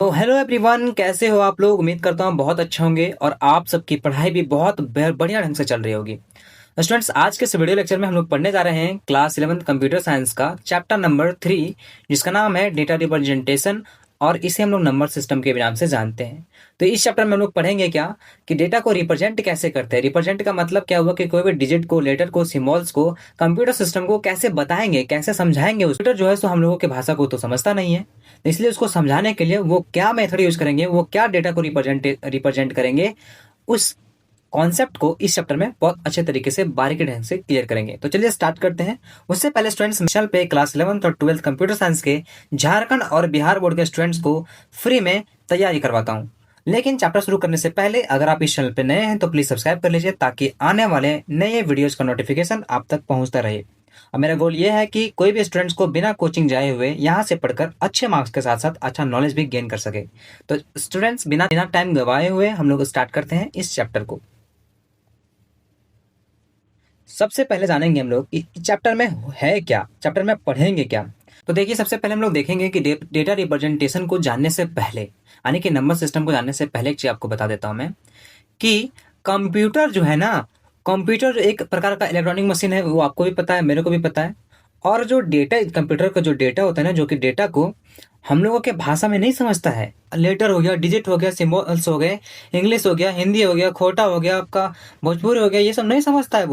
तो hello everyone, कैसे हो आप लोग। उम्मीद करता हूँ बहुत अच्छे होंगे और आप सबकी पढ़ाई भी बहुत बढ़िया ढंग से चल रही होगी। स्टूडेंट्स, आज के इस वीडियो लेक्चर में हम लोग पढ़ने जा रहे हैं क्लास 11 कंप्यूटर साइंस का चैप्टर नंबर 3, जिसका नाम है डेटा रिप्रेजेंटेशन, और इसे हम लोग नंबर सिस्टम के नाम से जानते हैं। तो इस चैप्टर में हम लोग पढ़ेंगे क्या कि डेटा को रिप्रेजेंट कैसे करते हैं। रिप्रेजेंट का मतलब क्या हुआ कि कोई भी डिजिट को, लेटर को, सिम्बॉल्स को कंप्यूटर सिस्टम को कैसे बताएंगे, कैसे समझाएंगे। उस कंप्यूटर जो है सो हम लोगों की भाषा को तो समझता नहीं है, इसलिए उसको समझाने के लिए वो क्या मेथड यूज करेंगे, वो क्या डेटा को रिप्रेजेंट करेंगे, उस कॉन्सेप्ट को इस चैप्टर में बहुत अच्छे तरीके से बारीकी ढंग से क्लियर करेंगे। तो चलिए स्टार्ट करते हैं। उससे पहले स्टूडेंट्स, मिशन पे क्लास 11th और 12th कंप्यूटर साइंस के झारखंड और बिहार बोर्ड के स्टूडेंट्स को फ्री में तैयारी करवाता हूँ। लेकिन चैप्टर शुरू करने से पहले अगर आप इस चैनल पे नए हैं तो प्लीज सब्सक्राइब कर लीजिए, ताकि आने वाले नए वीडियोज का नोटिफिकेशन आप तक पहुंचता रहे। और मेरा गोल ये है कि कोई भी स्टूडेंट्स को बिना कोचिंग जाए हुए यहाँ से पढ़कर अच्छे मार्क्स के साथ साथ अच्छा नॉलेज भी गेन कर सके। तो स्टूडेंट्स, बिना बिना टाइम गवाए हुए हम लोग स्टार्ट करते हैं इस चैप्टर को। सबसे पहले जानेंगे हम लोग कि चैप्टर में है क्या, चैप्टर में पढ़ेंगे क्या। तो देखिए, सबसे पहले हम लोग देखेंगे कि डेटा रिप्रेजेंटेशन को जानने से पहले, यानी कि नंबर सिस्टम को जानने से पहले एक चीज आपको बता देता हूं मैं कि कंप्यूटर जो है ना, कंप्यूटर एक प्रकार का इलेक्ट्रॉनिक मशीन है, वो आपको भी पता है, मेरे को भी पता है। और जो डेटा, कंप्यूटर का जो डेटा होता है ना, जो कि डेटा को हम लोगों के भाषा में नहीं समझता है। लेटर हो गया, डिजिट हो गया, सिंबल्स हो गए, इंग्लिश हो गया, हिंदी हो गया, खोटा हो गया, आपका भोजपुरी हो गया, ये सब नहीं समझता है।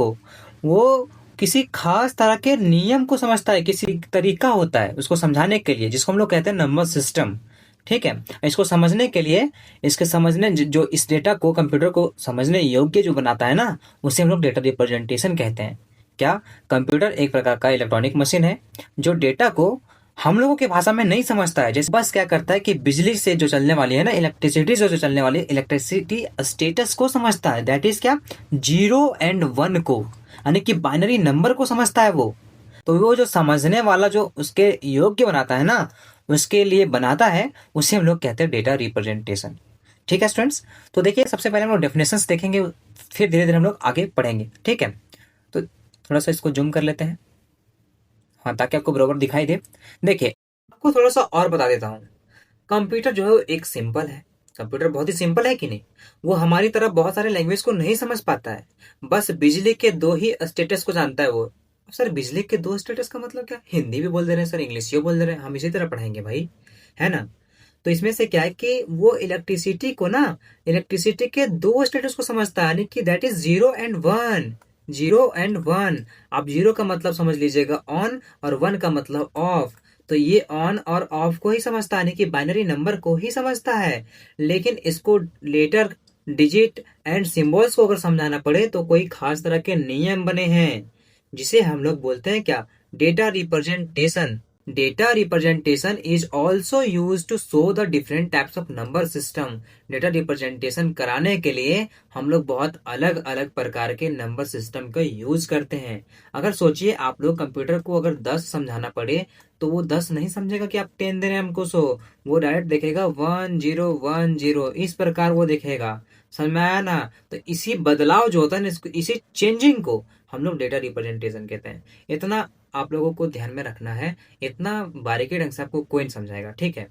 वो किसी खास तरह के नियम को समझता है, किसी तरीका होता है उसको समझाने के लिए, जिसको हम लोग कहते हैं नंबर सिस्टम। ठीक है, इसको समझने के लिए, इसके समझने जो इस डेटा को, कंप्यूटर को समझने योग्य जो बनाता है ना, उसे हम लोग डेटा रिप्रेजेंटेशन कहते हैं। क्या? कंप्यूटर एक प्रकार का इलेक्ट्रॉनिक मशीन है जो डेटा को हम लोगों की भाषा में नहीं समझता है। जैसे बस क्या करता है कि बिजली से जो चलने वाली है ना, इलेक्ट्रिसिटी से जो चलने वाली इलेक्ट्रिसिटी स्टेटस को समझता है। दैट इज क्या? 0 और 1 को, यानी कि बाइनरी नंबर को समझता है वो। तो वो जो समझने वाला, जो उसके योग्य बनाता है ना, उसके लिए बनाता है, उसे हम लोग कहते हैं डेटा रिप्रेजेंटेशन। ठीक है स्टूडेंट्स, तो देखिए सबसे पहले हम लोग डेफिनेशंस देखेंगे, फिर धीरे धीरे हम लोग आगे पढ़ेंगे। ठीक है, तो थोड़ा सा इसको जूम कर लेते हैं, हाँ, ताकि आपको बराबर दिखाई दे। देखिए, आपको थोड़ा सा और बता देता हूँ। कंप्यूटर जो है एक सिंपल है, कंप्यूटर बहुत ही सिंपल है कि नहीं। वो हमारी तरह बहुत सारे लैंग्वेज को नहीं समझ पाता है, बस बिजली के दो ही स्टेटस को जानता है वो। सर, बिजली के दो स्टेटस का मतलब क्या? हिंदी भी बोल दे रहे हैं सर, इंग्लिश भी बोल दे रहे हैं, हम इसी तरह पढ़ाएंगे भाई, है ना। तो इसमें से क्या है कि वो इलेक्ट्रिसिटी को ना, इलेक्ट्रिसिटी के दो स्टेटस को समझता है, यानी कि दैट इज 0 और 1। 0 और 1, आप 0 का मतलब समझ लीजिएगा ऑन, और 1 का मतलब ऑफ। तो ये ऑन और ऑफ को ही समझता है, यानी कि बाइनरी नंबर को ही समझता है। लेकिन इसको लेटर, डिजिट एंड सिंबल्स को अगर समझाना पड़े तो कोई खास तरह के नियम बने हैं, जिसे हम लोग बोलते हैं क्या? Data representation. Data representation is also use to show the different types of number system. Data representation कराने के लिए हम लोग बहुत अलग अलग प्रकार के नंबर सिस्टम का यूज करते हैं। अगर सोचिए, आप लोग कंप्यूटर को अगर 10 समझाना पड़े तो वो 10 नहीं समझेगा कि आप 10 दे रहे हैं हमको, वो डायरेक्ट देखेगा 1010, इस प्रकार वो देखेगा। समझ में आया ना। तो इसी बदलाव जो होता है ना, इसी चेंजिंग को हम लोग डेटा रिप्रेजेंटेशन कहते हैं। इतना आप लोगों को ध्यान में रखना है, इतना बारीकी ढंग से आपको कोई नहीं समझाएगा। ठीक है,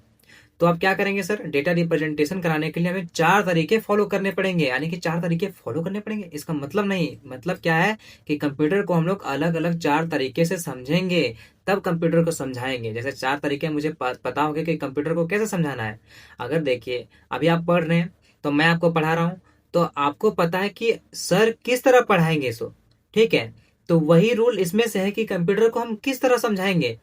तो आप क्या करेंगे सर? डेटा रिप्रेजेंटेशन कराने के लिए हमें 4 तरीके फॉलो करने पड़ेंगे, यानी कि 4 तरीके फॉलो करने पड़ेंगे। इसका मतलब नहीं, मतलब क्या है कि कंप्यूटर को हम लोग अलग अलग 4 तरीके से समझेंगे, तब कंप्यूटर को समझाएंगे। जैसे 4 तरीके मुझे पता होंगे कि कंप्यूटर को कैसे समझाना है। अगर देखिए, अभी आप पढ़ रहे हैं तो मैं आपको पढ़ा रहा हूँ, तो आपको पता है कि सर किस तरह पढ़ाएंगे सो। ठीक है, तो वही रूल इसमें से है कि कंप्यूटर को हम किस तरह समझाएंगे।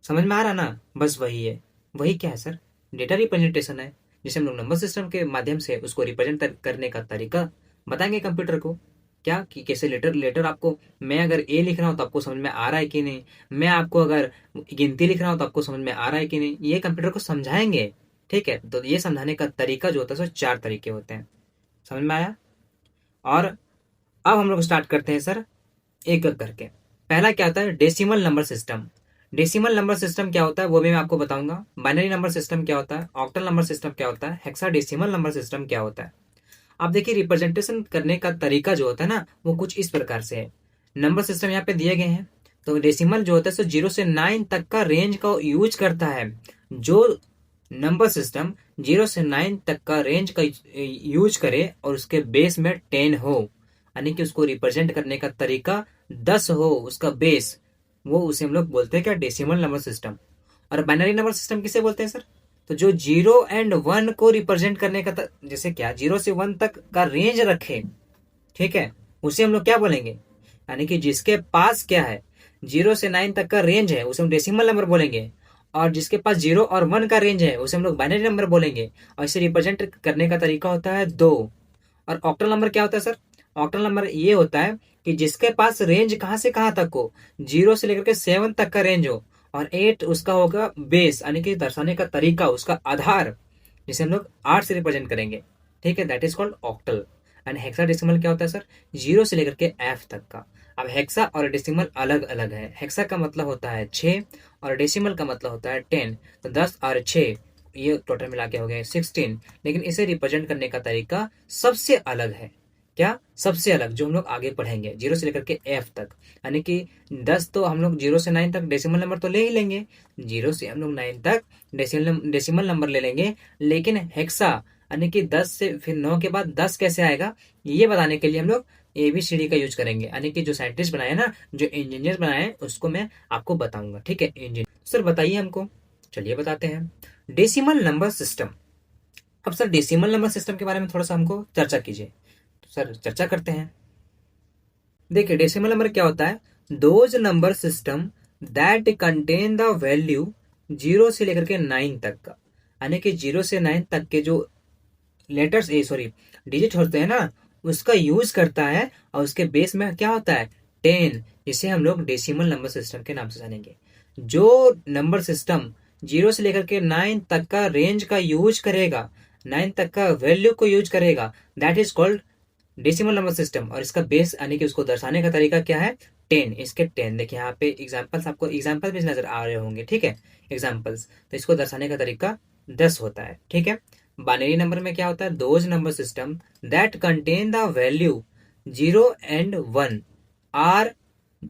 समझ में आ रहा ना? बस वही है। वही क्या है सर? डेटा रिप्रेजेंटेशन है, जिसे हम लोग नंबर सिस्टम के माध्यम से उसको रिप्रेजेंट करने का तरीका बताएंगे कंप्यूटर को। क्या कि कैसे लेटर लेटर आपको, मैं अगर ए लिख रहा हूं तो आपको समझ में आ रहा है कि नहीं, मैं आपको अगर गिनती लिख रहा हूं तो आपको समझ में आ रहा है कि नहीं, ये कंप्यूटर को समझाएंगे। ठीक है, तो ये समझाने का तरीका जो होता है सो 4 तरीके होते हैं। समझ में आया? और अब हम लोग स्टार्ट करते हैं सर, एक एक करके। पहला क्या होता है? Decimal number system. Decimal number system क्या होता है वो भी मैं आपको बताऊंगा। बाइनरी नंबर सिस्टम क्या होता है, ऑक्टल नंबर सिस्टम क्या होता है, हेक्साडेसिमल नंबर सिस्टम क्या होता है। आप देखिए, रिप्रेजेंटेशन करने का तरीका जो होता है ना, वो कुछ इस प्रकार से है। नंबर सिस्टम यहाँ पे दिए गए हैं, तो डेसिमल जो होता है सो 0 से 9 तक का रेंज का यूज करता है। जो नंबर सिस्टम 0 से 9 तक का रेंज का यूज करे और उसके बेस में 10 हो, यानी कि उसको रिप्रेजेंट करने का तरीका 10 हो उसका बेस, वो उसे हम लोग बोलते हैं क्या, डेसिमल नंबर सिस्टम। और बाइनरी नंबर सिस्टम किसे बोलते हैं सर? तो जो 0 और 1 को रिप्रेजेंट करने का जैसे क्या 0 से 1 तक का रेंज रखे, ठीक है, उसे हम लोग क्या बोलेंगे, यानी कि जिसके पास क्या है 0 से 9 तक का रेंज है उसे हम डेसिमल नंबर बोलेंगे, और जिसके पास 0 और 1 का रेंज है उसे हम लोग बाइनरी नंबर बोलेंगे। और इसे रिप्रेजेंट करने का तरीका होता है 2। और ऑक्टल नंबर क्या होता है सर? ऑक्टल नंबर ये होता है कि जिसके पास रेंज कहाँ से कहाँ तक हो, 0 से लेकर के 7 तक का रेंज हो, और 8 उसका होगा बेस, यानी कि दर्शाने का तरीका, उसका आधार, जिसे हम लोग 8 से रिप्रेजेंट करेंगे, ठीक है, that is called octal. And hexadecimal क्या होता है सर? 0 से लेकर के F तक का। अब हेक्सा और डेसिमल अलग अलग है। हेक्सा का मतलब होता है 6 और डेसिमल का मतलब होता है 10। तो 10 और 6 ये टोटल मिला के हो गए 16। लेकिन इसे रिप्रेजेंट करने का तरीका सबसे अलग है। क्या? सबसे अलग, जो हम लोग आगे पढ़ेंगे 0 से लेकर के F तक। यानी कि 10 तो हम लोग 0 से 9 तक डेसिमल नंबर तो ले ही लेंगे, 0 से हम लोग 9 तक डेसिमल नंबर ले लेंगे, लेकिन हेक्सा यानी कि 10 से फिर 9 के बाद 10 कैसे आएगा, ये बताने के लिए हम लोग ABCD का यूज करेंगे। यानी कि जो साइंटिस्ट बनाए ना, जो इंजीनियर बनाए, उसको मैं आपको बताऊंगा, ठीक है। इंजीनियर सर बताइए हमको, चलिए बताते हैं डेसिमल नंबर सिस्टम। अब सर डेसिमल नंबर सिस्टम के बारे में थोड़ा सा हमको चर्चा कीजिए। तो सर चर्चा करते हैं। देखिए डेसिमल नंबर क्या होता है? Those number system that contain the value 0 से लेकर के 9 तक का, यानी कि 0 से 9 तक के जो लेटर्स डिजिट होते हैं ना, उसका यूज करता है, और उसके बेस में क्या होता है 10, जिसे हम लोग डेसिमल नंबर सिस्टम के नाम से जानेंगे। जो नंबर सिस्टम 0 से लेकर के 9 तक का रेंज का यूज करेगा, 9 तक का वैल्यू को यूज करेगा, that is called decimal number system. और इसका बेस यानी कि उसको दर्शाने का तरीका क्या है 10। इसके 10 देखिए यहाँ पे एग्जांपल्स, आपको एग्जांपल भी नजर आ रहे होंगे, ठीक है, एग्जांपल्स। तो इसको दर्शाने का तरीका 10 होता है, ठीक है। बाइनरी नंबर में क्या होता है? Those number system that contain the value 0 and 1 are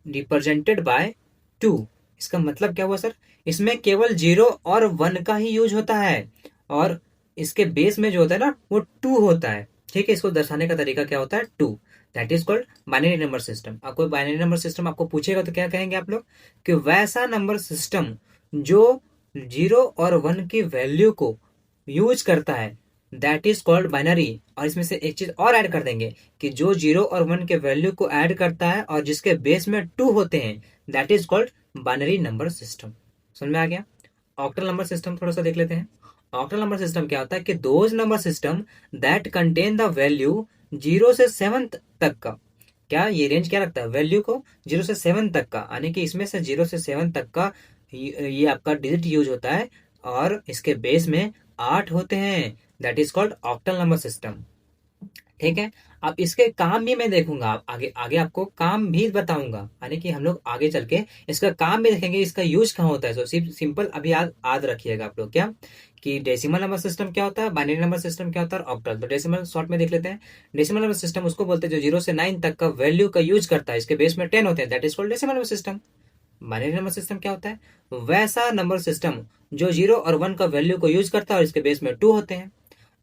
represented by 2। इसका मतलब क्या हुआ सर? इसमें केवल 0 और 1 का ही यूज होता है, और इसके बेस में जो होता है ना वो 2 होता है, ठीक है। इसको दर्शाने का तरीका क्या होता है 2, that is called binary number system. अब कोई बाइनरी नंबर सिस्टम आपको पूछेगा तो क्या कहेंगे आप लोग? कि वैसा नंबर सिस्टम जो 0 और 1 की वैल्यू को यूज करता है, दैट इज कॉल्ड बाइनरी। और इसमें से एक चीज और ऐड कर देंगे कि जो 0 और 1 के वैल्यू को ऐड करता है और जिसके बेस में 2 होते हैं, that is called binary number system. समझ में आ गया? ऑक्टल नंबर सिस्टम थोड़ा सा देख लेते हैं। ऑक्टल नंबर सिस्टम क्या होता है? कि those number system that contain the value 0 से 7 तक का। क्या ये रेंज क्या रखता है? वैल्यू को 0 से 7 तक का, यानी कि इसमें से 0 से 7 तक का ये आपका डिजिट यूज होता है, और इसके बेस में 8 होते हैं, that is called octal number system, ठीक है। अब इसके काम भी मैं देखूंगा, आगे आगे आपको काम भी बताऊंगा, यानी कि हम लोग आगे चल के इसका काम भी देखेंगे, इसका यूज कहाँ होता है। सो सिंपल अभी याद रखिएगा आप लोग, क्या कि डेसिमल नंबर सिस्टम क्या होता है, बाइनरी नंबर सिस्टम क्या होता है, ऑक्टल। तो डेसिमल शॉर्ट में देख लेते हैं। डेसिमल नंबर सिस्टम उसको बोलते हैं जो 0 से 9 तक का वैल्यू का यूज करता है, इसके बेस में 10 होते हैं, that is called decimal number system. Binary number system क्या होता है? वैसा नंबर सिस्टम जो 0 और 1 का वैल्यू को यूज करता है और इसके बेस में 2 होते हैं।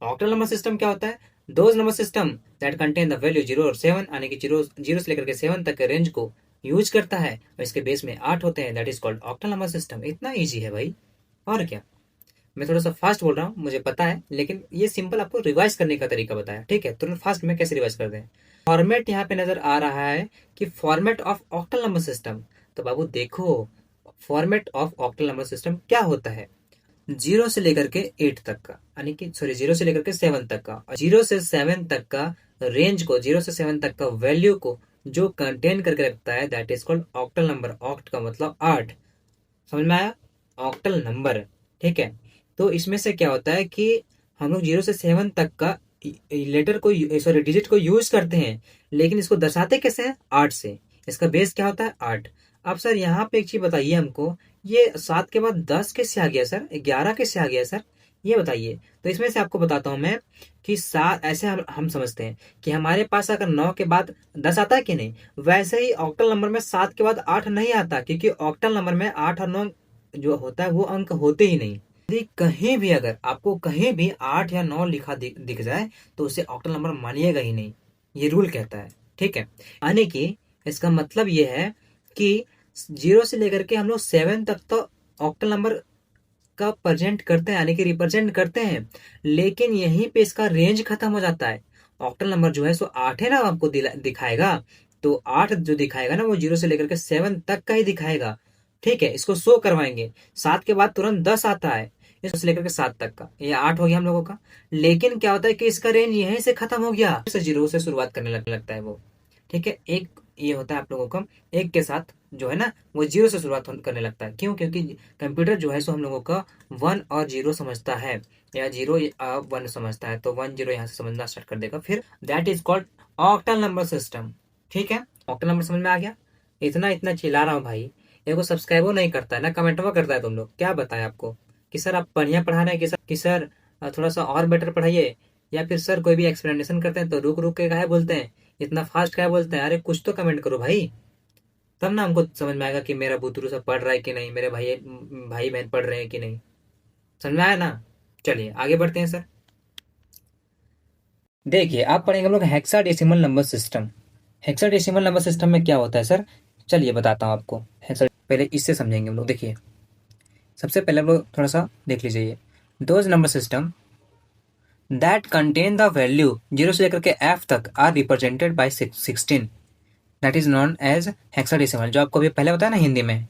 ऑक्टल नंबर सिस्टम क्या होता है? Those number system that contain the value 0 और 7, यानी कि 0 से लेकर के 7 तक के रेंज को यूज करता है और इसके बेस में 8 होते हैं, that is called octal number system. इतना इजी है भाई, और क्या। मैं थोड़ा सा फास्ट बोल रहा हूँ, मुझे पता है, लेकिन ये सिंपल आपको रिवाइज करने का तरीका बताया, ठीक है। तुरंत फास्ट में कैसे रिवाइज कर दें। फॉर्मेट यहाँ पे नजर आ रहा है कि format of octal number system. तो बाबू देखो, format of octal number system क्या होता है? 0 से लेकर के 8 तक का, यानी कि 0 से लेकर के 7 तक का, और 0 से 7 तक का रेंज को, 0 से 7 तक का वैल्यू को जो कंटेन करके रखता है, that is called octal number. Oct का मतलब 8, समझ में आया? ऑक्टल नंबर, ठीक है। तो इसमें से क्या होता है कि हम लोग 0 से 7 तक का लेटर को, डिजिट को यूज करते हैं, लेकिन इसको दर्शाते कैसे हैं? 8 से। इसका बेस क्या होता है? 8। अब सर यहाँ पे एक चीज बताइए हमको, ये 7 के बाद 10 कैसे आ गया सर, 11 कैसे आ गया सर, ये बताइए। तो इसमें से आपको बताता हूं मैं कि 7 ऐसे हम समझते हैं कि हमारे पास अगर 9 के बाद 10 आता है कि नहीं, वैसे ही ऑक्टल नंबर में 7 के बाद 8 नहीं आता, क्योंकि ऑक्टल नंबर में 8 और 9 जो होता है वो अंक होते ही नहीं। यदि कहीं भी अगर आपको कहीं भी 8 या 9 लिखा दिख जाए तो उसे ऑक्टल नंबर मानिएगा ही नहीं, ये रूल कहता है। ठीक है, यानी कि इसका मतलब ये है कि 0 से लेकर के हम लोग 7 तक तो ऑक्टल नंबर का प्रेजेंट करते हैं, यानी कि रिप्रेजेंट करते हैं, लेकिन यहीं पे इसका रेंज खत्म हो जाता है। ऑक्टल नंबर जो है सो 8 है ना, आपको दिखाएगा, तो 8 जो दिखाएगा ना वो 0 से लेकर के 7 तक का ही दिखाएगा। ठीक है, इसको शो करवाएंगे। 7 के बाद तुरंत 10 आता है, इससे लेकर के 7 तक का, ये 8 हो गया हम लोगों का। लेकिन क्या होता है कि इसका रेंज यहीं से खत्म हो गया, से 0 से शुरुआत करने लगता है वो। ठीक है, एक ये होता है आप लोगों का, एक के साथ जो है ना वो 0 से शुरुआत करने लगता है। क्यों? क्योंकि कंप्यूटर जो है सो हम लोगों का 1 और 0 समझता है, या 0 1 समझता है, तो 1 0 यहाँ से समझना स्टार्ट कर देगा। फिर that is called octal number system. ठीक है, ऑक्टल नंबर समझ में आ गया? इतना इतना चिल्ला रहा हूँ भाई, एगो सब्सक्राइबो नहीं करता है ना कमेंटवा करता है। तुम लोग क्या बताएं आपको कि सर आप बढ़िया पढ़ा रहे हैं, कि सर थोड़ा सा और बेटर पढ़ाइए, या फिर सर कोई भी एक्सप्लेनेशन करते हैं तो रुक रुक के काहे बोलते हैं, इतना फास्ट काहे बोलते हैं? अरे कुछ तो कमेंट करो भाई, तब ना हमको समझ में आएगा कि मेरा बुतरू सब पढ़ रहा है कि नहीं, मेरे भाई भाई बहन पढ़ रहे हैं कि नहीं। समझ में आया ना? चलिए आगे बढ़ते हैं सर। देखिए आप पढ़ेंगे हम लोग hexadecimal number system. Hexadecimal number system में क्या होता है सर? चलिए बताता हूँ आपको। हेक्सा पहले इससे समझेंगे हम लोग। देखिए सबसे पहले हम लोग थोड़ा सा देख लीजिए, those number system that contain the value 0 से लेकर के f तक are represented by 16, that is known as hexadecimal. जो आपको अभी पहले बताया ना हिंदी में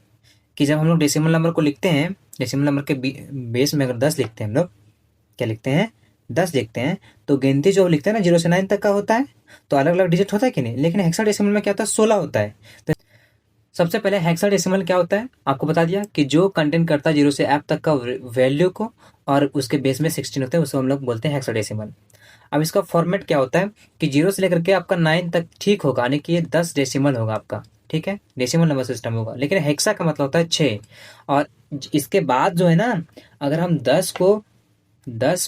कि जब हम लोग डेसिमल नंबर को लिखते हैं, डेसिमल नंबर के बेस में अगर 10 लिखते हैं हम लोग, क्या लिखते हैं? 10 लिखते हैं, तो गिनती जो लिखते हैं ना 0 से 9 तक का होता है, तो अलग अलग डिजिट होता है कि नहीं। लेकिन हेक्साडेसिमल में क्या होता है? 16 होता है। तो सबसे पहले हेक्साडेसिमल क्या होता है आपको बता दिया कि जो कंटेन करता है 0 से f तक का वैल्यू को, और उसके बेस में 16 होते हैं, उसको हम लोग बोलते हैं हेक्साडेसिमल। अब इसका फॉर्मेट क्या होता है कि 0 से लेकर के आपका 9 तक ठीक होगा, यानी कि ये 10 डेसिमल होगा आपका। ठीक है, डेसिमल नंबर सिस्टम होगा। लेकिन हेक्सा का मतलब होता है 6, और इसके बाद जो है ना, अगर हम 10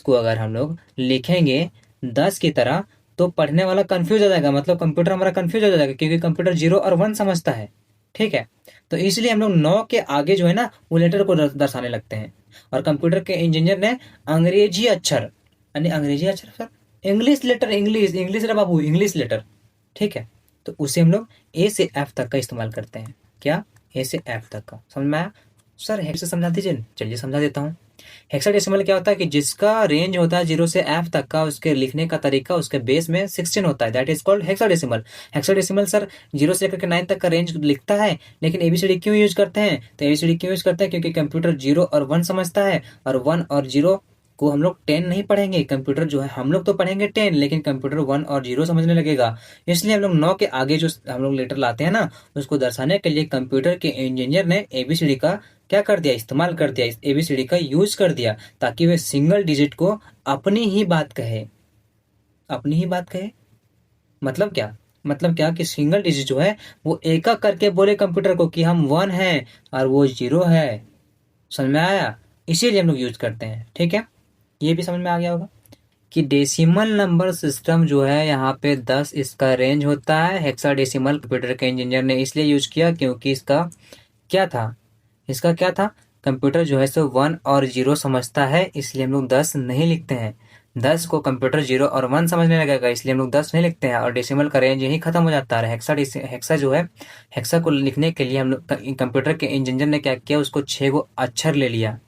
को अगर हम लोग लिखेंगे 10 की तरह, तो पढ़ने वाला कंफ्यूज हो जाएगा, मतलब कंप्यूटर हमारा कंफ्यूज हो जाएगा, क्योंकि कंप्यूटर 0 और 1 समझता है। ठीक है, तो इसलिए हम लोग 9 के आगे जो है ना वो लेटर को दर्शाने लगते हैं। और कंप्यूटर के इंजीनियर ने अंग्रेजी अक्षर, यानी अंग्रेजी अक्षर sir, English letter, English English रे बाबू, इंग्लिश लेटर। ठीक है, तो उसे हम लोग ए से एफ तक का इस्तेमाल करते हैं। क्या? ए से एफ तक का। समझ में आया सर? हेक्सा समझा दीजिए। चलिए समझा देता हूँ। हेक्साडेसिमल क्या होता है कि जिसका रेंज होता है 0 से f तक का, उसके लिखने का तरीका उसके बेस में 16 होता है, that is called hexadecimal. Hexadecimal sir 0 से लेकर के 9 तक का रेंज लिखता है। लेकिन एबीसीडी क्यों यूज करते हैं? तो एबीसीडी क्यों यूज करते हैं? क्योंकि कंप्यूटर 0 और 1 समझता है, और 1 और 0 को हम लोग 10 नहीं पढ़ेंगे। कंप्यूटर जो है हम लोग तो पढ़ेंगे 10, लेकिन कंप्यूटर 1 और 0 समझने लगेगा। इसलिए हम लोग 9 के आगे जो हम लोग लेटर लाते हैं ना, उसको दर्शाने के लिए कंप्यूटर के इंजीनियर ने एबीसीडी का क्या कर दिया? इस्तेमाल कर दिया, इस एबीसीडी का यूज कर दिया, ताकि वे सिंगल डिजिट को अपनी ही बात कहे। अपनी ही बात कहे मतलब क्या? मतलब क्या कि सिंगल डिजिट जो है वो एक एक करके बोले कंप्यूटर को कि हम 1 है और वो 0 है। समझ में आया? इसीलिए हम लोग यूज करते हैं। ठीक है, ये भी समझ में आ गया होगा कि डेसिमल नंबर सिस्टम जो है यहाँ पे 10 इसका रेंज होता है। हेक्साडेसिमल कंप्यूटर के इंजीनियर ने इसलिए यूज किया क्योंकि इसका क्या था? इसका क्या था? कंप्यूटर जो है सो 1 और 0 समझता है, इसलिए हम लोग 10 नहीं लिखते हैं। 10 को कंप्यूटर 0 और 1 समझने लगेगा, इसलिए हम लोग 10 नहीं लिखते हैं, और डेसिमल का रेंज यही खत्म हो जाता है। हेक्सा जो है, हेक्सा को लिखने के लिए हम लोग कंप्यूटर के इंजीनियर ने क्या किया, उसको 6 गो अक्षर ले लिया,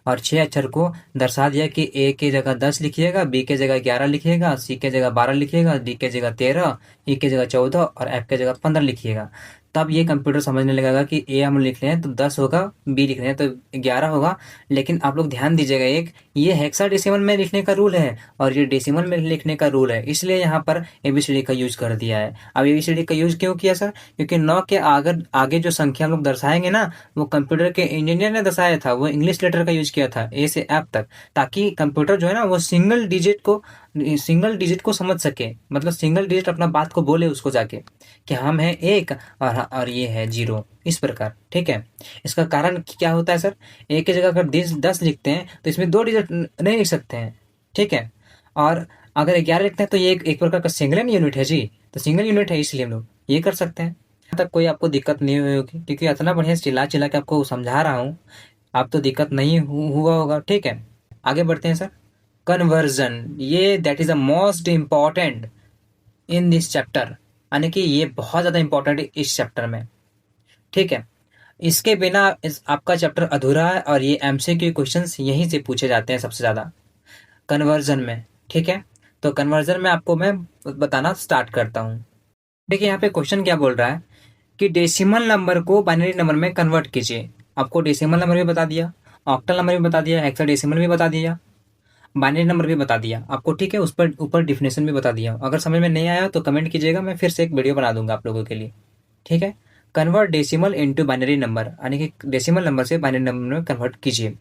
और 6 अक्षर को दर्शा दिया कि ए के जगह 10 लिखिएगा, बी के जगह 11 लिखिएगा, सी के जगह 12 लिखिएगा, डी के जगह 13, ई के जगह 14 और एफ के जगह 15 लिखिएगा। तब ये कंप्यूटर समझने लगेगा कि ए हम लिख रहे हैं तो 10 होगा, बी लिख रहे हैं तो 11 होगा। लेकिन आप लोग ध्यान दीजिएगा, एक ये हेक्साडेसिमल में लिखने का रूल है और ये डेसिमल में लिखने का रूल है, इसलिए यहाँ पर एबीसीडी का यूज कर दिया है। अब एबीसीडी का यूज क्यों किया सर? क्योंकि 9 के आगे जो संख्या हम लोग दर्शाएंगे ना, वो कंप्यूटर के इंजीनियर ने दर्शाया था, वो इंग्लिश लेटर का यूज किया था, ए से एफ तक, ताकि कंप्यूटर जो है ना वो सिंगल डिजिट को समझ सके, मतलब सिंगल डिजिट अपना बात को बोले उसको जाके कि हम हैं 1 और ये है 0, इस प्रकार। ठीक है, इसका कारण क्या होता है सर? एक की जगह अगर 10 लिखते हैं तो इसमें 2 डिजिट नहीं लिख सकते हैं। ठीक है, और अगर 11 लिखते हैं तो ये एक प्रकार का सिंगल यूनिट है जी, तो सिंगल यूनिट है, इसलिए हम लोग ये कर सकते हैं। तक कोई आपको दिक्कत नहीं हुई होगी, क्योंकि इतना बढ़िया चिल्ला चिल्ला के आपको समझा रहा हूँ आप तो दिक्कत नहीं हुआ होगा, ठीक है। आगे बढ़ते हैं सर। कन्वर्जन, ये that is the most important in this chapter, यानी कि ये बहुत ज़्यादा इंपॉर्टेंट है इस चैप्टर में, ठीक है। इसके बिना इस आपका चैप्टर अधूरा है, और ये एमसीक्यू क्वेश्चंस यहीं से पूछे जाते हैं सबसे ज़्यादा कन्वर्जन में, ठीक है। तो कन्वर्जन में आपको मैं बताना स्टार्ट करता हूँ। देखिए यहाँ पे क्वेश्चन क्या बोल रहा है कि डेसिमल नंबर को बाइनरी नंबर में कन्वर्ट कीजिए। आपको डेसिमल नंबर भी बता दिया, ऑक्टल नंबर भी बता दिया, हेक्साडेसिमल भी बता दिया, बाइनरी नंबर भी बता दिया आपको, ठीक है। उस पर ऊपर डिफिनेशन भी बता दिया। अगर समझ में नहीं आया तो कमेंट कीजिएगा, मैं फिर से एक वीडियो बना दूंगा आप लोगों के लिए, ठीक है। Convert decimal into binary number, यानी कि डेसिमल नंबर से बाइनरी नंबर में कन्वर्ट कीजिए।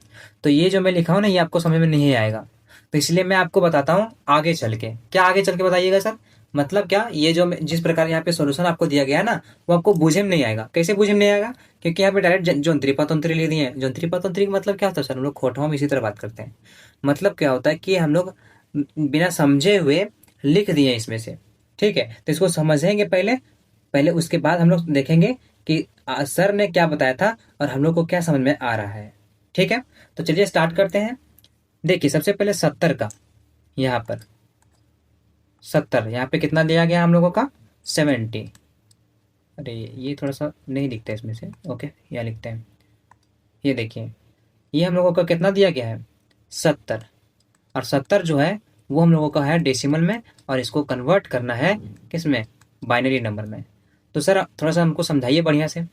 तो ये जो मैं लिखा हूँ ना, ये आपको समझ में नहीं आएगा, तो इसलिए मैं आपको बताता हूँ आगे चल के। क्या आगे चल के बताइएगा सर? मतलब क्या, ये जो जिस प्रकार यहाँ पे सॉल्यूशन आपको दिया गया है ना, वो आपको बूझे में नहीं आएगा। कैसे बूझे में नहीं आएगा? क्योंकि यहाँ पे डायरेक्ट जोंत्री पतंत्री ले दिए हैं। जोंत्री पतंत्री का मतलब क्या होता है सर? हम लोग खोटवा में इसी तरह बात करते हैं। मतलब क्या होता है कि हम लोग बिना समझे हुए लिख दिए इसमें से, ठीक है। तो इसको समझेंगे पहले, पहले उसके बाद हम लोग देखेंगे कि सर ने क्या बताया था और हम लोग को क्या समझ में आ रहा है, ठीक है। तो चलिए स्टार्ट करते हैं। देखिए सबसे पहले 70 का, यहाँ पर 70, यहाँ पे कितना दिया गया हम लोगों का? 70। अरे ये थोड़ा सा नहीं दिखता इसमें से, ओके यहाँ लिखते हैं। ये देखिए, ये हम लोगों का कितना दिया गया है? 70। और 70 जो है वो हम लोगों का है डेसिमल में, और इसको कन्वर्ट करना है किस में? बाइनरी नंबर में। तो सर थोड़ा सा हमको समझाइए बढ़िया से,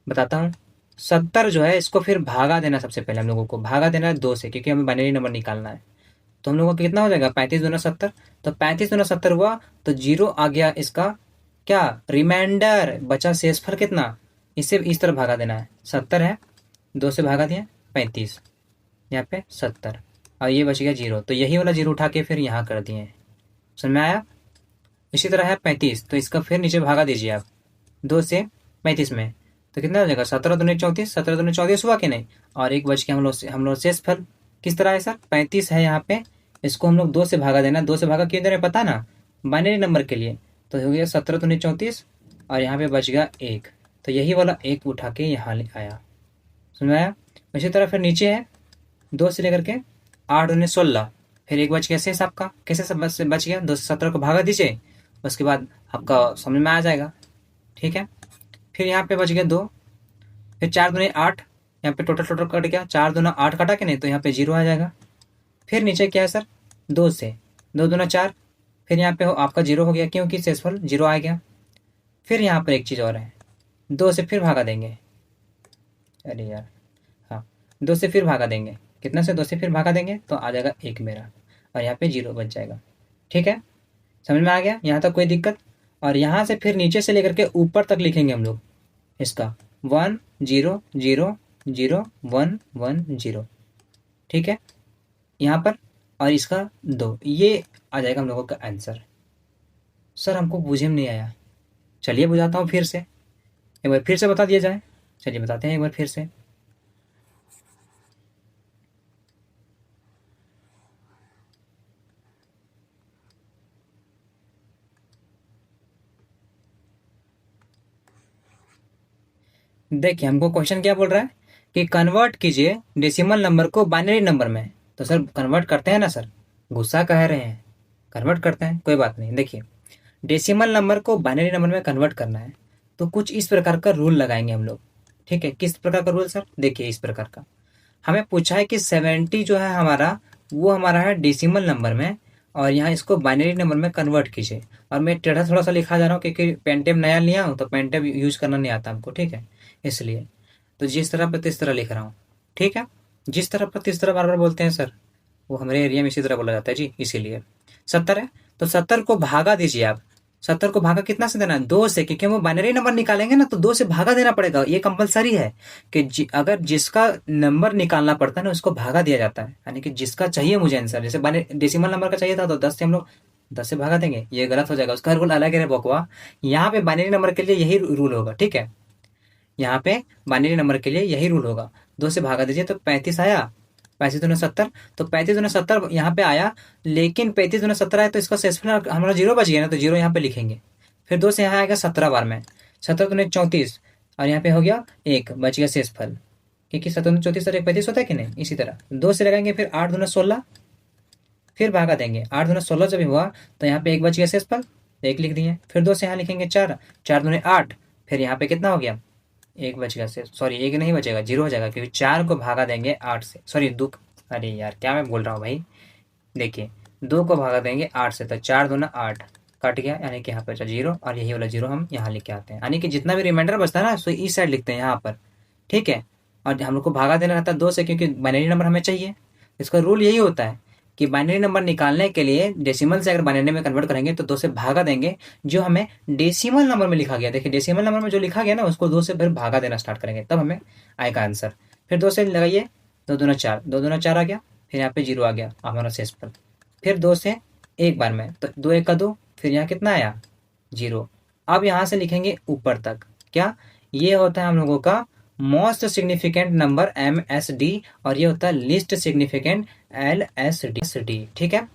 बताता हूँ। 70 जो है इसको फिर भागा देना, सबसे पहले हम लोगों को भागा देना है 2 से, क्योंकि हमें बाइनरी नंबर निकालना है। तो हम लोगों का कितना हो जाएगा? 35 दूना 70। तो 35 दूना 70 हुआ, तो जीरो आ गया इसका क्या? रिमाइंडर बचा, शेषफल कितना? इसे इस तरफ भागा देना है। 70 है, 2 से भागा दिया 35, यहाँ पे 70, और ये बच गया जीरो। तो यही वाला जीरो उठा के फिर यहाँ कर दिए। समझ में आया? इसी तरह है 35, तो इसका फिर नीचे भागा दीजिए आप 2 से 35 में, तो कितना हो जाएगा? 17 दूनी 34, 17 दूनी 34 हुआ कि नहीं? और एक बच के हम लोग शेष फल किस तरह है सर? 35 है यहाँ पे, इसको हम लोग 2 से भागा देना। 2 से भागा क्यों दे रहे हैं पता ना? बाइनरी नंबर के लिए। तो हो गया 17 दूनी 34, और यहाँ पे बच गया 1, तो यही वाला 1 उठा के यहाँ ले आया। समझ में आया? इसी तरह फिर नीचे है 2 से लेकर के 8 दूनी 16, फिर 1 बच गया शेष आपका। कैसे सब बच गया? 2 से 17 को भागा दीजिए, उसके बाद आपका समझ में आ जाएगा, ठीक है। फिर यहाँ पे बच गया 2, फिर 4 दूनी 8, यहाँ पे टोटल टोटल कट गया, 4 दूना 8 कटा के नहीं, तो यहाँ पे 0 आ जाएगा। फिर नीचे क्या है सर? 2 से 2 दूना 4, फिर यहाँ पे आपका 0 हो गया, क्योंकि शेषफल 0 आ गया। फिर यहाँ पर एक चीज़ और है, 2 से फिर भागा देंगे। अरे यार, हाँ, 2 से फिर भागा देंगे। कितना से? 2 से फिर भागा देंगे तो आ जाएगा 1 मेरा, और यहाँ पे 0 बच जाएगा, ठीक है। समझ में आ गया यहाँ तक? कोई दिक्कत? और यहाँ से फिर नीचे से लेकर के ऊपर तक लिखेंगे हम लोग इसका 1 0 0 0 1 1 0, ठीक है, यहाँ पर। और इसका 2, ये आ जाएगा हम लोगों का आंसर। सर हमको बुझे में नहीं आया, चलिए बुझाता हूँ फिर से, एक बार फिर से बता दिया जाए। चलिए बताते हैं एक बार फिर से। देखिए हमको क्वेश्चन क्या बोल रहा है कि कन्वर्ट कीजिए डेसिमल नंबर को बाइनरी नंबर में। तो सर कन्वर्ट करते हैं ना सर, गुस्सा कह रहे हैं? कन्वर्ट करते हैं, कोई बात नहीं। देखिए डेसिमल नंबर को बाइनरी नंबर में कन्वर्ट करना है, तो कुछ इस प्रकार का रूल लगाएंगे हम लोग, ठीक है। किस प्रकार का रूल सर? देखिए इस प्रकार का, हमें पूछा है कि 70 जो है हमारा, वो हमारा है डेसिमल नंबर में, और यहाँ इसको बाइनरी नंबर में कन्वर्ट कीजिए। और मैं टेढ़ा थोड़ा सा लिखा जा रहा हूँ, क्योंकि पेंटेम नया लिया हूँ, तो पेंटेम यूज करना नहीं आता हमको, ठीक है, इसलिए। तो जिस तरह पर तिस तरह लिख रहा हूँ, ठीक है। जिस तरह पर तिस तरह बार बार बोलते हैं सर, वो हमारे एरिया में इसी तरह बोला जाता है जी, इसीलिए। 70 है, तो 70 को भागा दीजिए आप। 70 को भागा कितना से देना है? 2 से, क्योंकि वो बाइनरी नंबर निकालेंगे ना, तो 2 से भागा देना पड़ेगा। ये कंपलसरी है कि अगर जिसका नंबर निकालना पड़ता है ना, उसको भागा दिया जाता है। यानी कि जिसका चाहिए मुझे आंसर, जैसे डेसिमल नंबर का चाहिए था, तो 10 से हम लोग 10 से भागा देंगे, ये गलत हो जाएगा, उसका रूल अलग है बकवा। यहाँ पे बाइनरी नंबर के लिए यही रूल होगा, ठीक है। यहाँ पे बाइनरी नंबर के लिए यही रूल होगा। 2 से भागा दीजिए, तो 35 आया, 35 दूना 70, तो 35 दूना 70 यहाँ पे आया। लेकिन 35 दूना 70 आया, तो इसका शेषफल हमारा 0 बच गया ना, तो 0 यहाँ पे लिखेंगे। फिर 2 से यहाँ आएगा 17 बार में, 17 दूनी 34, और यहाँ पे हो गया 1, बच गया शेषफल, क्योंकि 7 दूनी 34 और 1 35 होता है कि नहीं। इसी तरह 2 से लगाएंगे, फिर 8 दूना 16, फिर भागा देंगे। 8 दूना 16 जब हुआ तो यहाँ पे 1 बच गया शेषफल, तो 1 लिख दिए। फिर 2 से यहाँ लिखेंगे 4, 4 दूने 8, फिर यहाँ पे कितना हो गया, 1 बच गया शेष, सॉरी 1 नहीं बचेगा, 0 हो जाएगा, क्योंकि 4 को भागा देंगे 8 से, सॉरी 2, अरे यार क्या मैं बोल रहा हूँ भाई। देखिए 2 को भागा देंगे 8 से, तो 4 दूना 8 कट गया, यानी कि यहाँ पे बचा 0, और यही वाला 0 हम यहाँ लिख के आते हैं, यानी कि जितना भी रिमाइंडर बचता है ना सो इस साइड लिखते हैं यहाँ पर, ठीक है। और हम लोग को भागा देना रहता है 2 से, क्योंकि बाइनरी नंबर हमें चाहिए। इसका रूल यही होता है कि बाइनरी नंबर निकालने के लिए डेसिमल से अगर बाइनरी में कन्वर्ट करेंगे तो 2 से भागा देंगे जो हमें डेसिमल नंबर में लिखा गया। देखिए डेसिमल नंबर में जो लिखा गया ना उसको 2 से फिर भागा देना स्टार्ट करेंगे, तब हमें आएगा आंसर। फिर 2 से लगाइए, 2 दूना 4, 2 दूना 4 आ गया, फिर यहाँ पे 0 आ गया हमारा शेषफल। फिर 2 से एक बार में, तो 2 1 का 2, फिर यहाँ कितना आया 0। अब यहाँ से लिखेंगे ऊपर तक, क्या ये होता है हम लोगों का मोस्ट सिग्निफिकेंट नंबर MSD, और ये होता है लीस्ट सिग्निफिकेंट LSD, ठीक है।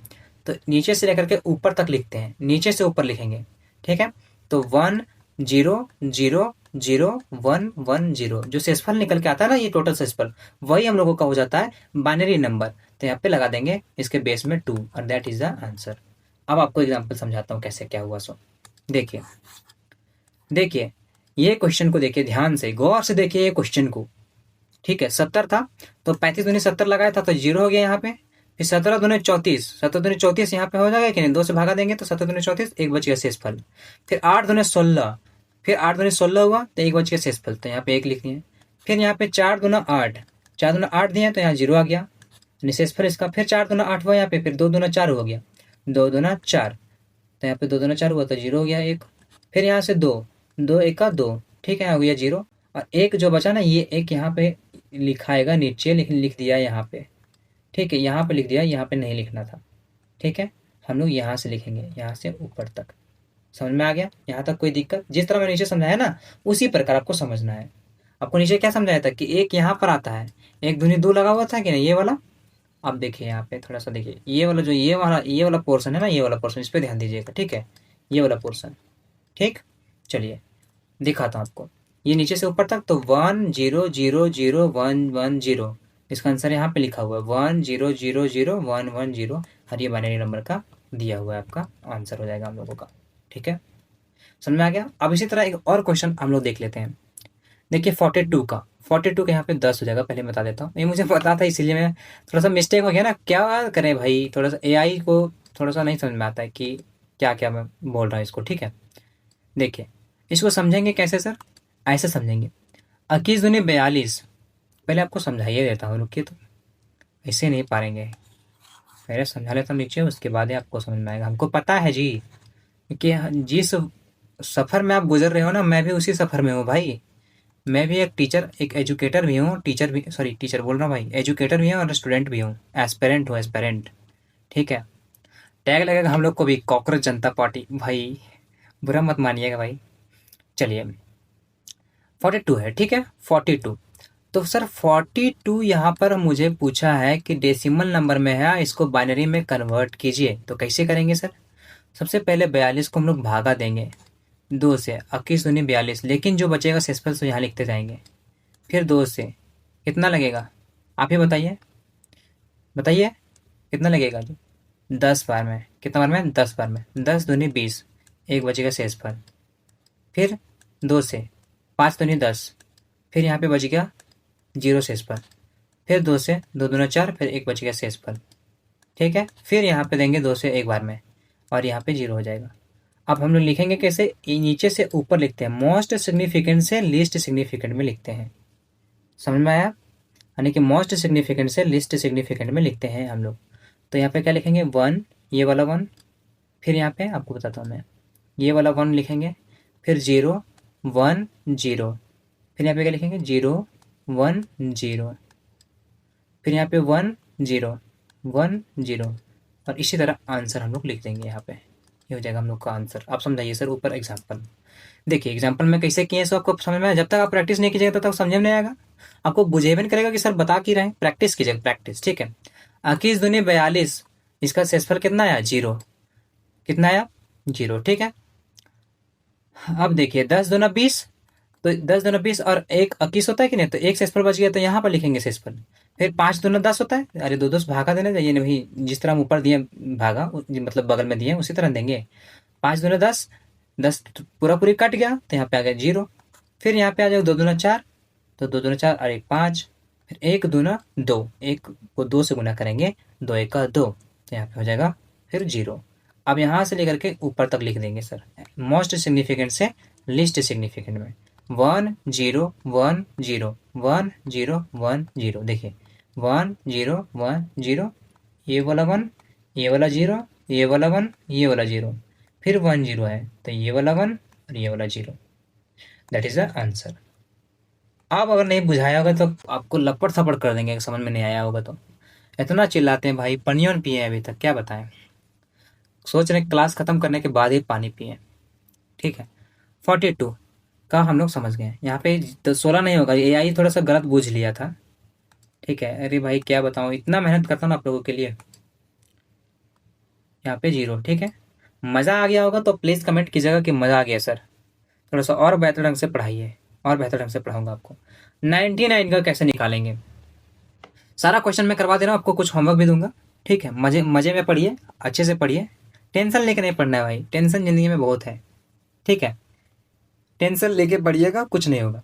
तो नीचे से लेकर के ऊपर तक लिखते हैं, नीचे से ऊपर लिखेंगे, ठीक है। तो 1 0 0 0 1 1 0 जो शेषफल निकल के आता है ना, ये टोटल शेषफल, वही हम लोगों का हो जाता है बाइनरी नंबर। तो यहाँ पे लगा देंगे इसके बेस में 2, और दैट इज द आंसर। अब आपको एग्जाम्पल समझाता हूँ कैसे क्या हुआ। सो देखिए देखिए ये क्वेश्चन को देखिए ध्यान से, गौर से देखिए ये क्वेश्चन को, ठीक है। 70 था तो 35 दूनी 70 लगाया था तो 0 हो गया यहाँ पे। फिर 17 दूनी 34, 17 दूनी 34 यहाँ पे हो जाएगा कि नहीं, 2 से भागा देंगे तो 17 दूनी 34, 1 बच गया शेषफल। फिर 8 दूनी 16, फिर 8 दूनी 16 हुआ तो 1 बच गया शेषफल, तो यहाँ पे 1 लिख दिए। फिर यहाँ पे 4 दूना 8, 4 दूना 8 दिए तो यहाँ 0 आ गया शेषफल इसका। फिर 4 दूना 8 हुआ यहाँ पे, फिर 2 दूना 4 हो गया, 2 दूना 4, तो यहाँ पे 2 दूना 4 हुआ तो 0 हो गया 1। फिर यहाँ से 2, 2 1 का 2, ठीक है, हो गया 0। और एक जो बचा ना, ये एक यहाँ पे लिखाएगा नीचे, लेकिन लिख दिया यहाँ पे, ठीक है, यहाँ पे लिख दिया, यहाँ पे नहीं लिखना था, ठीक है। हम लोग यहाँ से लिखेंगे, यहाँ से ऊपर तक। समझ में आ गया यहाँ तक कोई दिक्कत? जिस तरह मैं नीचे समझाया ना उसी प्रकार आपको समझना है। आपको नीचे क्या समझाया था कि एक यहाँ पर आता है, एक दूनी 2 लगा हुआ था कि नहीं, ये वाला। अब देखिए यहाँ पे थोड़ा सा देखिए, ये वाला जो ये वाला पोर्शन है ना, ये वाला पोर्शन, इस पर ध्यान दीजिएगा, ठीक है, ये वाला पोर्शन, ठीक। चलिए दिखाता हूँ आपको, ये नीचे से ऊपर तक, तो 1 0 0 0 1 1 0, इसका आंसर यहाँ पे लिखा हुआ है 1 0 0 0 1 1 0, और ये बाइनरी नंबर का दिया हुआ है, आपका आंसर हो जाएगा हम लोगों का, ठीक है। समझ में आ गया? अब इसी तरह एक और क्वेश्चन हम लोग देख लेते हैं। देखिए 42 का, 42 का यहाँ पे 10 हो जाएगा, पहले बता देता हूँ, ये मुझे पता था इसीलिए मैं थोड़ा सा मिस्टेक हो गया ना, क्या करें भाई, थोड़ा सा AI को थोड़ा सा नहीं समझ में आता है कि क्या क्या मैं बोल रहा हूँ इसको, ठीक है। देखिए इसको समझेंगे कैसे सर, ऐसे समझेंगे, 21 दूनी 42, पहले आपको समझाइए देता हूँ, रुकिए, तो ऐसे नहीं पाएंगे, पहले समझा लेता हूँ नीचे, उसके बाद ही आपको समझ में आएगा। हमको पता है जी कि जिस सफ़र में आप गुजर रहे हो ना, मैं भी उसी सफ़र में हूँ भाई। मैं भी एक टीचर, एक एजुकेटर भी हूँ, टीचर भी, सॉरी टीचर बोल रहा हूँ भाई, एजुकेटर भी हूँ और स्टूडेंट भी हूँ, एस्पेरेंट हूँ, एस्पेरेंट, ठीक है। टैग लगेगा हम लोग को भी, कॉकरोच जनता पार्टी, भाई बुरा मत मानिएगा भाई। चलिए 42 है, ठीक है, 42। तो सर 42 यहाँ पर मुझे पूछा है कि डेसिमल नंबर में है, इसको बाइनरी में कन्वर्ट कीजिए, तो कैसे करेंगे सर? सबसे पहले 42 को हम लोग भागा देंगे 2 से, 21 दूनी 42, लेकिन जो बचेगा शेषफल तो यहाँ लिखते जाएंगे। फिर 2 से कितना लगेगा, आप ही बताइए, बताइए कितना लगेगा जी? 10 बार में, कितना बार में? 10 बार में, 10 दूनी 20, 1 बचेगा शेषफल। फिर 2 से 5 दूनी 10, फिर यहाँ पे बच गया 0 शेषफल। फिर 2 से 2 दूना 4, फिर 1 बच गया शेषफल, ठीक है। फिर यहाँ पे देंगे 2 से एक बार में, और यहाँ पे 0 हो जाएगा। अब हम लोग लिखेंगे कैसे, नीचे से ऊपर लिखते हैं, मोस्ट सिग्निफिकेंट से लीस्ट सिग्निफिकेंट में लिखते हैं। समझ में आया? यानी कि मोस्ट सिग्निफिकेंट से लीस्ट सिग्निफिकेंट में लिखते हैं हम लोग। तो यहाँ पे क्या लिखेंगे, 1, ये वाला 1, फिर यहाँ पे आपको बताता हूँ मैं, ये वाला 1 लिखेंगे, फिर 0 1 0, फिर यहाँ पे क्या लिखेंगे, 0 1 0, फिर यहाँ पे 1 0 1 0, और इसी तरह आंसर हम लोग लिख देंगे यहाँ पे, ये हो जाएगा हम लोग का आंसर। आप समझाइए सर ऊपर एग्जाम्पल। देखिए एग्जाम्पल में कैसे किए सो आपको समझ में आया, जब तक आप प्रैक्टिस नहीं कीजिएगा तब तक समझ में नहीं आएगा, आपको बुझेबे नहीं करेगा कि सर बता की रहे हैं, प्रैक्टिस कीजिएगा, प्रैक्टिस, ठीक है। 21 दूनी 42, इसका शेषफल कितना आया, 0, कितना आया, 0, ठीक है। अब देखिए 10 दूना 20, तो 10 दूना 20 और 1 21 होता है कि नहीं, तो एक शेषफल बच गया, तो यहाँ पर लिखेंगे शेषफल। फिर 5 दूना 10 होता है, अरे दो दो से भागा देना चाहिए नहीं, जिस तरह हम ऊपर दिए भागा मतलब बगल में दिए उसी तरह देंगे। 5 दूना 10, 10 पूरा पूरी कट गया, तो यहाँ पे आ गया 0। फिर यहाँ पे आ जाएगा 2 दूना 4, तो 2 दूना 4 और 1 5। फिर 1 दूना 2, 1 को 2 से गुना करेंगे, 2 1 का 2, तो यहाँ पे हो जाएगा फिर 0। अब यहाँ से लेकर के ऊपर तक लिख देंगे सर, मोस्ट सिग्निफिकेंट से लिस्ट सिग्निफिकेंट में 1 0 1 0 1 0 1 0। देखिए 1 0 1 0, ये वाला 1, ये वाला 0, ये वाला 1, ये वाला 0, फिर 1 0 है, तो ये वाला 1 और ये वाला 0। That is the answer. आप अगर नहीं बुझाया होगा तो आपको लपड़ थपड़ कर देंगे, अगर समझ में नहीं आया होगा तो। इतना चिल्लाते हैं भाई, पनियन पिए हैं अभी तक, क्या बताएं। सोच रहे हैं क्लास खत्म करने के बाद ही पानी पिए। ठीक है, 42 का हम लोग समझ गए। यहाँ पे तो 16 नहीं होगा, AI थोड़ा सा गलत बूझ लिया था। ठीक है, अरे भाई क्या बताऊँ, इतना मेहनत करता हूँ आप लोगों के लिए। यहाँ पे 0। ठीक है, मज़ा आ गया होगा तो प्लीज़ कमेंट कीजिएगा कि मज़ा आ गया सर, थोड़ा सा और बेहतर ढंग से पढ़ाइए, और बेहतर ढंग से पढ़ाऊंगा आपको। 99 का कैसे निकालेंगे, सारा क्वेश्चन मैं करवा दे रहा हूँ आपको, कुछ होमवर्क भी दूंगा। ठीक है, मजे मजे में पढ़िए, अच्छे से पढ़िए, टेंशन लेके नहीं पढ़ना है भाई, टेंशन जिंदगी में बहुत है। ठीक है, टेंशन लेके पढ़िएगा कुछ नहीं होगा,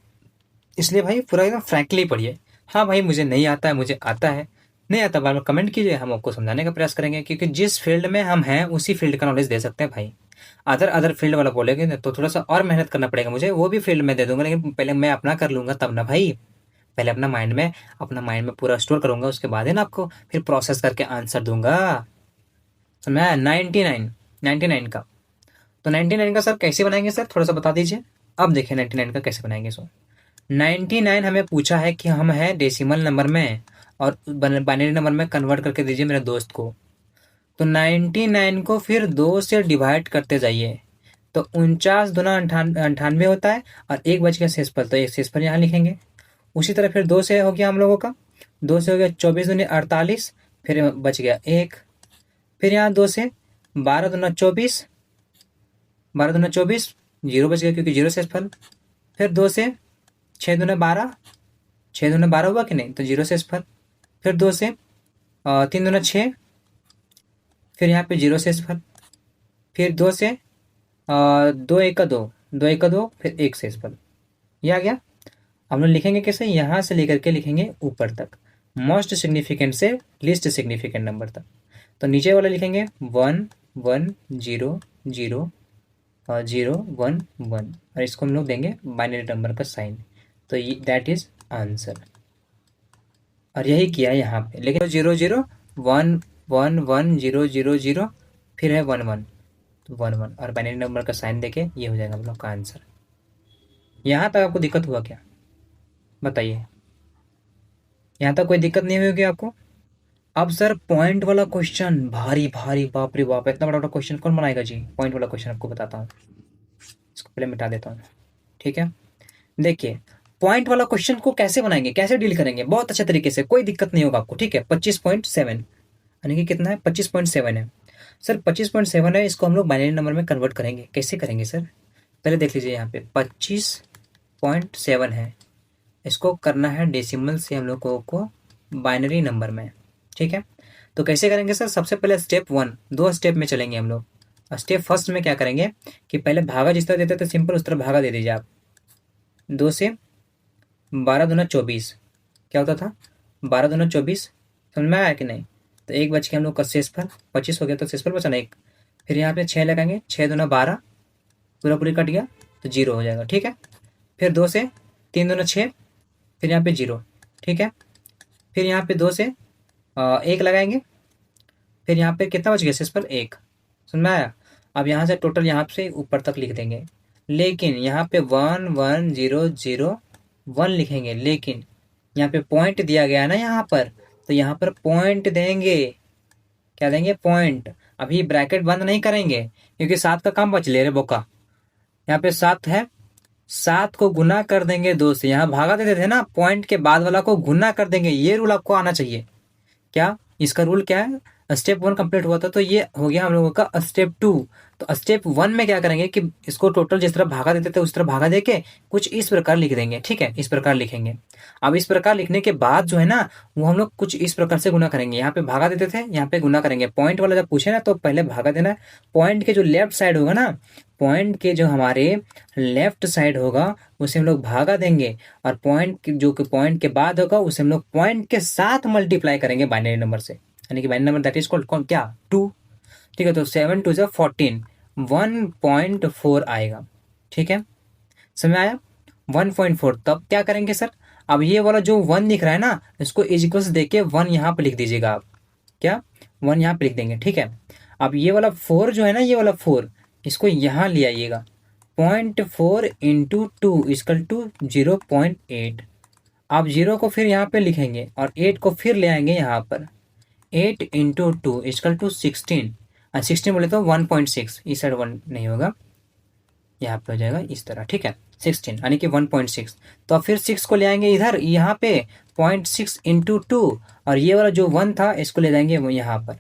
इसलिए भाई पूरा एकदम फ्रैंकली पढ़िए। हाँ भाई मुझे नहीं आता है, मुझे आता है, नहीं आता बार बार कमेंट कीजिए, हम आपको समझाने का प्रयास करेंगे, क्योंकि जिस फील्ड में हम हैं उसी फील्ड का नॉलेज दे सकते हैं भाई। अदर अदर फील्ड वाला बोलेंगे तो थोड़ा सा और मेहनत करना पड़ेगा मुझे, वो भी फील्ड में दे दूंगा, लेकिन पहले मैं अपना कर लूंगा तब ना भाई। पहले अपना माइंड में पूरा स्टोर करूंगा, उसके बाद है ना आपको फिर प्रोसेस करके आंसर दूंगा। समझ में आया? 99 का, तो 99 का सर कैसे बनाएंगे सर, थोड़ा सा बता दीजिए। अब देखिए 99 का कैसे बनाएंगे। सो 99 हमें पूछा है कि हम है डेसिमल नंबर में और बाइनरी नंबर में कन्वर्ट करके दीजिए मेरे दोस्त को। तो 99 को फिर 2 से डिवाइड करते जाइए, तो 49 दूना 98 होता है, और एक बच गया शेषफल, तो एक शेषफल यहाँ लिखेंगे। उसी तरह फिर 2 से हो गया हम लोगों का, 2 से हो गया 24 दूनी 48, फिर बच गया 1। फिर यहाँ 2 से 12 दूना 24, 12 दूना 24, 0 बच गया क्योंकि 0 शेषफल। फिर 2 से 6 दूना 12, 6 दूना 12 हुआ कि नहीं, तो 0 शेषफल। फिर 2 से 3 दूना 6, फिर यहाँ पे 0 शेषफल। फिर 2 से 2 1 का 2, 2 1 का 2, फिर 1 शेषफल। ये आ गया। हम लोग लिखेंगे कैसे, यहाँ से लेकर के लिखेंगे ऊपर तक, मोस्ट सिग्निफिकेंट से लिस्ट सिग्निफिकेंट नंबर तक। तो नीचे वाला लिखेंगे 1 1 0 0 0 1 1, और इसको हम लोग देंगे बाइनरी नंबर का साइन। तो ये दैट इज आंसर, और यही किया है यहाँ पे। लेकिन 0 0 1 1 1 0 0 0, फिर है 1 1, तो 1 1 और बाइनरी नंबर का साइन देके ये हो जाएगा हम लोग का आंसर। यहाँ तक आपको दिक्कत हुआ क्या, बताइए। यहाँ तक कोई दिक्कत नहीं होगी आपको। अब सर पॉइंट वाला क्वेश्चन भारी भारी, बाप रे बाप, इतना बड़ा बड़ा क्वेश्चन कौन बनाएगा जी। पॉइंट वाला क्वेश्चन आपको बताता हूँ, इसको पहले मिटा देता हूँ। ठीक है, देखिए पॉइंट वाला क्वेश्चन को कैसे बनाएंगे, कैसे डील करेंगे, बहुत अच्छे तरीके से, कोई दिक्कत नहीं होगा आपको। ठीक है, 25.7 यानी कि कितना है, 25.7 है सर, 25.7 है, इसको हम लोग बाइनरी नंबर में कन्वर्ट करेंगे। कैसे करेंगे सर, पहले देख लीजिए, यहाँ पे 25.7 है, इसको करना है डेसिमल से हम लोगों को बाइनरी नंबर में। ठीक है, तो कैसे करेंगे सर, सबसे पहले स्टेप 1, 2 स्टेप में चलेंगे हम लोग। स्टेप फर्स्ट में क्या करेंगे कि पहले भागा जिस तरह देते थे सिंपल, उस तरह भागा दे दीजिए आप। 2 से 12 दूना 24 क्या होता था, 12 दूना 24, समझ में आया कि नहीं। तो एक बच के हम लोग का शेषफल 25 हो गया, तो शेषफल बचा ना 1। फिर यहाँ पे 6 लगाएंगे, 6 दूना 12, पूरा पूरी कट गया, तो 0 हो जाएगा। ठीक है, फिर 2 से 3 दूना 6, फिर यहाँ पे 0। ठीक है, फिर यहाँ पे 2 से 1 लगाएंगे, फिर यहाँ पे कितना बच गया शेषफल 1, समझ में आया। अब यहाँ से टोटल यहाँ से ऊपर तक लिख देंगे, लेकिन यहाँ पे 1 1 0 0 1 लिखेंगे, लेकिन यहाँ पे पॉइंट दिया गया है ना यहाँ पर, तो यहाँ पर पॉइंट देंगे। क्या देंगे, पॉइंट। अभी ब्रैकेट बंद नहीं करेंगे क्योंकि 7 का काम बच ले रहे बोका। यहाँ पे 7 है, 7 को गुना कर देंगे 2 से, यहाँ भागा देते थे ना, पॉइंट के बाद वाला को गुना कर देंगे। ये रूल आपको आना चाहिए। क्या इसका रूल क्या है, स्टेप 1 कंप्लीट हुआ था, तो ये हो गया हम लोगों का स्टेप 2। तो स्टेप 1 में क्या करेंगे कि इसको टोटल जिस तरह भागा देते थे उस तरह भागा देके कुछ इस प्रकार लिख देंगे, ठीक है, इस प्रकार लिखेंगे। अब इस प्रकार लिखने के बाद जो है ना, वो हम लोग कुछ इस प्रकार से गुना करेंगे। यहाँ पे भागा देते थे, यहाँ पे गुना करेंगे। पॉइंट वाला जब पूछे ना तो पहले भागा देना है। पॉइंट के जो लेफ्ट साइड होगा ना, पॉइंट के जो हमारे लेफ्ट साइड होगा उसे हम लोग भागा देंगे, और जो कि पॉइंट के बाद होगा उसे हम लोग पॉइंट के साथ मल्टीप्लाई करेंगे बाइनरी नंबर से, यानी कि binary number that is called कौन, क्या, 2। ठीक है, तो 7 2 जा 14, 1.4 आएगा। ठीक है, समझ में आया, 1.4। तब क्या करेंगे सर, अब ये वाला जो 1 दिख रहा है ना, इसको इज इक्वल्स देके 1 यहाँ पे लिख दीजिएगा आप, क्या, 1 यहाँ पे लिख देंगे। ठीक है, अब ये वाला 4 जो है ना, ये वाला 4 इसको यहाँ ले आइएगा। 0.4 इंटू 2 इक्वल टू 0.8। आप 0 को फिर यहाँ पे लिखेंगे और 8 को फिर ले आएंगे यहाँ पर। 8 इंटू 2 इक्वल टू 16, और 16 बोले तो 1.6, इस साइड 1 नहीं होगा, यहाँ पे हो जाएगा इस तरह। ठीक है, 16 यानी कि 1.6। तो अब फिर 6 को ले आएंगे इधर यहाँ पे, 0.6 इंटू 2, और ये वाला जो 1 था इसको ले जाएंगे वो यहाँ पर।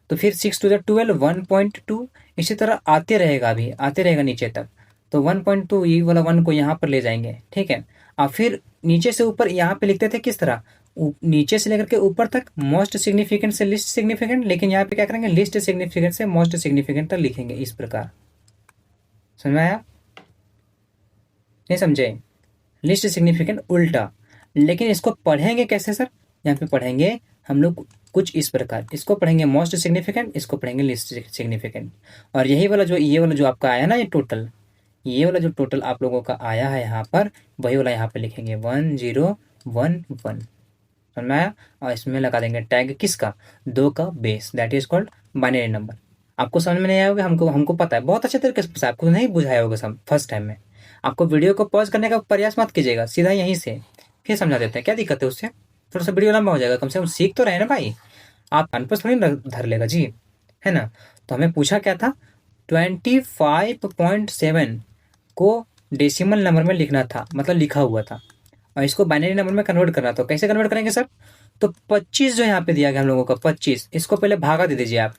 तो फिर 6 टू 12, 1.2। इसी तरह आते रहेगा, अभी आते रहेगा नीचे तक। तो 1.2 ये वाला 1 को यहाँ पर ले जाएंगे। ठीक है, अब फिर नीचे से ऊपर यहाँ पे लिखते थे किस तरह, नीचे से लेकर के ऊपर तक मोस्ट सिग्निफिकेंट से लिस्ट सिग्निफिकेंट, लेकिन यहाँ पे क्या करेंगे, लिस्ट सिग्निफिकेंट से मोस्ट सिग्निफिकेंट तक लिखेंगे इस प्रकार। समझ में आया, नहीं समझे, लिस्ट सिग्निफिकेंट उल्टा। लेकिन इसको पढ़ेंगे कैसे सर, यहाँ पे पढ़ेंगे हम लोग कुछ इस प्रकार, इसको पढ़ेंगे मोस्ट सिग्निफिकेंट, इसको पढ़ेंगे लिस्ट सिग्निफिकेंट। और यही वाला जो ये वाला जो आपका आया ना, ये टोटल, ये वाला जो टोटल आप लोगों का आया है यहाँ पर, वही वाला यहाँ पे लिखेंगे 1011। समझ में आया, और इसमें लगा देंगे टैग किसका, 2 का base, that is called binary number. आपको समझ में नहीं आया होगा, हमको हमको पता है बहुत अच्छे तरीके से, आपको नहीं बुझाया होगा सब फर्स्ट टाइम में। आपको वीडियो को पॉज करने का प्रयास मत कीजिएगा, सीधा यहीं से फिर समझा देते हैं, क्या दिक्कत है उससे, थोड़ा सा वीडियो लंबा हो जाएगा, कम से कम सीख तो रहे ना भाई। आप कान पर थोड़ी ना धर लेगा जी, है ना। तो हमें पूछा क्या था, 25.7 को डेसिमल नंबर में लिखना था, मतलब लिखा हुआ था, और इसको बाइनरी नंबर में कन्वर्ट करना। तो कैसे कन्वर्ट करेंगे सर, तो 25 जो यहाँ पे दिया गया हम लोगों का 25, इसको पहले भागा दे दीजिए आप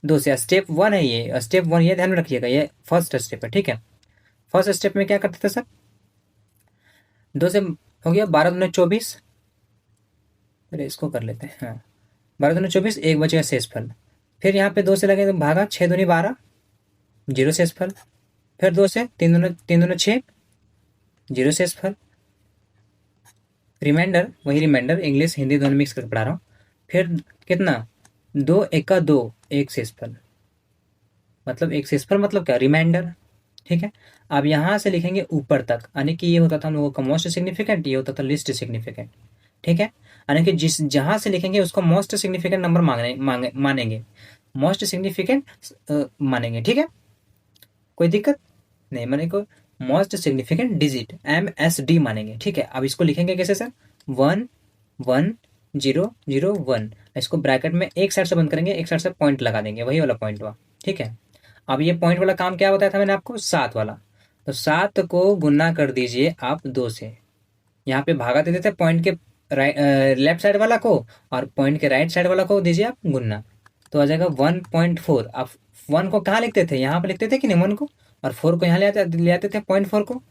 2 से। स्टेप 1 है ये, स्टेप 1 ये ध्यान में रखिएगा, ये फर्स्ट स्टेप है। ठीक है, फर्स्ट स्टेप में क्या करते थे सर, 2 से हो गया 12 दूनी 24, अरे इसको कर लेते हैं, हाँ 12 दूनी 24, एक बचेगा शेषफल। फिर यहाँ पे 2 से लगे तो भागा, 6 दूनी 12, 0 शेषफल। फिर 2 से 3 दूनी 6, 0 शेषफल। रिमाइंडर, वही रिमाइंडर, इंग्लिश हिंदी दोनों मिक्स करके पढ़ा रहा हूँ। फिर कितना, 2 एका 2, एक शेषफल, मतलब एक शेषफल मतलब क्या, रिमाइंडर। ठीक है, अब यहाँ से लिखेंगे ऊपर तक, यानी कि ये होता था हम लोगों का मोस्ट सिग्निफिकेंट, ये होता था लिस्ट सिग्निफिकेंट। ठीक है, यानी कि जिस जहाँ से लिखेंगे उसको मोस्ट सिग्निफिकेंट नंबर मानेंगे, मोस्ट सिग्निफिकेंट मानेंगे। ठीक है, कोई दिक्कत नहीं, माने को मोस्ट सिग्निफिकेंट डिजिट MSD मानेंगे। ठीक है, अब इसको लिखेंगे कैसे सर, 1 1 0 0 1, इसको ब्रैकेट में एक साइड से बंद करेंगे, एक साइड से पॉइंट लगा देंगे, वही वाला पॉइंट हुआ। ठीक है, अब ये पॉइंट वाला काम क्या बताया था मैंने आपको, 7 वाला। तो 7 को गुना कर दीजिए आप 2 से, यहाँ पे भागा दे देते पॉइंट के लेफ्ट साइड वाला को, और पॉइंट के राइट साइड वाला को दीजिए आप गुना, तो आ जाएगा 1.4। आप 1 को कहाँ लिखते थे, यहाँ पे लिखते थे कि नहीं 1 को, और 4 को यहाँ ले आते थे 0.4 को।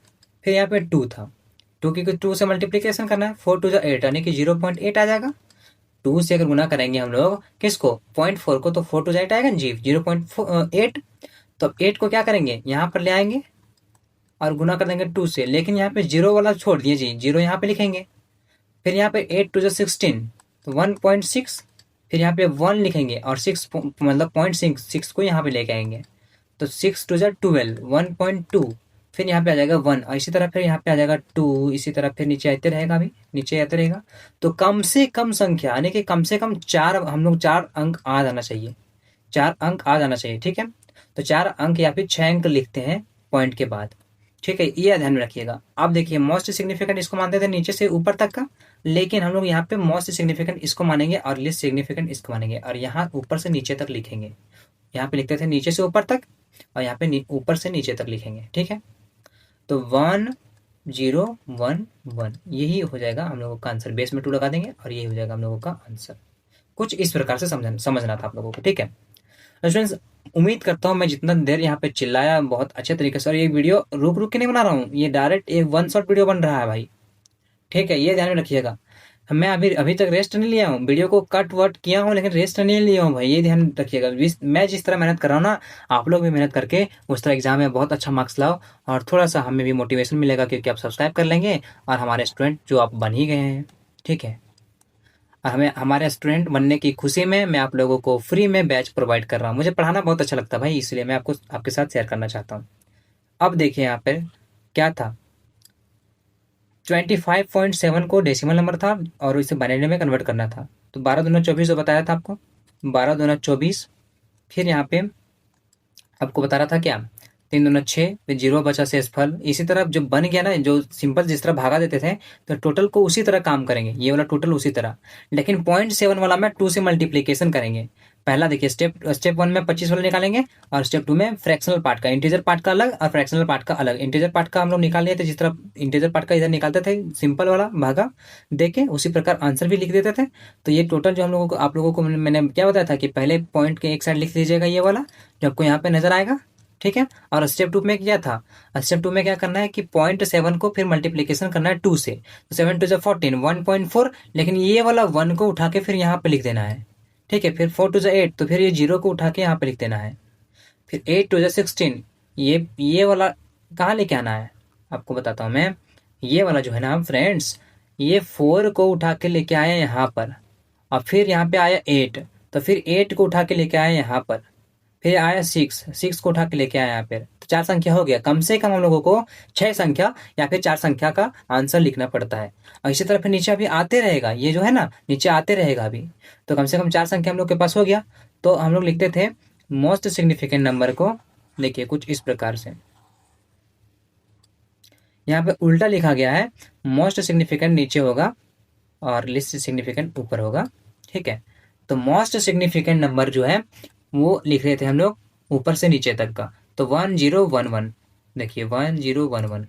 फिर यहाँ पे 2 था, 2 की 2 से मल्टीप्लीकेशन करना है, 4 2 8 यानी कि 0.8 आ जाएगा। 2 से अगर गुना करेंगे हम लोग किसको, 0.4 को, तो 4 2 8 आएगा जी, 0.8। तो 8 को क्या करेंगे, यहाँ पर ले आएंगे और गुना कर देंगे 2 से, लेकिन यहाँ पे 0 वाला छोड़ दिए जी, 0 यहाँ पे लिखेंगे। फिर यहाँ पे 8 2 16, तो 1.6। फिर यहाँ पे 1 लिखेंगे और 6 मतलब 0.6 को यहाँ पे लेके आएंगे, तो 6 2 12, 1.2। फिर यहाँ पे आ जाएगा 1, और इसी तरह फिर यहाँ पे आ जाएगा 2, इसी तरह फिर नीचे आते रहेगा, अभी नीचे आते रहेगा। तो कम से कम संख्या, यानी कि कम से कम 4, हम लोग 4 अंक आ जाना चाहिए, 4 अंक आ जाना चाहिए। ठीक है, तो 4 अंक या फिर 6 अंक लिखते हैं पॉइंट के बाद। ठीक है, ये ध्यान में रखिएगा। आप देखिए मोस्ट सिग्निफिकेंट इसको मानते थे नीचे से ऊपर तक का, लेकिन हम लोग यहाँ पे मोस्ट सिग्निफिकेंट इसको मानेंगे और लिस्ट सिग्निफिकेंट इसको मानेंगे, और यहाँ ऊपर से नीचे तक लिखेंगे। यहाँ पे लिखते थे नीचे से ऊपर तक, और यहाँ पे ऊपर से नीचे तक लिखेंगे। ठीक है, तो 1 0 1 1 यही हो जाएगा हम लोगों का आंसर, बेस में 2 लगा देंगे और यही हो जाएगा हम लोगों का आंसर। कुछ इस प्रकार से समझना था आप लोगों को, ठीक है। तो स्टूडेंट्स, उम्मीद करता हूँ मैं जितना देर यहाँ पे चिल्लाया बहुत अच्छे तरीके से, और ये वीडियो रुक रुक के नहीं बना रहा हूँ, ये डायरेक्ट एक वन शॉट वीडियो बन रहा है भाई, ठीक है, ये ध्यान में रखिएगा। मैं अभी अभी तक रेस्ट नहीं लिया हूँ, वीडियो को कट वट किया हूँ लेकिन रेस्ट नहीं लिया हूँ भाई, ये ध्यान रखिएगा। मैं जिस तरह मेहनत कर रहा हूँ ना, आप लोग भी मेहनत करके उस तरह एग्जाम में बहुत अच्छा मार्क्स लाओ, और थोड़ा सा हमें भी मोटिवेशन मिलेगा क्योंकि आप सब्सक्राइब कर लेंगे और हमारे स्टूडेंट जो आप बन ही गए हैं, ठीक है। और हमें हमारे स्टूडेंट बनने की खुशी में मैं आप लोगों को फ्री में बैच प्रोवाइड कर रहा हूँ। मुझे पढ़ाना बहुत अच्छा लगता है भाई, इसलिए मैं आपको आपके साथ शेयर करना चाहता हूँ। अब देखिए यहाँ पे क्या था, 25.7 को डेसिमल नंबर था और इसे बाइनरी में कन्वर्ट करना था। तो 12 दूना 24 बताया था आपको, 12 दूना 24। फिर यहाँ पे आपको बता रहा था क्या, 3 दूना 6, फिर जीरो बचा शेषफल। इसी तरह जो बन गया ना, जो सिंपल जिस तरह भागा देते थे, तो टोटल को उसी तरह काम करेंगे, ये वाला टोटल उसी तरह, लेकिन 0.7 वाला में 2 से मल्टीप्लीकेशन करेंगे। पहला देखिए, स्टेप 1 में 25 वाला निकालेंगे, और स्टेप 2 में फ्रैक्शनल पार्ट का, इंटीजर पार्ट का अलग और फ्रैक्शनल पार्ट का अलग। इंटीजर पार्ट का हम लोग निकाल लिए थे, जिस तरह इंटीजर पार्ट का इधर निकालते थे सिंपल वाला भागा देके, उसी प्रकार आंसर भी लिख देते थे। तो ये टोटल जो हम लोगों को, आप लोगों को मैंने क्या बताया था कि पहले पॉइंट के एक साइड लिख लीजिएगा ये वाला जो आपको यहाँ पे नजर आएगा, ठीक है। और स्टेप 2 में क्या था, स्टेप 2 में क्या करना है कि 0.7 को फिर मल्टीप्लीकेशन करना है 2 से, तो 7 2 14, 1.4, लेकिन ये वाला 1 को उठा के फिर यहाँ पे लिख देना है, ठीक है। फिर 4 2 8, तो फिर ये 0 को उठा के यहाँ पे लिख देना है। फिर 8 2 16, ये वाला कहाँ लेके आना है आपको बताता हूँ मैं। ये वाला जो है ना फ्रेंड्स, ये 4 को उठा के लेके आए यहाँ पर, और फिर यहाँ पे आया 8, तो फिर 8 को उठा के लेके आए यहाँ पर, फिर आया 6 को उठा के लेके आया यहाँ पे, तो 4 संख्या हो गया। कम से कम हम लोगों को 6 संख्या या फिर 4 संख्या का आंसर लिखना पड़ता है। और इसी तरह फिर नीचे अभी आते रहेगा, ये जो है ना नीचे आते रहेगा अभी, तो कम से कम 4 संख्या हम लोग के पास हो गया। तो हम लोग लिखते थे मोस्ट सिग्निफिकेंट नंबर को, देखिए कुछ इस प्रकार से, यहाँ पे उल्टा लिखा गया है, मोस्ट सिग्निफिकेंट नीचे होगा और लिस्ट सिग्निफिकेंट ऊपर होगा, ठीक है। तो मोस्ट सिग्निफिकेंट नंबर जो है वो लिख रहे थे हम लोग ऊपर से नीचे तक का, तो 1011, देखिए 1011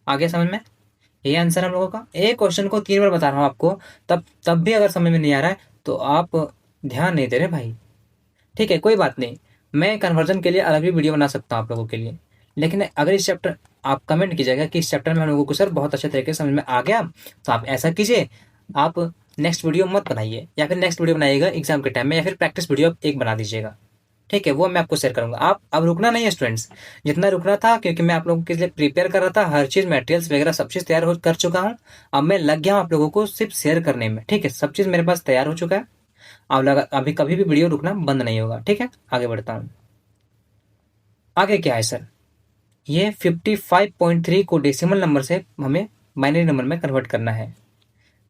आ गया समझ में, ये आंसर हम लोगों का। एक क्वेश्चन को 3 बार बता रहा हूँ आपको, तब भी अगर समझ में नहीं आ रहा है तो आप ध्यान नहीं दे रहे भाई, ठीक है, कोई बात नहीं। मैं कन्वर्जन के लिए अलग भी वीडियो बना सकता हूँ आप लोगों के लिए, लेकिन अगर इस चैप्टर, आप कमेंट कीजिएगा कि इस चैप्टर में हम लोगों को सर बहुत अच्छे तरीके से समझ में आ गया, तो आप ऐसा कीजिए, आप नेक्स्ट वीडियो मत बनाइए, या फिर नेक्स्ट वीडियो बनाइएगा एग्जाम के टाइम में, या फिर प्रैक्टिस वीडियो एक बना दीजिएगा, ठीक है, वो मैं आपको शेयर करूंगा। आप अब रुकना नहीं है स्टूडेंट्स, जितना रुकना था, क्योंकि मैं आप लोगों के लिए प्रिपेयर कर रहा था, हर चीज मटेरियल्स वगैरह सब चीज तैयार कर चुका हूँ। अब मैं लग गया हूँ आप लोगों को सिर्फ शेयर करने में, ठीक है, सब चीज मेरे पास तैयार हो चुका है। आप लगा अभी कभी भी वीडियो रुकना बंद नहीं होगा, ठीक है। आगे बढ़ता हूँ, आगे क्या है सर, ये 55.3 को डेसिमल नंबर से हमें बाइनरी नंबर में कन्वर्ट करना है,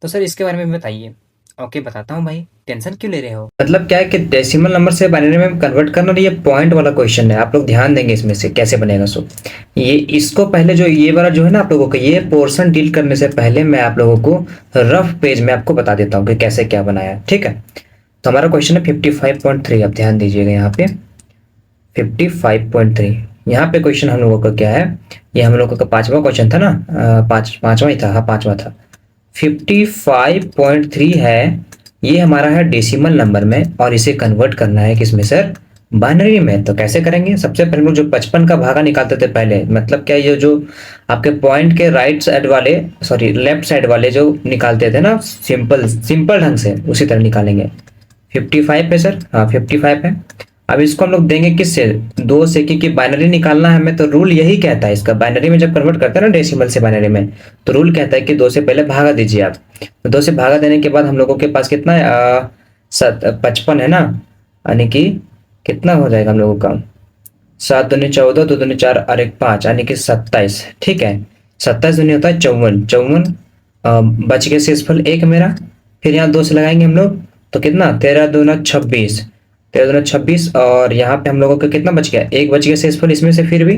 तो सर इसके बारे में बताइए। ओके बताता हूँ भाई, टेंशन क्यों ले रहे हो। मतलब क्या है कि डेसिमल नंबर से बाइनरी में कन्वर्ट करना, ये पॉइंट वाला क्वेश्चन है, आप लोग ध्यान देंगे इसमें से कैसे बनेगा। सो ये इसको पहले जो ये वाला जो है ना आप लोगों को, ये पोर्शन डील करने से पहले मैं आप लोगों को रफ पेज में आपको बता देता हूँ कि कैसे क्या बनाया, ठीक है। तो हमारा क्वेश्चन है 55.3, आप ध्यान दीजिएगा यहाँ पे 55.3, यहाँ पे क्वेश्चन हम लोगों का क्या है, ये हम लोगों का 5वां क्वेश्चन था ना, पांचवा ही था, हाँ 5वां था। 55.3 है, ये हमारा है डेसिमल नंबर में, और इसे कन्वर्ट करना है किसमें सर, बाइनरी में। तो कैसे करेंगे, सबसे पहले लोग जो 55 का भागा निकालते थे पहले, मतलब क्या, ये जो आपके पॉइंट के राइट साइड वाले, सॉरी लेफ्ट साइड वाले जो निकालते थे ना, सिंपल ढंग से उसी तरह निकालेंगे। 55 है सर, हाँ 55 है। अब इसको हम लोग देंगे किससे, 2 से, क्योंकि बाइनरी निकालना है हमें, तो रूल यही कहता है इसका, बाइनरी में जब कन्वर्ट करते हैं ना डेसिमल से बाइनरी में, तो रूल कहता है कि 2 से पहले भागा दीजिए आप। तो 2 से भागा देने के बाद हम लोगों के पास कितना है, 55 है ना, यानी कि कितना हो जाएगा हम लोगों का, 7 दूनी 14, 2 दूनी 4 और 1 5, यानी कि 27, ठीक है। 27 दूनी होता है 54, बच गया शेषफल 1 मेरा। फिर यहाँ 2 से लगाएंगे हम लोग, तो कितना, 13 दूना 26, 13 दूना 26, और यहाँ पे हम लोगों का कितना बच गया, 1 बच गया शेषफल इसमें से, फिर भी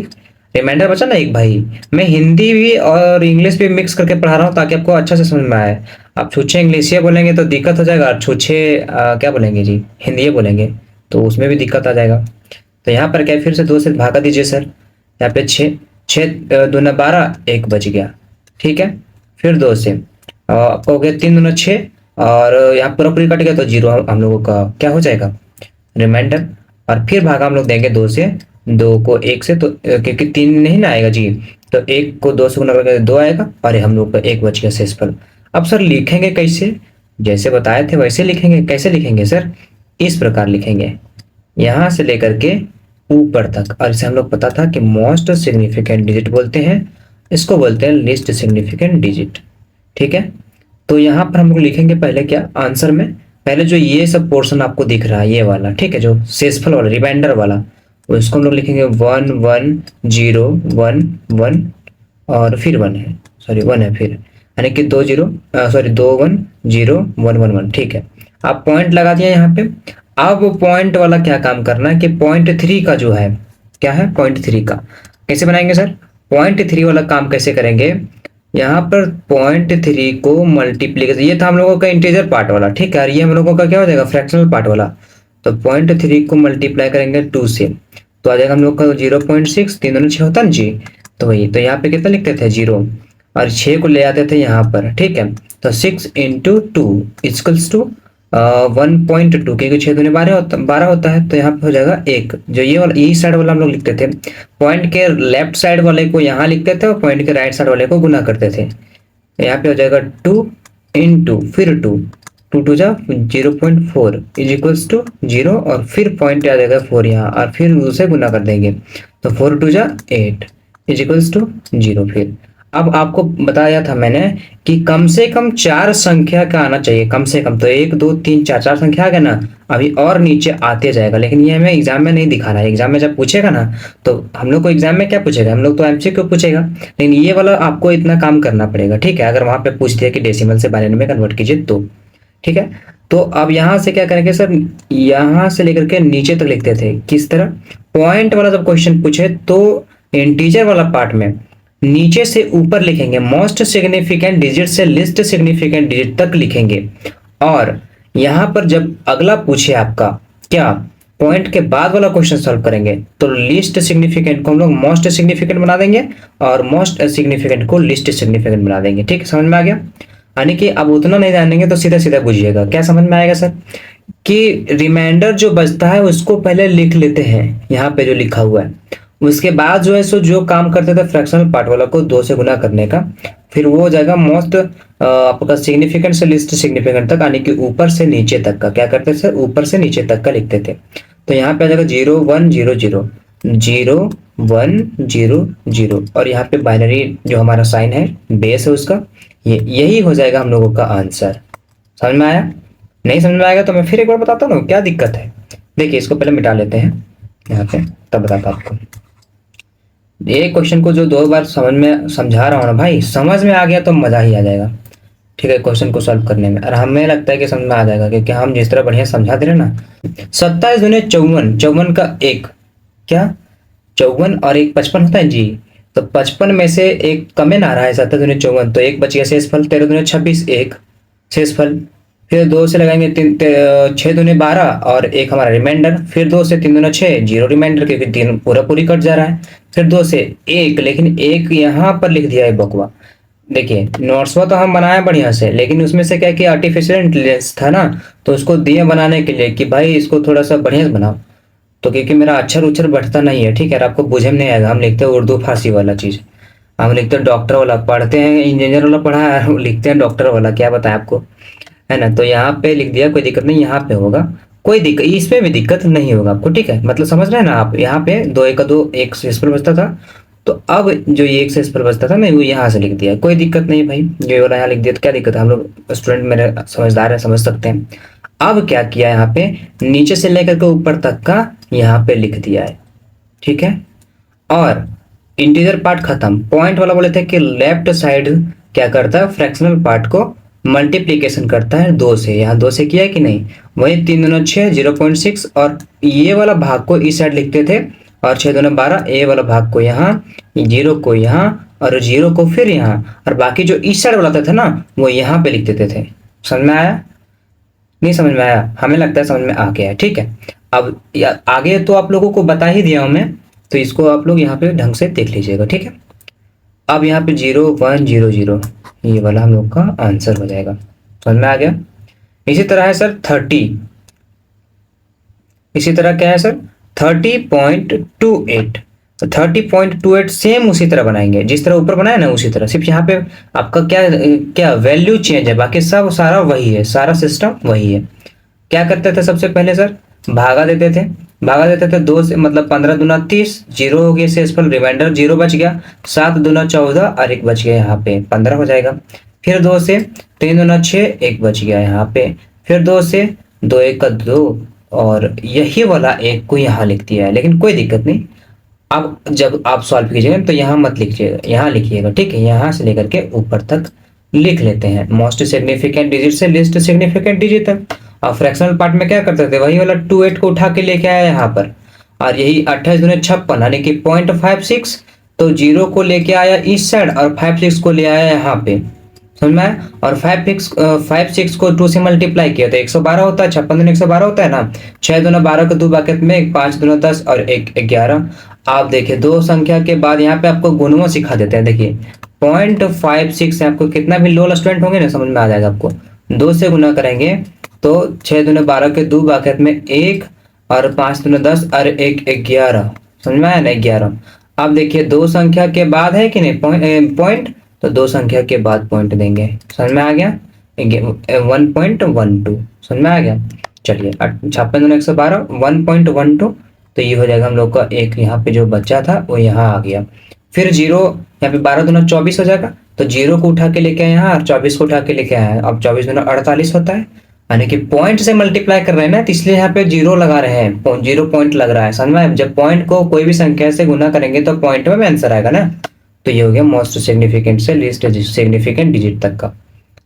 रिमाइंडर बचा ना 1 भाई। मैं हिंदी भी और इंग्लिश भी मिक्स करके पढ़ा रहा हूँ ताकि आपको अच्छा से समझ में आए। आप छूछे इंग्लिशिया बोलेंगे तो दिक्कत हो जाएगा, और छूछे क्या बोलेंगे जी, हिंदी बोलेंगे तो उसमें भी दिक्कत आ जाएगा। तो यहाँ पर क्या, फिर से 2 से भागा दीजिए सर, यहाँ पे 6 दूना 12, 1 बच गया, ठीक है। फिर 2 से आपका हो गया 3 दूना 6, और यहाँ पूरा पूरी कट गया तो जीरो हम लोगों का क्या हो जाएगा, रिमाइंडर। और फिर भागा हम लोग देंगे 2 से, 2 को 1 से, तो क्योंकि 3 नहीं ना आएगा जी, तो 1 को 2 से गुना करके 2 आएगा, और ये हम लोग का 1 बच गया शेषफल। अब सर लिखेंगे कैसे, जैसे बताए थे वैसे लिखेंगे। कैसे लिखेंगे सर, इस प्रकार लिखेंगे, यहाँ से लेकर के ऊपर तक। और इसे हम लोग पता था कि मोस्ट सिग्निफिकेंट डिजिट बोलते हैं, इसको बोलते हैं लिस्ट सिग्निफिकेंट डिजिट। ठीक है, तो यहाँ पर हम लोग लिखेंगे पहले क्या, आंसर में पहले जो ये सब पोर्शन आपको दिख रहा है ये वाला, ठीक है, जो शेषफल वाला रिमाइंडर वाला, उसको हम लोग लिखेंगे 1 1 0 1 1, और फिर 1 है, सॉरी 1 है फिर, यानी कि 2 0 सॉरी 2 1 0 1 1 1। ठीक है, आप पॉइंट लगा दिया यहाँ पे। अब पॉइंट वाला क्या काम करना है कि पॉइंट 3 का जो है, क्या है पॉइंट 3 का कैसे बनाएंगे सर, पॉइंट 3 वाला काम कैसे करेंगे, यहाँ पर पॉइंट 3 को मल्टीप्लीकेशन, ये था हम लोगों का इंटीजर पार्ट वाला, ठीक है, और ये हम लोगों का क्या हो जाएगा, फ्रैक्शनल पार्ट वाला। तो पॉइंट 3 को मल्टीप्लाई करेंगे 2 से, तो आ जाएगा हम लोग का 0.6, 3 दूनी 6 होता है ना जी, तो वही, तो यहाँ पे कितना लिखते थे 0, और 6 को ले आते थे यहाँ पर, ठीक है। तो 6 इंटू 2 इक्वल्स टू 1.2, क्योंकि 6 दूनी 12 होता है, तो यहाँ पे हो जाएगा 1। जो ये वाला यही साइड वाला हम लोग लिखते थे, पॉइंट के लेफ्ट साइड वाले को यहाँ लिखते थे और पॉइंट के राइट साइड वाले को गुना करते थे। यहाँ पे हो जाएगा 2 इंटू फिर 2, 2 2 जा 0.4 इज इक्वल्स टू 0, और फिर पॉइंट आ जाएगा 4 यहाँ, और फिर उसे गुना कर देंगे, तो 4 2 जा 8 इज इक्वल्स टू 0। फिर अब आपको बताया था मैंने कि कम से कम 4 संख्या का आना चाहिए, कम से कम, तो 1 2 3 4 4 संख्या आ गया ना, अभी और नीचे आते जाएगा, लेकिन ये हमें एग्जाम में नहीं दिखा रहा है। एग्जाम में जब पूछेगा ना, तो हम लोग को एग्जाम में क्या पूछेगा, हम लोग तो एमसीक्यू पूछेगा, लेकिन ये वाला आपको इतना काम करना पड़ेगा, ठीक है, अगर वहां पे पूछ दिया कि डेसिमल से बाइनरी में कन्वर्ट कीजिए तो। ठीक है, तो अब यहाँ से क्या करेंगे सर, यहाँ से लेकर के नीचे तक लिखते थे किस तरह, पॉइंट वाला जब क्वेश्चन पूछे तो इंटीजर वाला पार्ट में नीचे से ऊपर लिखेंगे, मोस्ट सिग्निफिकेंट डिजिट से लिस्ट सिग्निफिकेंट डिजिट तक लिखेंगे। और यहाँ पर जब अगला पूछे आपका क्या, पॉइंट के बाद वाला क्वेश्चन सॉल्व करेंगे, तो लिस्ट सिग्निफिकेंट को हम लोग मोस्ट सिग्निफिकेंट बना देंगे, और मोस्ट सिग्निफिकेंट को लिस्ट सिग्निफिकेंट बना देंगे। ठीक है, समझ में आ गया। यानी कि अब उतना नहीं जानेंगे तो सीधा सीधा बुझिएगा, क्या समझ में आएगा सर, कि रिमाइंडर जो बचता है उसको पहले लिख लेते हैं यहाँ पे जो लिखा हुआ है, उसके बाद जो है सो जो काम करते थे फ्रैक्शनल पार्ट वाला को 2 से गुना करने का, फिर वो हो जाएगा मोस्ट आपका सिग्निफिकेंट से लिस्ट सिग्निफिकेंट तक, यानी कि ऊपर से नीचे तक का क्या करते थे, ऊपर से नीचे तक का लिखते थे। तो यहाँ पे आ जाएगा 0 1 0 0 0 1 0 0, और यहाँ पे बाइनरी जो हमारा साइन है बेस है उसका, ये यही हो जाएगा हम लोगों का आंसर। समझ में आया, नहीं समझ में आएगा तो मैं फिर एक बार बताता हूँ क्या दिक्कत है। देखिए इसको पहले मिटा लेते हैं यहाँ पे, तब बताता आपको। एक क्वेश्चन को जो 2 बार समझा रहा हूँ ना भाई, समझ में आ गया तो मजा ही आ जाएगा, ठीक है, क्वेश्चन को सॉल्व करने में। और हमें लगता है कि समझ में आ जाएगा, क्योंकि हम जिस तरह बढ़िया समझा दे रहे ना। 27 दूनी 54, 54 का 1 क्या, 54 और 1 55 होता है जी, तो 55 में से 1 कमें आ रहा है, 27 दूनी 54, तो 1 बच गया शेषफल, 13 दूनी 26 1 शेषफल, फिर 2 से लगाएंगे 6 दूनी 12 और 1 हमारा रिमाइंडर, फिर 2 से 3 दूनी 6 0 रिमाइंडर, क्योंकि 3 पूरा पूरी कट जा रहा है, फिर 2 से 1, लेकिन 1 यहाँ पर लिख दिया है बकवा। देखिए नोट्सवा तो हम बनाए बढ़िया से, लेकिन उसमें से क्या कि आर्टिफिशियल इंटेलिजेंस था ना, तो उसको दिए बनाने के लिए कि भाई इसको थोड़ा सा बढ़िया से बनाओ, तो क्योंकि मेरा अक्षर उच्छर बढ़ता नहीं है, ठीक है, आपको बुझे में नहीं आएगा। हम लिखते हैं उर्दू फारसी वाला चीज़, हम लिखते हैं डॉक्टर वाला, पढ़ते हैं इंजीनियर वाला पढ़ा है, लिखते हैं डॉक्टर वाला, क्या बताएं आपको, है ना। तो यहाँ पे लिख दिया, कोई दिक्कत नहीं, यहाँ पे होगा कोई दिक्कत, इसमें भी दिक्कत नहीं होगा आपको, ठीक है, मतलब समझ रहे हैं ना आप। यहाँ पे 2 1 का 2 1 शेषफल बचता था, तो अब जो ये 1 शेषफल बचता था मैं वो यहाँ से लिख दिया, कोई दिक्कत नहीं भाई, जो वाला यहाँ लिख दिया तो क्या दिक्कत है, हम लोग स्टूडेंट मेरे समझदार है, समझ सकते हैं। अब क्या किया, यहाँ पे नीचे से लेकर के ऊपर तक का यहाँ पे लिख दिया है, ठीक है। और इंटीजर पार्ट खत्म, पॉइंट वाला बोले थे कि लेफ्ट साइड क्या करता है, फ्रैक्शनल पार्ट को मल्टीप्लीकेशन करता है 2 से, यहाँ 2 से किया है कि नहीं, वही 3 दूना 6 0.6, और ये वाला भाग को इस साइड लिखते थे, और 6 दूना 12, ए वाला भाग को यहाँ, 0 को यहाँ, और 0 को फिर यहाँ, और बाकी जो इस साइड वाला था ना वो यहाँ पे लिख देते थे। समझ में आया, नहीं समझ में आया, हमें लगता है समझ में आ गया है, ठीक है। अब आगे तो आप लोगों को बता ही दिया हूँ मैं, तो इसको आप लोग यहाँ पे ढंग से देख लीजिएगा, ठीक है। अब यहाँ पे 0 1 0 0 ये वाला हम लोग का आंसर हो जाएगा, समझ में आ गया। इसी तरह है सर 30, इसी तरह क्या है सर 30.28, तो 30.28 सेम उसी तरह बनाएंगे जिस तरह ऊपर बनाया ना, उसी तरह, सिर्फ यहाँ पे आपका क्या क्या वैल्यू चेंज है, बाकी सब सारा वही है, सारा सिस्टम वही है। क्या करते थे सबसे पहले सर, भागा देते थे, भागा देते थे दो से, मतलब 15 दूना 30, जीरो हो गया शेषफल, रिमाइंडर जीरो बच गया, 7 दूना 14 और एक बच गया यहाँ पे 15 हो जाएगा। फिर 2 से 3 दूना 6, एक बच गया यहाँ पे, फिर 2 से 2 एक का 2, और यही वाला एक को यहाँ लिख दिया है, लेकिन कोई दिक्कत नहीं। अब जब आप सॉल्व कीजिएगा तो यहाँ मत लिखिएगा, यहाँ लिखिएगा, ठीक है, यहाँ से लेकर के ऊपर तक लिख लेते हैं, मोस्ट सिग्निफिकेंट डिजिट से लिस्ट सिग्निफिकेंट डिजिट तक। और फ्रैक्शनल पार्ट में क्या करते थे, वही वाला 28 को उठा के लेके आया यहाँ पर, और यही 28 दूनी 56 यानी कि 0.56, तो जीरो को लेके आया इस साइड और 56 को ले आया यहाँ पे, समझ में आया? और 56 को 2 से मल्टीप्लाई किया तो 112 होता है, 56 दूनी 112 होता है ना, 6 दूना 12 का 2 बाकेट में, 5 दूना 10 और 1 11। आप देखिए दो संख्या के बाद यहाँ पे आपको गुणों सिखा देते हैं, देखिए 0.56 है, आपको कितना भी लो स्टूडेंट होंगे ना समझ में आ जाएगा आपको, 2 से गुना करेंगे तो 6 दूना 12 के 2 बाकेट में 1 और 5 दूना 10 और 1 11, समझ में आया ना 11। अब देखिए दो संख्या के बाद है कि नहीं पॉइंट, तो दो संख्या के बाद पॉइंट देंगे, समझ में आ गया 1.12, समझ में आ गया। चलिए 56 दूना 112 1.12, तो ये हो जाएगा हम लोग का एक यहाँ पे जो बच्चा था वो यहाँ आ गया। फिर जीरो, यहाँ पे 12 दूना 24 हो जाएगा, तो जीरो को उठा के लेके आए यहाँ और 24 को उठा के लेके आए हैं, अब 24 दूना 48 होता है, यानी कि पॉइंट से मल्टीप्लाई कर रहे हैं ना, तो इसलिए यहाँ पे जीरो लगा रहे हैं, जीरो पॉइंट लग रहा है, समझ में? जब पॉइंट को कोई भी संख्या से गुना करेंगे तो पॉइंट में आंसर आएगा ना, तो ये हो गया मोस्ट सिग्निफिकेंट से लिस्ट सिग्निफिकेंट डिजिट तक का,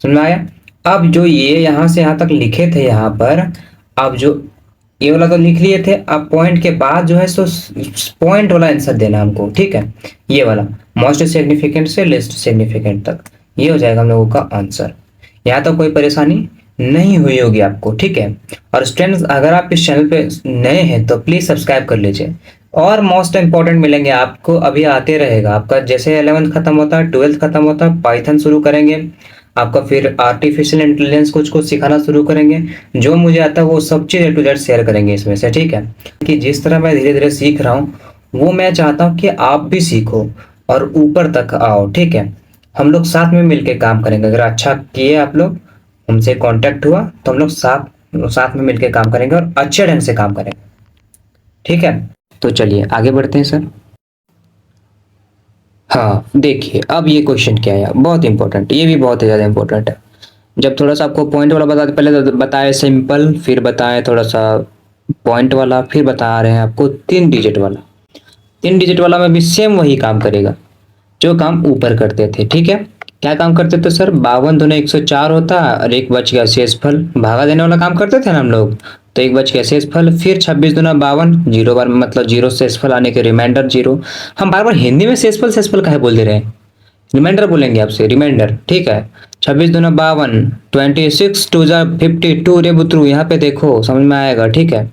समझ में आया? अब जो ये यहाँ से यहाँ तक लिखे थे यहाँ पर, अब जो ये वाला तो लिख लिए थे, अब पॉइंट के बाद जो है सो पॉइंट वाला आंसर देना हमको, ठीक है, ये वाला मोस्ट सिग्निफिकेंट से लिस्ट सिग्निफिकेंट तक, ये हो जाएगा हम लोगों का आंसर। यहाँ तो कोई परेशानी नहीं हुई होगी आपको, ठीक है। और स्टूडेंट्स अगर आप इस चैनल पे नए हैं तो प्लीज सब्सक्राइब कर लीजिए, और मोस्ट इंपॉर्टेंट मिलेंगे आपको, अभी आते रहेगा आपका, जैसे 11th खत्म होता है 12th खत्म होता है, पाइथन शुरू करेंगे आपका, फिर आर्टिफिशियल इंटेलिजेंस कुछ कुछ सिखाना शुरू करेंगे, जो मुझे आता है वो सब चीज़ A to Z शेयर करेंगे इसमें से, ठीक है। कि जिस तरह मैं धीरे धीरे सीख रहा हूँ वो मैं चाहता हूँ कि आप भी सीखो और ऊपर तक आओ, ठीक है। हम लोग साथ में मिलके काम करेंगे, अगर अच्छा किए आप लोग, हमसे कांटेक्ट हुआ तो हम लोग साथ साथ में मिलके काम करेंगे और अच्छे ढंग से काम करेंगे, ठीक है। तो चलिए आगे बढ़ते हैं सर। हाँ देखिए अब ये क्वेश्चन क्या है, बहुत इंपॉर्टेंट, ये भी बहुत ज़्यादा इंपॉर्टेंट है। जब थोड़ा सा आपको पॉइंट वाला बताते, पहले तो बताए सिंपल, फिर बताए थोड़ा सा पॉइंट वाला, फिर बता रहे हैं आपको 3 डिजिट वाला। 3 डिजिट वाला में भी सेम वही काम करेगा जो काम ऊपर करते थे, ठीक है। क्या काम करते थे सर, 52 दूना 104 होता है और एक बच गया शेषफल, भागा देने वाला काम करते थे ना हम लोग, तो एक बच गया शेषफल। फिर 26 दूना 52, जीरो बार मतलब जीरो शेषफल आने के रिमाइंडर जीरो। हम बार बार हिंदी में शेषफल शेषफल काहे बोल दे रहे हैं, रिमाइंडर बोलेंगे आपसे, रिमाइंडर, ठीक है। 26 दूना 52, 26 टू जा 52 रे बुतरू, यहाँ पे देखो समझ में आएगा, ठीक है।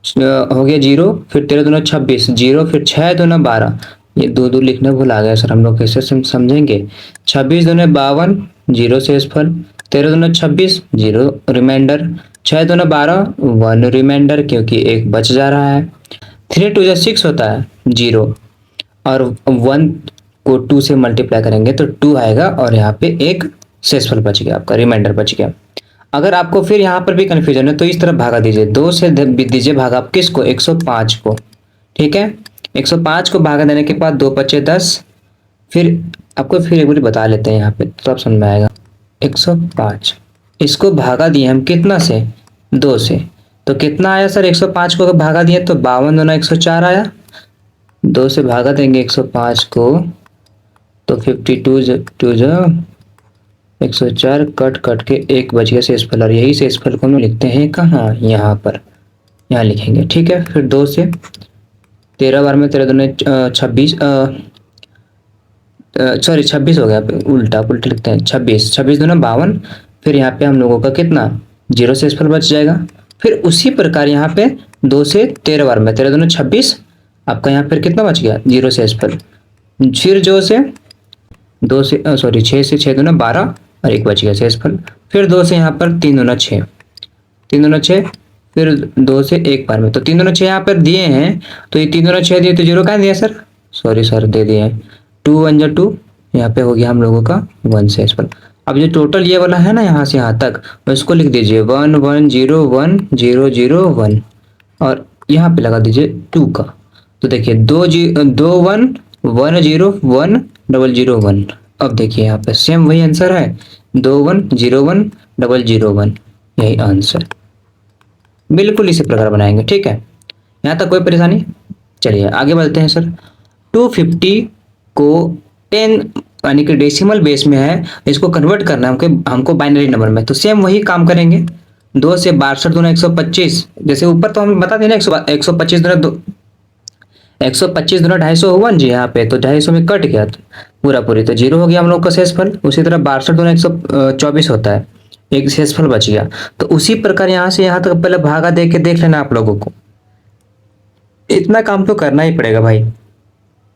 हो गया जीरो, फिर 13 दूना 26 जीरो, फिर 6 दूना 12, ये दो दो लिखना भूल आ गया सर, हम लोग कैसे समझेंगे। 26 दूना 52 जीरो शेषफल, 13 दूना 26 जीरो रिमाइंडर, 6 दूना 12 1 रिमाइंडर क्योंकि एक बच जा रहा है। 3 टू जा 6 होता है जीरो, और 1 को 2 से मल्टीप्लाई करेंगे तो 2 आएगा, और यहाँ पे एक शेषफल बच गया आपका, रिमाइंडर बच गया। अगर आपको फिर यहाँ पर भी कंफ्यूजन है तो इस तरह भागा दीजिए, 2 से दीजिए भागा आप किसको, 105 को, ठीक है। 105 को भागा देने के बाद 2 बचे 10, फिर आपको फिर एक बार बता लेते हैं यहाँ पे तो आप समझ में आएगा। 105 इसको भागा दिए हम कितना से, 2 से, तो कितना आया सर, 105 को अगर भागा दिए तो 52 दूना 104 आया, 2 से भागा देंगे 105 को तो 52 टू जो 104 कट कट के एक बच गया शेषफल, और यही शेषफल को हम लिखते हैं कहाँ, यहाँ पर, यहाँ लिखेंगे, ठीक है। फिर 2 से 13 बार में 13 दूना 26, सॉरी 26 हो गया, उल्टा उल्टा लिखते हैं, 26 दूना 52, फिर यहाँ पे हम लोगों का कितना जीरो शेषफल बच जाएगा। फिर उसी प्रकार यहाँ पे 2 से 13 बार में 13 दूना 26, आपका यहाँ पर कितना बच गया जीरो शेषफल। फिर जो से 2 से सॉरी 6 से 6 दूना 12, और एक बच गया शेषफल। फिर 2 से यहाँ पर 3 दूना 6, 3 दूना 6, फिर 2 से एक बार में, तो 3 दूना 6 यहाँ पर दिए हैं, तो ये 3 दूना 6 दिए तो जीरो कहाँ दिया सर, सॉरी सर दे दिए हैं, 2 1 जा 2, यहाँ पे हो गया हम लोगों का 1 शेषफल। अब जो टोटल ये वाला है ना यहाँ से यहाँ तक, इसको लिख दीजिए 1 1 0 1 0 0 1, और यहाँ पे लगा दीजिए 2 का। तो देखिए 2 1 1 0 1 0 0 1। अब देखिए यहाँ पे सेम वही आंसर है, 2 1 0 1 0 0 1, यही आंसर। बिल्कुल इसी प्रकार बनाएंगे, ठीक है। यहाँ तक कोई परेशानी? चलिए आगे बढ़ते हैं सर। 250 को 10 यानी कि डेसिमल बेस में है, इसको कन्वर्ट करना है हमको बाइनरी नंबर में, तो सेम वही काम करेंगे। 2 से 62 दूना 125, जैसे ऊपर तो हम बता दें ना 125 दूना 125 दूना 250 हुआ जी, यहाँ पे तो 250 में कट गया तो पूरा पूरी, तो जीरो हो गया हम लोग का शेषफल। उसी तरह 62 दूना 124 होता है, एक शेषफल बच गया। तो उसी प्रकार यहाँ से यहाँ तक पहले भागा दे के देख लेना आप लोगों को, इतना काम तो करना ही पड़ेगा भाई,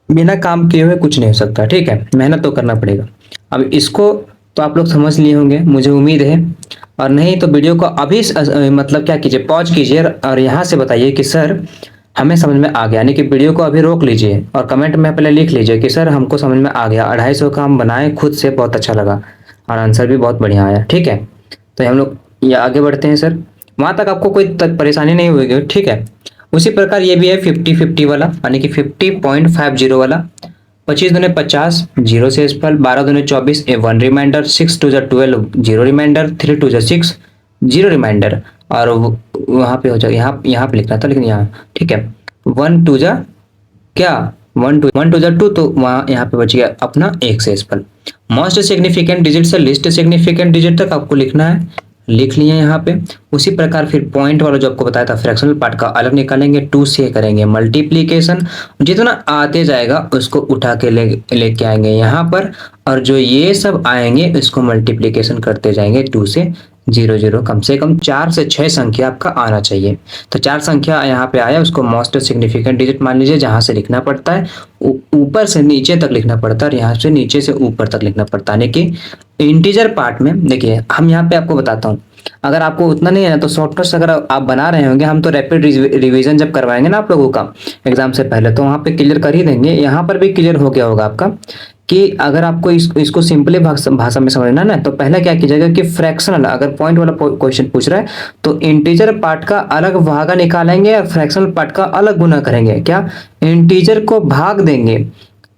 बिना काम किए हुए कुछ नहीं हो सकता, ठीक है, मेहनत तो करना पड़ेगा। अब इसको तो आप लोग समझ लिए होंगे मुझे उम्मीद है, और नहीं तो वीडियो को अभी मतलब क्या कीजिए, पॉज कीजिए और यहाँ से बताइए कि सर हमें समझ में आ गया, यानी कि वीडियो को अभी रोक लीजिए और कमेंट में पहले लिख लीजिए कि सर हमको समझ में आ गया, 250 का हम बनाए खुद से, बहुत अच्छा लगा और आंसर भी बहुत बढ़िया आया, ठीक है। तो हम लोग ये आगे बढ़ते हैं सर, वहाँ तक आपको कोई परेशानी नहीं होगी, ठीक है। उसी प्रकार ये भी है 50-50 वाला, यानी कि 50.50 वाला। 25 दूने 50, जीरो शेषफल। 12 दूने 24, 1 remainder. 6 2 12, zero remainder. 3 2 6, zero remainder. और वहाँ पे हो जाएगा, यहाँ पे लिखना था लेकिन यहाँ, ठीक है। 1 2 क्या 1 2 2, तो वहाँ यहाँ पे बच गया अपना एक शेषफल। मोस्ट सिग्निफिकेंट डिजिट से लिस्ट सिग्निफिकेंट डिजिट तक आपको लिखना है, लिख लिए यहाँ पे। उसी प्रकार फिर पॉइंट वाला जो आपको बताया था फ्रैक्शनल पार्ट का अलग निकालेंगे, 2 से करेंगे मल्टीप्लीकेशन, जितना आते जाएगा उसको उठा के लेके आएंगे यहाँ पर, और जो ये सब आएंगे इसको मल्टीप्लीकेशन करते जाएंगे 2 से 0 0, कम से कम 4 से 6 संख्या आपका आना चाहिए। तो 4 संख्या यहाँ पे आया, उसको मोस्ट सिग्निफिकेंट डिजिट मान लीजिए, जहां से लिखना पड़ता है ऊपर से नीचे तक लिखना पड़ता है, और यहाँ से नीचे से ऊपर तक लिखना पड़ता है। यानी कि इंटीजर पार्ट में देखिए, हम यहाँ पे आपको बताता हूँ, अगर आपको उतना नहीं है ना तो शॉर्टकट्स अगर आप बना रहे होंगे, हम तो रैपिड रिवीजन जब करवाएंगे ना आप लोगों का एग्जाम से पहले, तो वहाँ पे क्लियर कर ही देंगे। यहाँ पर भी क्लियर हो गया होगा आपका कि अगर आपको इसको सिंपली भाषा में समझना है ना, तो पहले क्या कीजिएगा कि फ्रैक्शनल, अगर पॉइंट वाला क्वेश्चन पूछ रहा है तो इंटीजर पार्ट का अलग भागा निकालेंगे और फ्रैक्शनल पार्ट का अलग गुना करेंगे। क्या, इंटीजर को भाग देंगे,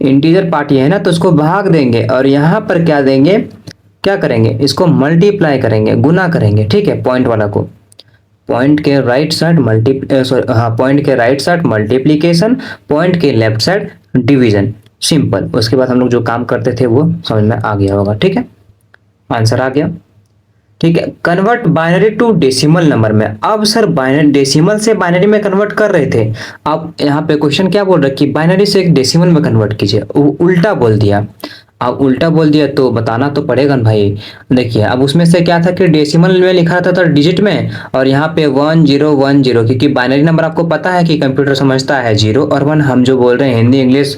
इंटीजर पार्ट ये है ना तो उसको भाग देंगे, और यहाँ पर क्या देंगे, क्या करेंगे, इसको मल्टीप्लाई करेंगे, गुना करेंगे, ठीक है। पॉइंट वाला को पॉइंट के राइट साइड पॉइंट के राइट साइड मल्टीप्लीकेशन, पॉइंट के लेफ्ट साइड डिवीजन, सिंपल। उसके बाद हम लोग जो काम करते थे वो समझ में आ गया होगा, ठीक है, आंसर आ गया, ठीक है। Convert binary to decimal number में, अब सर बाइनरी डेसिमल से बाइनरी में कन्वर्ट कर रहे थे, अब यहाँ पे क्वेश्चन क्या बोल रहा है कि बाइनरी से एक डेसिमल में कन्वर्ट कीजिए, उल्टा बोल दिया। अब उल्टा बोल दिया तो बताना तो पड़ेगा ना भाई। देखिए अब उसमें से क्या था कि डेसिमल में लिखा था डिजिट में, और यहाँ पे 1 0 1 0, क्योंकि बाइनरी नंबर आपको पता है कि कंप्यूटर समझता है 0 और 1, हम जो बोल रहे हैं हिंदी इंग्लिश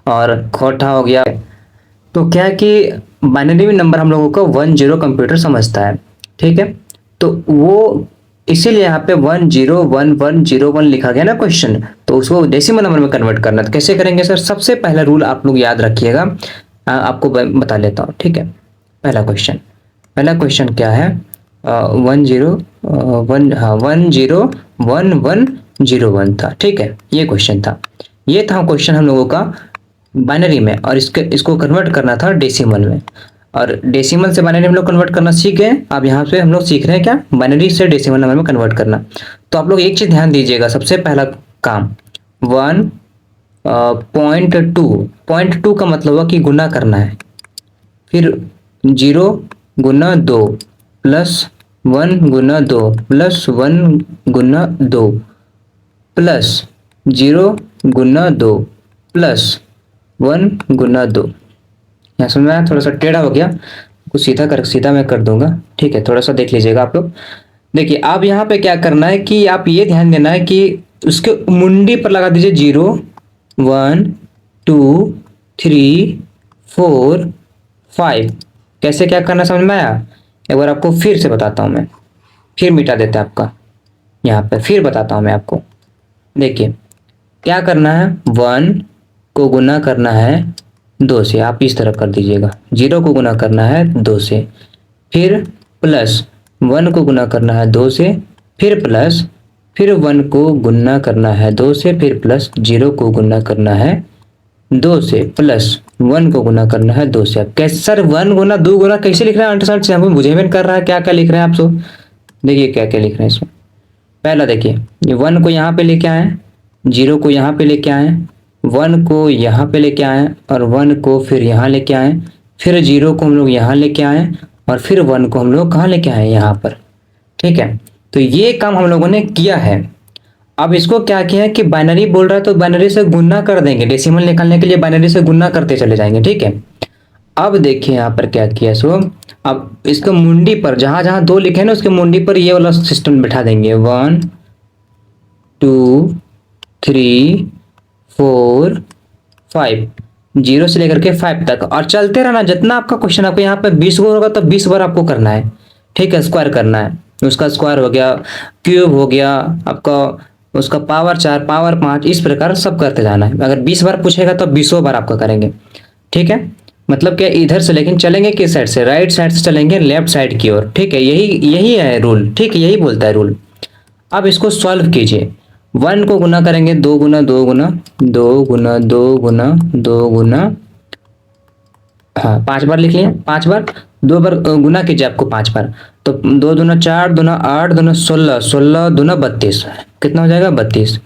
और खोटा हो गया, तो क्या कि बाइनरी नंबर हम लोगों को 1 0 कंप्यूटर समझता है, ठीक है। तो वो इसीलिए यहाँ पे 1 0 1 1 0 1 लिखा गया ना क्वेश्चन, तो उसको डेसिमल नंबर में कन्वर्ट करना। तो कैसे करेंगे सर, सबसे पहला रूल आप लोग याद रखिएगा, आपको बता लेता हूँ, ठीक है। पहला क्वेश्चन क्या है, 1 0 1, हाँ 1 0 1 1 0 1 था, ठीक है, ये क्वेश्चन था, ये था क्वेश्चन हम लोगों का बाइनरी में, और इसको कन्वर्ट करना था डेसिमल में, और डेसिमल से बाइनरी हम लोग कन्वर्ट करना सीख गए। अब यहाँ पे हम लोग सीख रहे हैं क्या, बाइनरी से डेसिमल नंबर में कन्वर्ट करना। तो आप लोग एक चीज ध्यान दीजिएगा, सबसे पहला काम 1.2 का मतलब हुआ कि गुना करना है, फिर 0 गुना 2 प्लस 1 गुना 2 प्लस 1 गुना 2 प्लस 0 गुना 2 प्लस 1 गुना 2। यहाँ समझ में आया, थोड़ा सा टेढ़ा हो गया, कुछ सीधा मैं कर दूंगा, ठीक है, थोड़ा सा देख लीजिएगा आप लोग। देखिए अब यहाँ पे क्या करना है कि आप ये ध्यान देना है कि उसके मुंडी पर लगा दीजिए 0 1 2 3 4 5, कैसे क्या करना समझ में आया? एक बार आपको फिर से बताता हूँ मैं, फिर मिटा देते हैं आपका, यहाँ पे फिर बताता हूँ मैं आपको। देखिए क्या करना है, 1 को गुना करना है 2 से, आप इस तरह कर दीजिएगा, 0 को गुना करना है 2 से, फिर प्लस 1 को गुना करना है 2 से, फिर प्लस, फिर 1 को गुना करना है 2 से, फिर प्लस 0 को गुना करना है 2 से, प्लस 1 को गुना करना है 2 से। अब कैसे सर 1 गुना 2 गुना कैसे लिख रहे हैं आंटी साहब, हमको मुझे भी कर रहा है क्या क्या लिख रहे हैं आप सब। देखिए क्या क्या लिख रहे हैं इसमें। पहला देखिए, ये 1 को यहाँ पे लेके आए, 0 को यहाँ पे लेके आए, 1 को यहाँ पे लेके आए और 1 को फिर यहाँ लेके आए, फिर 0 को हम लोग यहाँ लेके आए और फिर 1 को हम लोग कहाँ लेके आए, यहाँ पर। ठीक है, तो ये काम हम लोगों ने किया है। अब इसको क्या किया है कि बाइनरी बोल रहा है तो बाइनरी से गुना कर देंगे, डेसिमल निकालने के लिए बाइनरी से गुना करते चले जाएंगे। ठीक है, अब देखिए यहाँ पर क्या किया सो, अब इसके मुंडी पर जहां जहां 2 लिखे हैं ना उसके मुंडी पर ये वाला सिस्टम बिठा देंगे, 1 2 3 4 5, 0 से लेकर के 5 तक और चलते रहना। जितना आपका क्वेश्चन आपको यहाँ पे 20 बार होगा तो 20 बार आपको करना है। ठीक है, स्क्वायर करना है, उसका स्क्वायर हो गया, क्यूब हो गया आपका, उसका पावर 4 पावर 5, इस प्रकार सब करते जाना है। अगर 20 बार पूछेगा तो 20 बार आपका करेंगे। ठीक है, मतलब क्या इधर से, लेकिन चलेंगे किस साइड से, राइट साइड से चलेंगे लेफ्ट साइड की ओर। ठीक है, यही यही है रूल। ठीक है, यही बोलता है रूल। अब इसको सॉल्व कीजिए, 1 को गुना करेंगे 2 गुना 2 गुना 2 गुना 2 गुना 2 गुना, हाँ 5 बार लिख लिए, 5 बार, 2 बार गुना कीजिए आपको 5 बार, तो 2 दूना 4 दूना 8 दूना 16, 16 दूना 32, कितना हो जाएगा 32।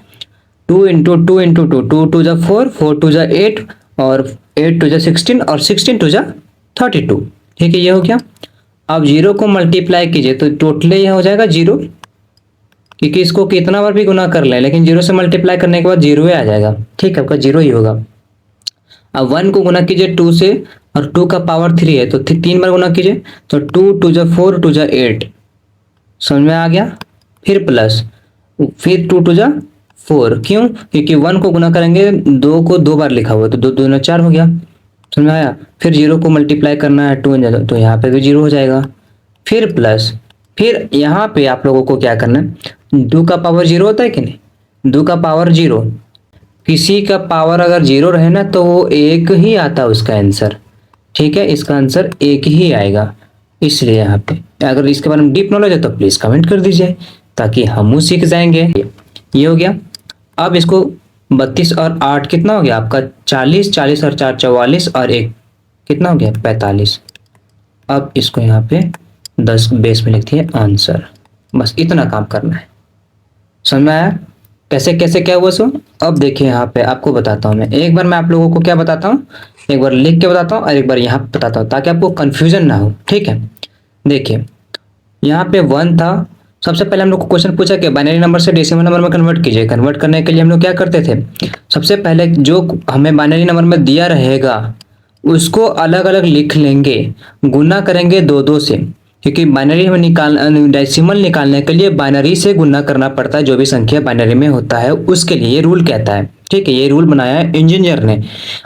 2 इंटू 2 इंटू 2, 2 टू जा 4, 4 टू जा 8 और 8 टू जा 16 और 16 टू जा 32। ठीक है, ये हो गया। अब 0 को मल्टीप्लाई कीजिए तो टोटली यह हो जाएगा 0, क्योंकि इसको कितना बार भी गुना कर लें लेकिन 0 से मल्टीप्लाई करने के बाद 0 ही आ जाएगा। ठीक है, आपका 0 ही होगा। अब 1 को गुना कीजिए 2 से और 2 का पावर 3 है तो 3 बार गुना कीजिए, तो 2 टू जा 4 टू जा 8, समझ में आ गया। फिर प्लस, फिर 2 टू जा 4, क्यों, क्योंकि 1 को गुना करेंगे 2 को 2 बार लिखा हुआ है तो 2 दूना 4 हो गया, समझ में आया। फिर 0 को मल्टीप्लाई करना है 2 तो यहाँ पे भी 0 हो जाएगा। फिर प्लस, फिर यहाँ पे आप लोगों को क्या करना है, 2 का पावर 0 होता है कि नहीं, 2 का पावर 0, किसी का पावर अगर 0 रहे ना तो वो 1 ही आता है उसका आंसर। ठीक है, इसका आंसर 1 ही आएगा। इसलिए यहाँ पे अगर इसके बारे में डीप नॉलेज है तो प्लीज कमेंट कर दीजिए ताकि हम सीख जाएंगे। ये हो गया। अब इसको 32 और 8 कितना हो गया आपका 40, 40 और 4 44 और 1 कितना हो गया 45। अब इसको यहाँ पे 10 बेस में लिखती है आंसर। बस इतना काम करना है, समझ में आया कैसे कैसे क्या हुआ सो। अब देखिए यहाँ पे आपको बताता हूँ मैं, एक बार मैं आप लोगों को क्या बताता हूँ, एक बार लिख के बताता हूँ और एक बार यहाँ पे बताता हूँ ताकि आपको कंफ्यूजन ना हो। ठीक है, देखिए यहाँ पे 1 था, सबसे पहले हम लोग को क्वेश्चन पूछा कि बाइनरी नंबर से डेसिमल नंबर में कन्वर्ट कीजिए। कन्वर्ट करने के लिए हम लोग क्या करते थे, सबसे पहले जो हमें बाइनरी नंबर में दिया रहेगा उसको अलग अलग लिख लेंगे, गुना करेंगे 2 से, क्योंकि बाइनरी हमें डेसिमल निकालने के लिए बाइनरी से गुना करना पड़ता है। जो भी संख्या बाइनरी में होता है उसके लिए ये रूल कहता है। ठीक है, ये रूल बनाया है इंजीनियर ने।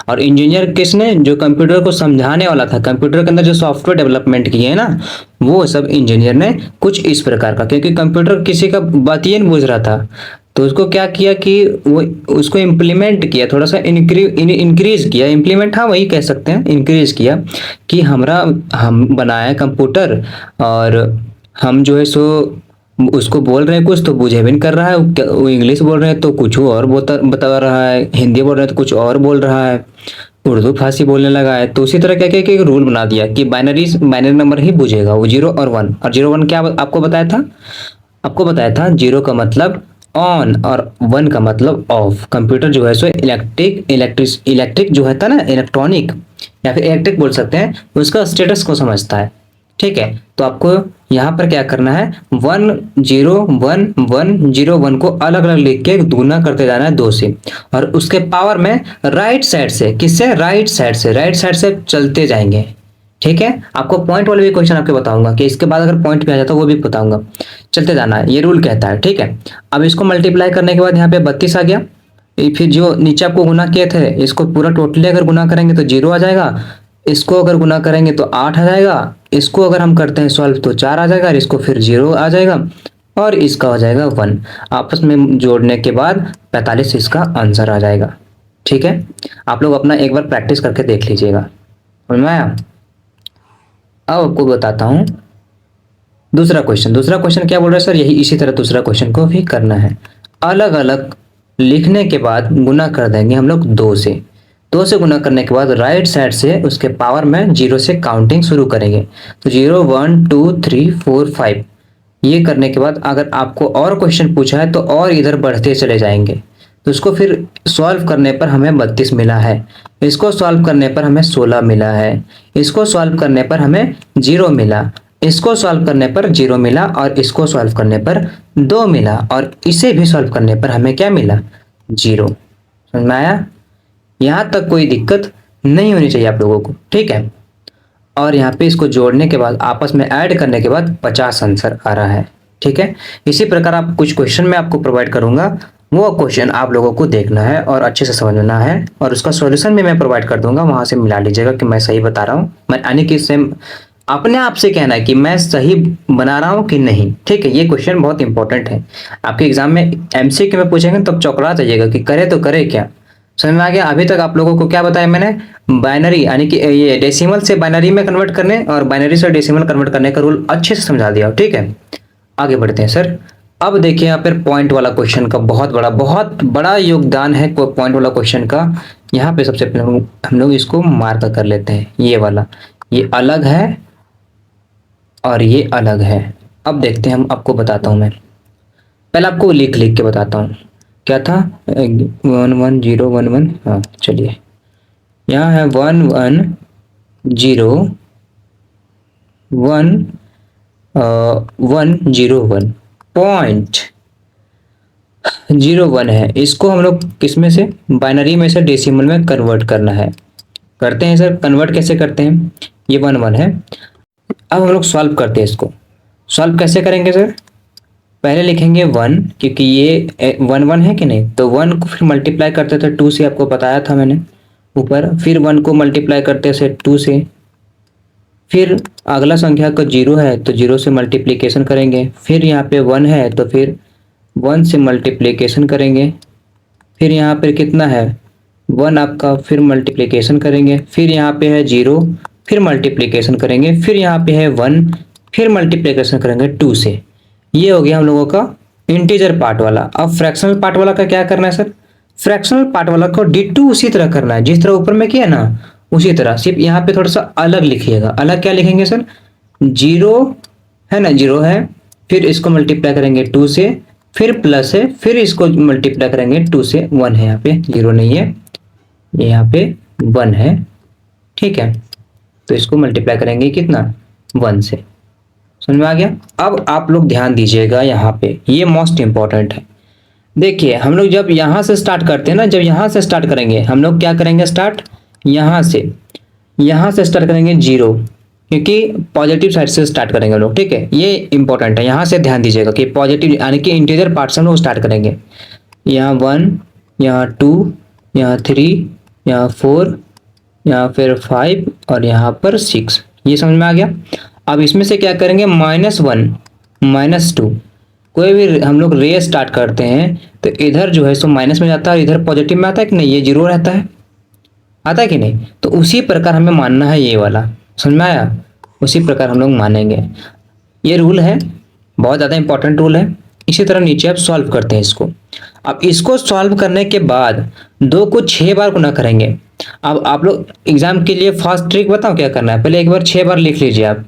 और इंजीनियर किसने, जो कंप्यूटर को समझाने वाला था, कंप्यूटर के अंदर जो सॉफ्टवेयर डेवलपमेंट किए है ना वो सब इंजीनियर ने कुछ इस प्रकार का, क्योंकि कंप्यूटर किसी का बात ही नहीं बुझ रहा था तो उसको क्या किया कि वो उसको इम्प्लीमेंट किया, थोड़ा सा इंक्रीज किया, इम्प्लीमेंट हाँ वही कह सकते हैं, इंक्रीज किया कि हम बनाया कंप्यूटर और हम जो है सो उसको बोल रहे हैं कुछ तो बुझे भी नहीं कर रहा है, वो इंग्लिश बोल रहे हैं तो कुछ और बता रहा है, हिंदी बोल रहे हैं तो कुछ और बोल रहा है, उर्दू फारसी बोलने लगा है। तो उसी तरह क्या किया कि एक रूल बना दिया कि बाइनरी नंबर ही बुझेगा वो 0 और 1। और 0 1 क्या आपको बताया था, आपको बताया था 0 का मतलब ऑन और 1 का मतलब ऑफ। कंप्यूटर जो है सो इलेक्ट्रिक जो है था ना, इलेक्ट्रॉनिक या फिर इलेक्ट्रिक बोल सकते हैं, उसका स्टेटस को समझता है। ठीक है, तो आपको यहाँ पर क्या करना है, 1 0 1 1 0 1 को अलग अलग लिख के गुना करते जाना है 2 से, और उसके पावर में राइट साइड से, किससे, राइट साइड से चलते जाएंगे। ठीक है, आपको पॉइंट वाले भी क्वेश्चन आपके बताऊंगा कि इसके बाद अगर पॉइंट भी आ जाता है वो भी बताऊंगा, चलते जाना है, ये रूल कहता है। ठीक है, अब इसको मल्टीप्लाई करने के बाद यहाँ पे 32 आ गया, फिर जो नीचे आपको गुना किए थे इसको पूरा टोटली अगर गुना करेंगे तो 0 आ जाएगा, इसको अगर गुना करेंगे तो 8 आ जाएगा, इसको अगर हम करते हैं सॉल्व तो 4 आ जाएगा, और इसको फिर 0 आ जाएगा, और इसका हो जाएगा 1। आपस में जोड़ने के बाद 45 इसका आंसर आ जाएगा। ठीक है, आप लोग अपना एक बार प्रैक्टिस करके देख लीजिएगा। समझ में आया? अब आपको बताता हूँ दूसरा क्वेश्चन। दूसरा क्वेश्चन क्या बोल रहा है सर? यही इसी तरह दूसरा क्वेश्चन को भी करना है। अलग अलग लिखने के बाद गुना कर देंगे हम लोग 2 से। 2 से गुना करने के बाद राइट साइड से उसके पावर में 0 से काउंटिंग शुरू करेंगे। तो 0 1 2 3 4 5 ये करने के बाद अगर आपको और क्वेश्चन पूछा है तो और इधर बढ़ते चले जाएंगे। तो इसको फिर सॉल्व करने पर हमें 32 मिला है, इसको सॉल्व करने पर हमें 16 मिला है, इसको सॉल्व करने पर हमें 0 मिला, इसको सॉल्व करने पर 0 मिला, और इसको सॉल्व करने पर 2 मिला, और इसे भी सॉल्व करने पर हमें क्या मिला? 0। समझ में आया? यहाँ तक कोई दिक्कत नहीं होनी चाहिए आप लोगों को। ठीक है, और यहाँ पे इसको जोड़ने के बाद आपस में ऐड करने के बाद 50 आंसर आ रहा है। ठीक है, इसी प्रकार आप कुछ क्वेश्चन मैं आपको प्रोवाइड करूंगा, वो क्वेश्चन आप लोगों को देखना है और अच्छे से समझना है, और उसका सॉल्यूशन भी मैं प्रोवाइड कर दूंगा, वहां से मिला लीजिएगा कि मैं सही बता रहा हूँ। मैं यानी कि सेम अपने आप से कहना है कि मैं सही बना रहा हूँ कि नहीं। ठीक है, ये क्वेश्चन बहुत इंपॉर्टेंट है। आपके एग्जाम में एमसीक्यू में पूछेंगे तब चौकड़ा जाइएगा कि करे तो करे क्या। समझ में आ गया? अभी तक आप लोगों को क्या बताया मैंने? बाइनरी यानी कि ये डेसिमल से बाइनरी में कन्वर्ट करने और बाइनरी से डेसिमल कन्वर्ट करने का रूल अच्छे से समझा दिया। ठीक है, आगे बढ़ते हैं सर। अब देखिए यहाँ पर पॉइंट वाला क्वेश्चन का बहुत बड़ा योगदान है पॉइंट वाला क्वेश्चन का। यहाँ पे सबसे पहले हम लोग इसको मार्क कर लेते हैं। ये वाला, ये अलग है और ये अलग है। अब देखते हैं, हम आपको बताता हूँ। मैं पहले आपको लिख लिख के बताता हूँ क्या था। 1 1 0 1 1, हाँ चलिए, यहाँ है 1 1 0 1 1 0 1 पॉइंट 01 है। इसको हम लोग किस में से? बाइनरी में से डेसिमल में कन्वर्ट करना है। करते हैं सर, कन्वर्ट कैसे करते हैं? ये 1 1 है। अब हम लोग सॉल्व करते हैं। इसको सॉल्व कैसे करेंगे सर? पहले लिखेंगे 1, क्योंकि ये 1 1 है कि नहीं, तो 1 को फिर मल्टीप्लाई करते थे 2 से, आपको बताया था मैंने ऊपर। फिर 1 को मल्टीप्लाई करते थे 2 से, फिर अगला संख्या का 0 है तो 0 से मल्टीप्लिकेशन करेंगे, फिर यहाँ पे 1 है तो फिर 1 से मल्टीप्लिकेशन करेंगे, फिर यहाँ पर कितना है 1 आपका, फिर मल्टीप्लिकेशन करेंगे, फिर यहाँ पे है 0, फिर मल्टीप्लिकेशन करेंगे, फिर यहाँ पे है 1, फिर मल्टीप्लिकेशन करेंगे 2 से। ये हो गया हम लोगों का इंटीजर पार्ट वाला। अब फ्रैक्शनल पार्ट वाला का क्या करना है सर? फ्रैक्शनल पार्ट वाला को डिटू उसी तरह करना है जिस तरह ऊपर में किया ना, उसी तरह, सिर्फ यहाँ पे थोड़ा सा अलग लिखिएगा। अलग क्या लिखेंगे सर? 0 है ना, 0 है, फिर इसको मल्टीप्लाई करेंगे 2 से, फिर प्लस है, फिर इसको मल्टीप्लाई करेंगे 2 से। 1 है यहाँ पे, 0 नहीं है, यहाँ पे 1 है। ठीक है, तो इसको मल्टीप्लाई करेंगे कितना? 1 से। समझ में आ गया? अब आप लोग ध्यान दीजिएगा यहाँ पे, ये मोस्ट इंपॉर्टेंट है। देखिए हम लोग जब यहाँ से स्टार्ट करते हैं ना, जब यहाँ से स्टार्ट करेंगे हम लोग क्या करेंगे? स्टार्ट यहाँ से स्टार्ट करेंगे 0, क्योंकि पॉजिटिव साइड से स्टार्ट करेंगे हम लोग। ठीक है, ये इंपॉर्टेंट है, यहाँ से ध्यान दीजिएगा कि पॉजिटिव यानी कि इंटीजर पार्ट से हम लोग स्टार्ट करेंगे। यहाँ 1, यहाँ 2, यहाँ 3, यहाँ 4, यहाँ फिर 5 और यहाँ पर 6। ये समझ में आ गया? अब इसमें से क्या करेंगे? -1 -2, कोई भी हम लोग रे स्टार्ट करते हैं तो इधर जो है सो माइनस में जाता है और इधर पॉजिटिव में आता है कि नहीं? ये 0 रहता है, आता है कि नहीं? तो उसी प्रकार हमें मानना है ये वाला। समझ में आया? उसी प्रकार हम लोग मानेंगे। ये रूल है, बहुत ज़्यादा इंपॉर्टेंट रूल है। इसी तरह नीचे आप सॉल्व करते हैं इसको। अब इसको सॉल्व करने के बाद 2 को 6 बार गुना करेंगे। अब आप लोग एग्जाम के लिए फास्ट ट्रिक बताओ क्या करना है। पहले एक बार 6 बार लिख लीजिए आप,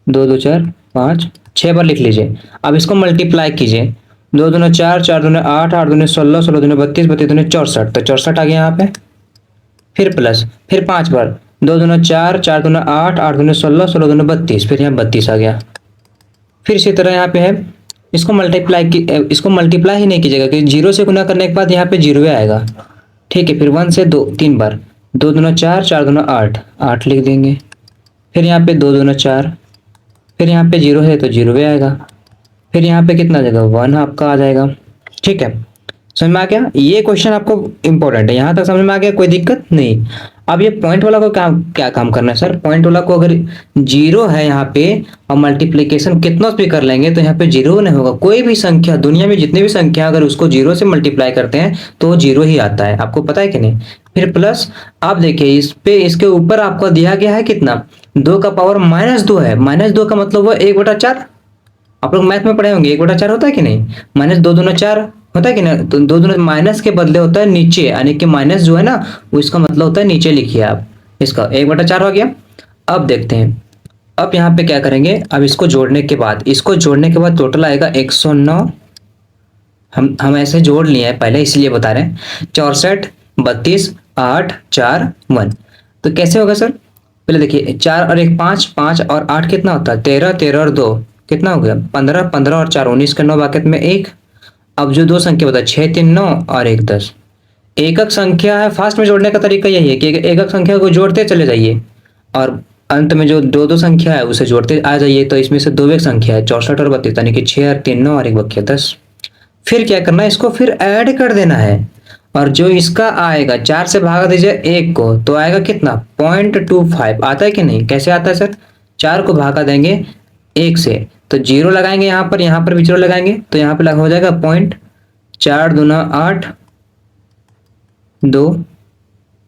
2 2 4 5, 6 बार लिख लीजिए। अब इसको मल्टीप्लाई कीजिए, 2 दूनी 4, 4 दूनी 8, 8 दूनी 16, 16 दूनी 32, 32 दूनी 64, तो 64 आ गया यहाँ पे। फिर प्लस, फिर 5 बार, 2 दूनी 4, 4 दूनी 8, 8 दूनी 16, 16 दूनी 32, फिर यहाँ 32 आ गया। फिर इसी तरह यहाँ पे है, इसको मल्टीप्लाई ही नहीं कीजिएगा कि 0 से गुना करने के बाद यहाँ पे 0 आएगा। ठीक है, फिर 1 से 2 3 बार, 2 दूना 4, 4 दूना 8, 8 लिख देंगे। फिर यहाँ पे 2 दूना 4, फिर यहाँ पे 0 है तो 0 आएगा। फिर यहाँ पे कितना आ जाएगा? 1 आपका आ जाएगा। ठीक है, समझ में आ गया? ये क्वेश्चन आपको इंपॉर्टेंट है, यहाँ तक समझ में आ गया? कोई दिक्कत नहीं। अब ये पॉइंट वाला को क्या काम करना है सर? पॉइंट वाला को अगर जीरो है यहाँ पे और मल्टीप्लीकेशन कितना भी कर लेंगे तो यहाँ पे जीरो नहीं होगा। कोई भी संख्या दुनिया में जितनी भी संख्या अगर उसको जीरो से मल्टीप्लाई करते हैं तो वो जीरो ही आता है, आपको पता है कि नहीं? फिर प्लस आप देखिए इस पे, इसके ऊपर आपको दिया गया है कितना, 2 का पावर -2 है। -2 का मतलब वो 1/4। आप लोग मैथ में पढ़े होंगे 1/4 होता है कि नहीं? -2 दूना 4 होता है कि नहीं? तो 2 दूना माइनस के बदले होता है नीचे, यानी कि माइनस जो है ना वो इसका मतलब होता है नीचे लिखिए आप, इसका 1/4 हो गया। अब देखते हैं, अब यहाँ पे क्या करेंगे, अब इसको जोड़ने के बाद, टोटल आएगा 109। हम ऐसे जोड़ लिए हैं पहले इसलिए बता रहे हैं। 64, 32, 8, 4, 1। तो कैसे होगा सर? पहले देखिए 4 और 1 5, 5 और 8 कितना होता है? 13, 13 और 2 कितना हो गया? 15, 15 और 4 19 का 9 बाकेट में 1। अब जो दो संख्या बता 6, 3, 9 और 1 10। एकक संख्या है, फास्ट में जोड़ने का तरीका यही है कि एकक संख्या को जोड़ते चले जाइए और अंत में जो दो दो संख्या है उसे जोड़ते आ जाइए। तो इसमें से दो एक संख्या है 64 और 32, यानी कि 6 और 3 9 और 1 बकिया 10। फिर क्या करना है, इसको फिर ऐड कर देना है और जो इसका आएगा 4 से भागा दीजिए 1 को तो आएगा कितना? 0.25 आता है कि नहीं? कैसे आता है सर? 4 को भागा देंगे 1 से तो जीरो लगाएंगे यहाँ पर भी जीरो लगाएंगे तो यहाँ पे लगा हो जाएगा 0.4 दूना 8 2,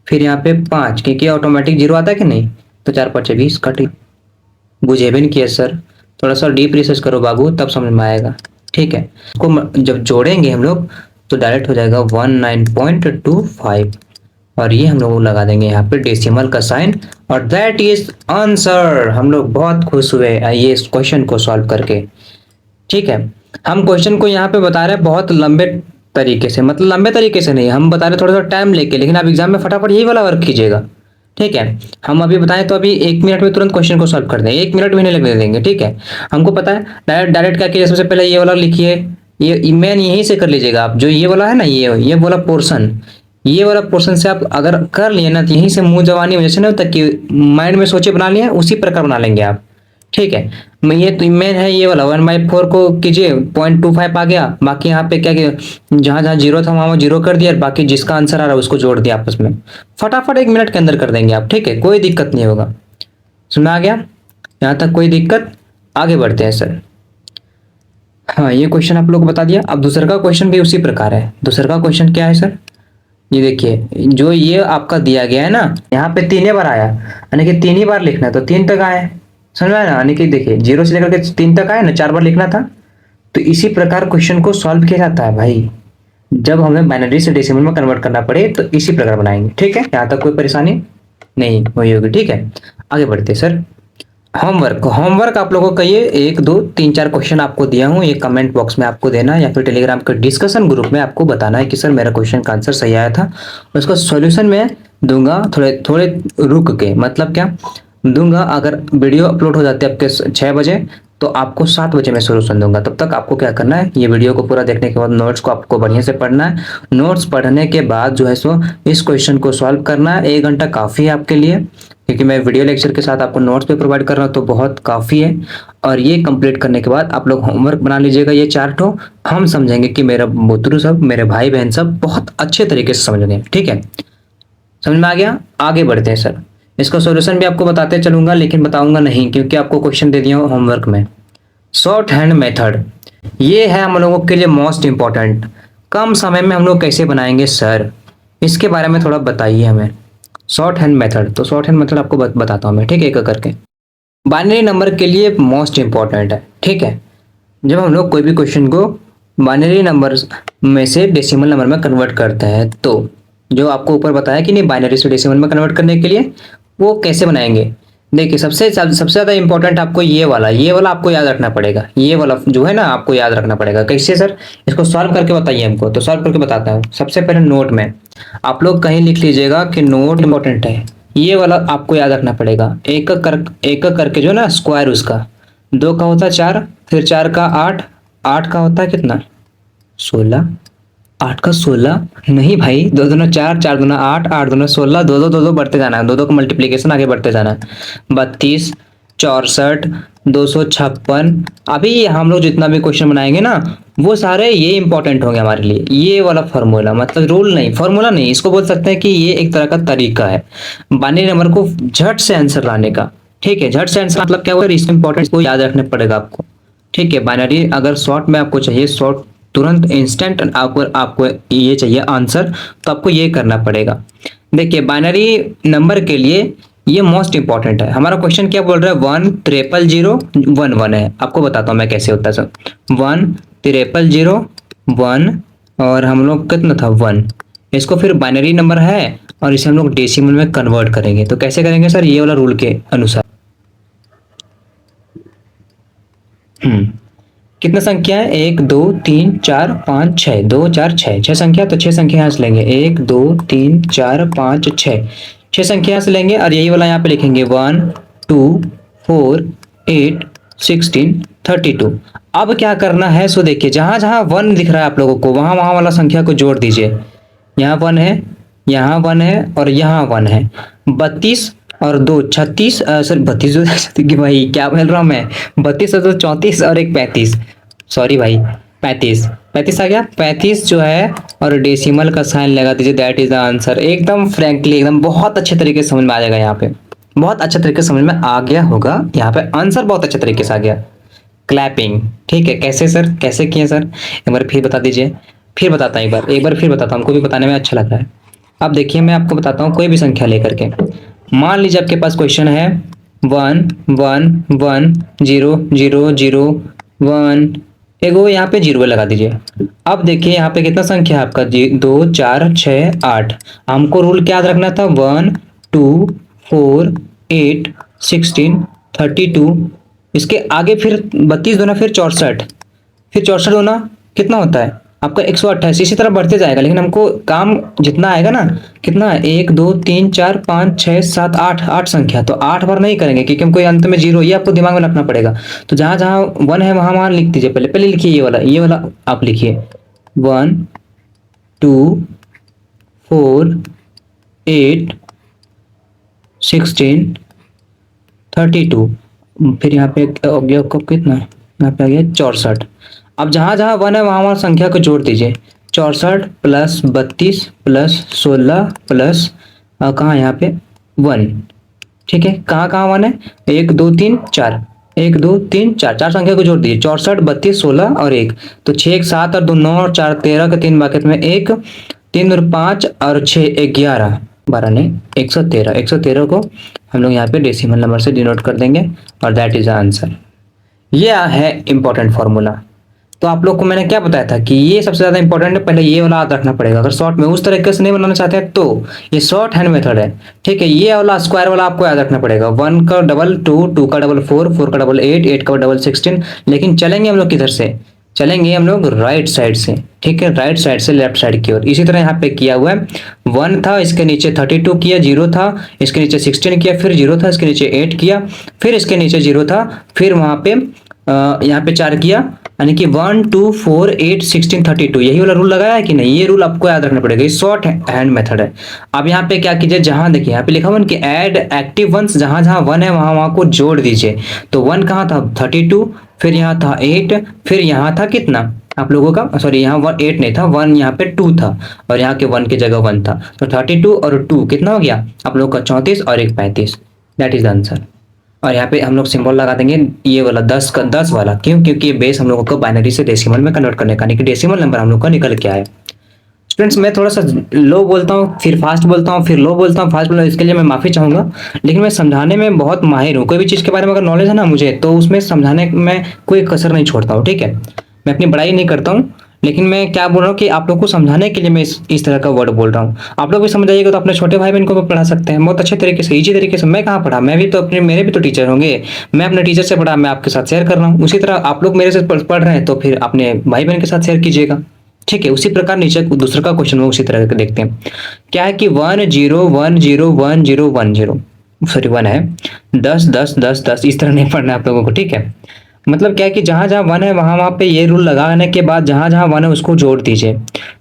फिर यहाँ पे 5 क्योंकि ऑटोमेटिक जीरो आता है कि नहीं? तो 4 5 20 कट। बुझे भी नहीं किया सर, थोड़ा सा डीप रिसर्च करो बाबू तब समझ में आएगा। ठीक है, इसको जब जोड़ेंगे हम लोग तो डायरेक्ट हो जाएगा 19.25 और ये हम लोग लगा देंगे यहाँ पे डेसिमल का साइन और दैट इज आंसर। हम लोग बहुत खुश हुए ये इस क्वेश्चन को सॉल्व करके। ठीक है, हम क्वेश्चन को यहाँ पे बता रहे हैं बहुत लंबे तरीके से, मतलब लंबे तरीके से नहीं, हम बता रहे थोड़ा सा टाइम लेके, लेकिन आप एग्जाम में फटाफट यही वाला वर्क कीजिएगा। ठीक है, हम अभी बताएं तो अभी 1 मिनट में तुरंत क्वेश्चन को सॉल्व कर दें, 1 मिनट भी नहीं लगने देंगे। ठीक है, हमको पता है डायरेक्ट क्या किया, सबसे पहले ये वाला लिखिए, ये मेन यहीं से कर लीजिएगा आप, जो ये वाला है ना, ये वाला पोर्शन, ये वाला पोर्शन से आप अगर कर लिए ना तो यहीं से मुंह जवानी वजह से ना तक कि माइंड में सोचे बना लिया उसी प्रकार बना लेंगे आप। ठीक है, मैं ये तो मेन है ये वाला 1/4 को कीजिए 0.25 आ गया, बाकी यहाँ पे क्या किया, जहां जहां जीरो था वहां जीरो कर दिया, बाकी जिसका आंसर आ रहा है उसको जोड़ दिया आपस में। फटाफट 1 मिनट के अंदर कर देंगे आप। ठीक है, कोई दिक्कत नहीं होगा। सुना आ गया यहाँ तक? कोई दिक्कत? आगे बढ़ते हैं सर। हाँ, ये क्वेश्चन आप लोग को बता दिया। अब दूसरा का क्वेश्चन भी उसी प्रकार है। दूसरा का क्वेश्चन क्या है सर? ये देखिए जो ये आपका दिया गया है ना, यहाँ पे 3 बार आया, यानी कि 3 ही बार लिखना है तो 3 तक आए, समझ में आया ना? यानी कि देखिए 0 से लेकर के 3 तक आए ना, 4 बार लिखना था। तो इसी प्रकार क्वेश्चन को सॉल्व किया जाता है भाई, जब हमें बाइनरी से डेसिमल में कन्वर्ट करना पड़े तो इसी प्रकार बनाएंगे। ठीक है, यहाँ तक कोई परेशानी नहीं हुई होगी। ठीक है, आगे बढ़ते सर। होमवर्क आप लोगों का ये 1 2 3 4 क्वेश्चन आपको दिया हूँ, ये कमेंट बॉक्स में आपको देना है या फिर टेलीग्राम के डिस्कशन ग्रुप में आपको बताना है कि सर मेरा क्वेश्चन का आंसर सही आया था। उसका सॉल्यूशन मैं दूंगा थोड़े थोड़े रुक के, मतलब क्या दूंगा, अगर वीडियो अपलोड हो जाती है आपके 6 बजे तो आपको 7 बजे मैं सोल्यूशन दूंगा। तब तक आपको क्या करना है, ये वीडियो को पूरा देखने के बाद नोट्स को आपको बढ़िया से पढ़ना है। नोट्स पढ़ने के बाद जो है सो इस क्वेश्चन को सॉल्व करना है। 1 घंटा काफ़ी है आपके लिए, क्योंकि मैं वीडियो लेक्चर के साथ आपको नोट्स पे प्रोवाइड कर रहा हूँ तो बहुत काफ़ी है। और ये कंप्लीट करने के बाद आप लोग होमवर्क बना लीजिएगा ये 4 ठो। हम समझेंगे कि मेरा बुतरू सब, मेरे भाई बहन सब बहुत अच्छे तरीके से समझ गए। ठीक है, समझ में आ गया? आगे बढ़ते हैं सर। इसका सॉल्यूशन भी आपको बताते चलूंगा, लेकिन बताऊंगा नहीं क्योंकि आपको क्वेश्चन दे दिया हूँ होमवर्क में। शॉर्ट हैंड मेथड, ये है हम लोगों के लिए मोस्ट इंपॉर्टेंट। कम समय में हम लोग कैसे बनाएंगे सर, इसके बारे में थोड़ा बताइए हमें। शॉर्ट हैंड मेथड, तो शॉर्ट हैंड मेथड आपको बताता हूँ मैं, ठीक है, एक एक करके। बाइनरी नंबर के लिए मोस्ट इंपॉर्टेंट है। ठीक है, जब हम लोग कोई भी क्वेश्चन को बाइनरी नंबर में से डेसिमल नंबर में कन्वर्ट करते हैं तो जो आपको ऊपर बताया कि नहीं, बाइनरी से डेसिमल में कन्वर्ट करने के लिए वो कैसे बनाएंगे। देखिए सबसे ज़्यादा इंपॉर्टेंट आपको ये वाला आपको याद रखना पड़ेगा। ये वाला जो है ना आपको याद रखना पड़ेगा। कैसे सर? इसको सॉल्व करके बताइए हमको। तो सॉल्व करके बताता हूँ। सबसे पहले नोट में आप लोग कहीं लिख लीजिएगा कि नोट इंपॉर्टेंट है। ये वाला आपको याद रखना पड़ेगा। एक एक करके जो ना स्क्वायर उसका 2 का होता है 4, फिर 4 का 8, 8 का होता है कितना 16, 8 का 16 नहीं भाई, 2 दूना 4, 4 दूना 8, 8 दूना 16, 2 2 2 2 बढ़ते जाना है, 2 2 का मल्टीप्लीकेशन आगे बढ़ते जाना है। 32, 64, 256। अभी हम लोग जितना भी क्वेश्चन बनाएंगे ना, वो सारे ये इंपॉर्टेंट होंगे हमारे लिए। ये वाला फॉर्मूला, मतलब रूल नहीं, फॉर्मूला नहीं, इसको बोल सकते हैं कि ये एक तरह का तरीका है बाइनरी नंबर को झट से आंसर लाने का। ठीक है, झट से आंसर मतलब क्या हुआ, इसको इंपॉर्टेंट को याद रखने पड़ेगा आपको। ठीक है, बाइनरी अगर शॉर्ट में आपको चाहिए, शॉर्ट तुरंत इंस्टेंट आपको आपको ये चाहिए आंसर, तो आपको ये करना पड़ेगा। देखिए बाइनरी नंबर के लिए ये मोस्ट इंपॉर्टेंट है। हमारा क्वेश्चन क्या बोल रहा है, 1 0 0 0 1 1 है। आपको बताता हूँ मैं कैसे होता है सर। 1 0 0 1 और हम लोग कितना था 1, इसको फिर बाइनरी नंबर है और इसे हम लोग डेसिमल में कन्वर्ट करेंगे। तो कैसे करेंगे सर, ये वाला रूल के अनुसार। कितना संख्या है, 1 2 3 4 5 6, 2 4 6, 6 संख्या, तो 6 संख्या यहाँ से लेंगे, 1 2 3 4 5 6, 6 संख्या यहाँ से लेंगे और यही वाला यहाँ पे लिखेंगे 1 2 4 8 16 32। अब क्या करना है, सो देखिए जहां जहां 1 दिख रहा है आप लोगों को, वहां वहां वाला संख्या को जोड़ दीजिए। यहाँ 1 है, यहाँ 1 है और यहाँ 1 है। 32 और 2 36, सर 32 की भाई क्या बोल रहा हूँ मैं, 32 और 2 34 और एक 35, सॉरी भाई 35, 35 आ गया। 35 जो है और डेसिमल का साइन लगा दीजिए, दैट इज द आंसर। एकदम फ्रैंकली, एकदम बहुत अच्छे तरीके से समझ में आ जाएगा यहाँ पे, बहुत अच्छे तरीके से समझ में आ गया होगा। यहाँ पे आंसर बहुत अच्छे तरीके से आ गया। क्लैपिंग, ठीक है। कैसे सर, कैसे किए सर, एक बार फिर बता दीजिए। फिर बताता हूँ, एक बार फिर बताता हूँ, हमको भी बताने में अच्छा लग रहा है। अब देखिए मैं आपको बताता हूँ कोई भी संख्या लेकर के। मान लीजिए आपके पास क्वेश्चन है 1 1 1 0 0 0 1, एगो यहाँ पे जीरो लगा दीजिए। अब देखिए यहाँ पे कितना संख्या है आपका, 2 4 6 8। हमको रूल क्या याद रखना था, 1 2 4 8 16 32। इसके आगे फिर 32 दूना फिर 64, फिर 64 दूना कितना होता है आपका 128। इसी तरह बढ़ते जाएगा, लेकिन हमको काम जितना आएगा ना, कितना है 1 2 3 4 5 6 7 8, 8 संख्या, तो 8 बार नहीं करेंगे क्योंकि हमको अंत में जीरो, ये आपको दिमाग में रखना पड़ेगा। तो जहां जहां 1 है वहां वहां लिख दीजिए। पहले पहले लिखिए ये वाला आप लिखिए 1 2 4 8 16 32। फिर यहाँ पे हो गया कितना, यहाँ पे आ गया 64। अब जहां जहां 1 है वहां वहां संख्या को जोड़ दीजिए। 64 प्लस 32 प्लस 16 प्लस कहाँ यहाँ पे 1। ठीक है, कहाँ कहाँ 1 है, 1 2 3 4, 1 2 3 4, 4 संख्या को जोड़ दीजिए। 64 32 16 और 1, तो 6 1 7 और 2 9 और 4 13 के 3 बाकी में 1 3 और 5 और 6 11, 12 नहीं 113। 113 को हम लोग यहाँ पे डेसिमल नंबर से डिनोट कर देंगे और दैट इज आंसर। ये है इंपॉर्टेंट फॉर्मूला। तो आप लोग को मैंने क्या बताया था कि ये सबसे ज्यादा इंपॉर्टेंट है, पहले ये वाला याद रखना पड़ेगा। अगर शॉर्ट में उस तरीके से नहीं बनाना चाहते हैं तो ये शॉर्ट हैंड मेथड है। ठीक है, ये वाला स्क्वायर वाला आपको याद रखना पड़ेगा। 1 का डबल 2, 2 का डबल 4, 4 का डबल 8, 8 का डबल 16। लेकिन चलेंगे हम लोग किधर से, चलेंगे हम लोग राइट साइड से। ठीक है, राइट साइड से लेफ्ट साइड की ओर। इसी तरह यहाँ पे किया हुआ है, 1 था इसके नीचे 32 किया, 0 था इसके नीचे 16 किया, फिर 0 था इसके नीचे 8 किया, फिर इसके नीचे 0 था, फिर वहां पे यहाँ पे 4 किया, यानी कि 1 2 4 8 16 32। यही वाला रूल लगाया है कि नहीं, ये रूल आपको याद रखना पड़ेगा। ये शॉर्ट हैंड मेथड है। अब यहाँ पे क्या कीजिए, जहां देखिए यहाँ पे लिखा हुआ है कि ऐड एक्टिव वंस, जहां जहां 1 है वहां वहां को जोड़ दीजिए। तो 1 कहाँ था 32, फिर यहाँ था 8, फिर यहाँ था कितना आप लोगों का, सॉरी यहाँ 8 नहीं था, 1 यहाँ पे 2 था और यहाँ के 1 की जगह 1 था। तो 32 और 2 कितना हो गया आप लोग का 34 और एक 35। That is the answer. और यहाँ पे हम लोग सिंबल लगा देंगे ये वाला 10 का 10 वाला, क्यों, क्योंकि ये बेस हम लोगों को बाइनरी से डेसिमल में कन्वर्ट करने का, यानी कि डेसिमल नंबर हम लोग का निकल के आए। स्टूडेंट्स मैं थोड़ा सा लो बोलता हूँ, फिर फास्ट बोलता हूँ, फिर लो बोलता हूँ, फास्ट बोलता हूँ, इसके लिए मैं माफी चाहूंगा। लेकिन मैं समझाने में बहुत माहिर हूँ। कोई भी चीज़ के बारे में अगर नॉलेज है ना मुझे, तो उसमें समझाने में कोई कसर नहीं छोड़ता हूँ। ठीक है, मैं अपनी बड़ाई नहीं करता हूँ, लेकिन मैं क्या बोल रहा हूँ कि आप लोग को समझाने के लिए मैं इस तरह का वर्ड बोल रहा हूँ। आप लोग भी समझ आइएगा तो अपने छोटे भाई बहन को भी पढ़ा सकते हैं बहुत अच्छे तरीके से, इजी तरीके से। मैं कहाँ पढ़ा, मैं भी तो अपने, मेरे भी तो टीचर होंगे। मैं अपने टीचर से पढ़ा, मैं आपके साथ शेयर कर रहा हूँ। उसी तरह आप लोग मेरे से पढ़ रहे हैं तो फिर अपने भाई बहन के साथ शेयर कीजिएगा। ठीक है, उसी प्रकार नीचे दूसरा का क्वेश्चन में उसी तरह के देखते हैं। क्या है कि 1 0 1 0 1 0 1 0, सॉरी 1 है 10 10 10 10, इस तरह नहीं पढ़ना है आप लोगों को। ठीक है, मतलब क्या है कि जहाँ जहाँ वन है वहाँ वहाँ पे ये रूल लगाने के बाद जहाँ जहाँ वन है उसको जोड़ दीजिए।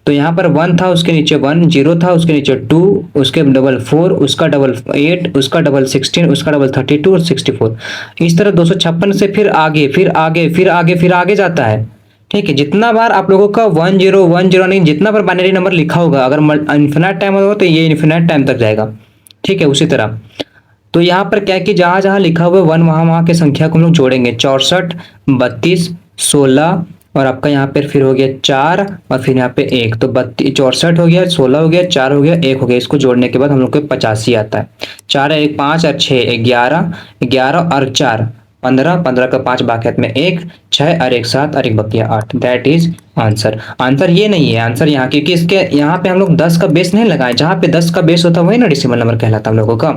तो यहाँ पर वन था, उसके नीचे वन, जीरो था, उसके नीचे टू, उसके डबल फोर, उसका डबल एट, उसका डबल 16, उसका डबल 32 और 64। इस तरह 256 से फिर आगे फिर आगे फिर आगे फिर आगे जाता है। ठीक है, जितना बार आप लोगों का 1010 नहीं, जितना बार बाइनरी नंबर लिखा होगा, अगर इन्फिनाइट टाइम होगा तो ये इन्फिनाइट टाइम तक जाएगा। ठीक है, उसी तरह तो यहाँ पर क्या है कि जहां जहां लिखा हुआ है वन, वहां वहां के संख्या को हम लोग जोड़ेंगे। 64, 32, 16 और आपका यहाँ पर फिर हो गया 4 और फिर यहाँ पे 1। तो 64 हो गया, 16 हो गया, 4 हो गया, 1 हो गया। इसको जोड़ने के बाद हम लोग को 85 आता है। 4 1 5 और 6 11, 11 और 4 15, 15 का 5 बाकी में 1, 6 और 1 7 और 1 बकिया 8। That is answer. आंसर ये नहीं है, आंसर यहाँ, क्योंकि इसके यहाँ पे हम लोग 10 का बेस नहीं लगाए। जहाँ पे 10 का बेस होता है वही ना डेसिमल नंबर कहलाता है हम लोगों का।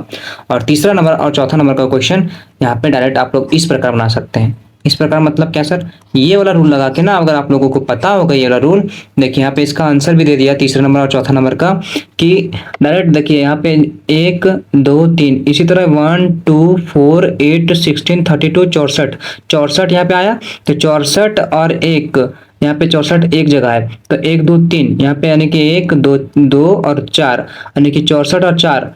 और तीसरा नंबर और चौथा नंबर का क्वेश्चन यहाँ पे डायरेक्ट आप लोग इस प्रकार बना सकते हैं। इस प्रकार मतलब क्या सर, ये वाला रूल लगा के ना, अगर आप लोगों को पता होगा ये वाला रूल, देखिए यहाँ पे इसका आंसर भी दे दिया तीसरे नंबर और चौथा नंबर का, कि डायरेक्ट देखिए यहाँ पे 1 2 3, इसी तरह 1 2 4 8 16 32 64, 64 यहाँ पे आया। तो 64 और 1, यहाँ पे 64 एक जगह है तो 1 2 3 यहाँ पे, यानी कि 1 2 2 और 4, यानी कि 64 और 4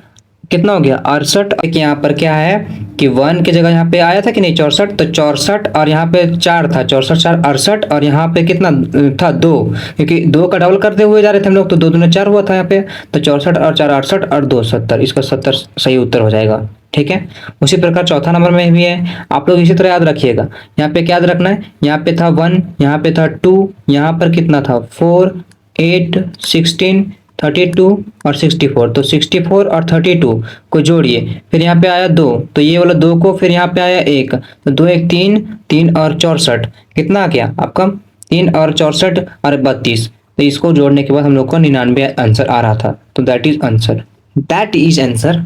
कितना हो गया 68। यहाँ पर क्या है कि वन की जगह यहाँ पे आया था कि नहीं 64, तो 64 और यहाँ पे 4 था, 64 4 68 और यहाँ पे कितना था 2, क्योंकि 2 का डबल करते हुए जा रहे थे हम लोग, तो 2 दूनी 4 हुआ था यहाँ पे। तो 64 और 4 68 और 2 70, इसका 70 सही उत्तर हो जाएगा। ठीक है, उसी प्रकार चौथा नंबर में भी है, आप लोग इसी तरह याद रखिएगा। यहाँ पे क्या याद रखना है, यहाँ पे था 1, यहाँ पे था 2, यहाँ पर कितना था 4 8 16 32 और 64, तो 64 और 32 को जोड़िए, फिर यहाँ पे आया 2, तो ये वाला 2 को फिर यहाँ पे आया 1, तो 2 1 3, 3 और 64 कितना आ गया आपका 3 और 64 और 32। तो इसको जोड़ने के बाद हम लोग को 99 आंसर आ रहा था। तो that is answer, that is answer,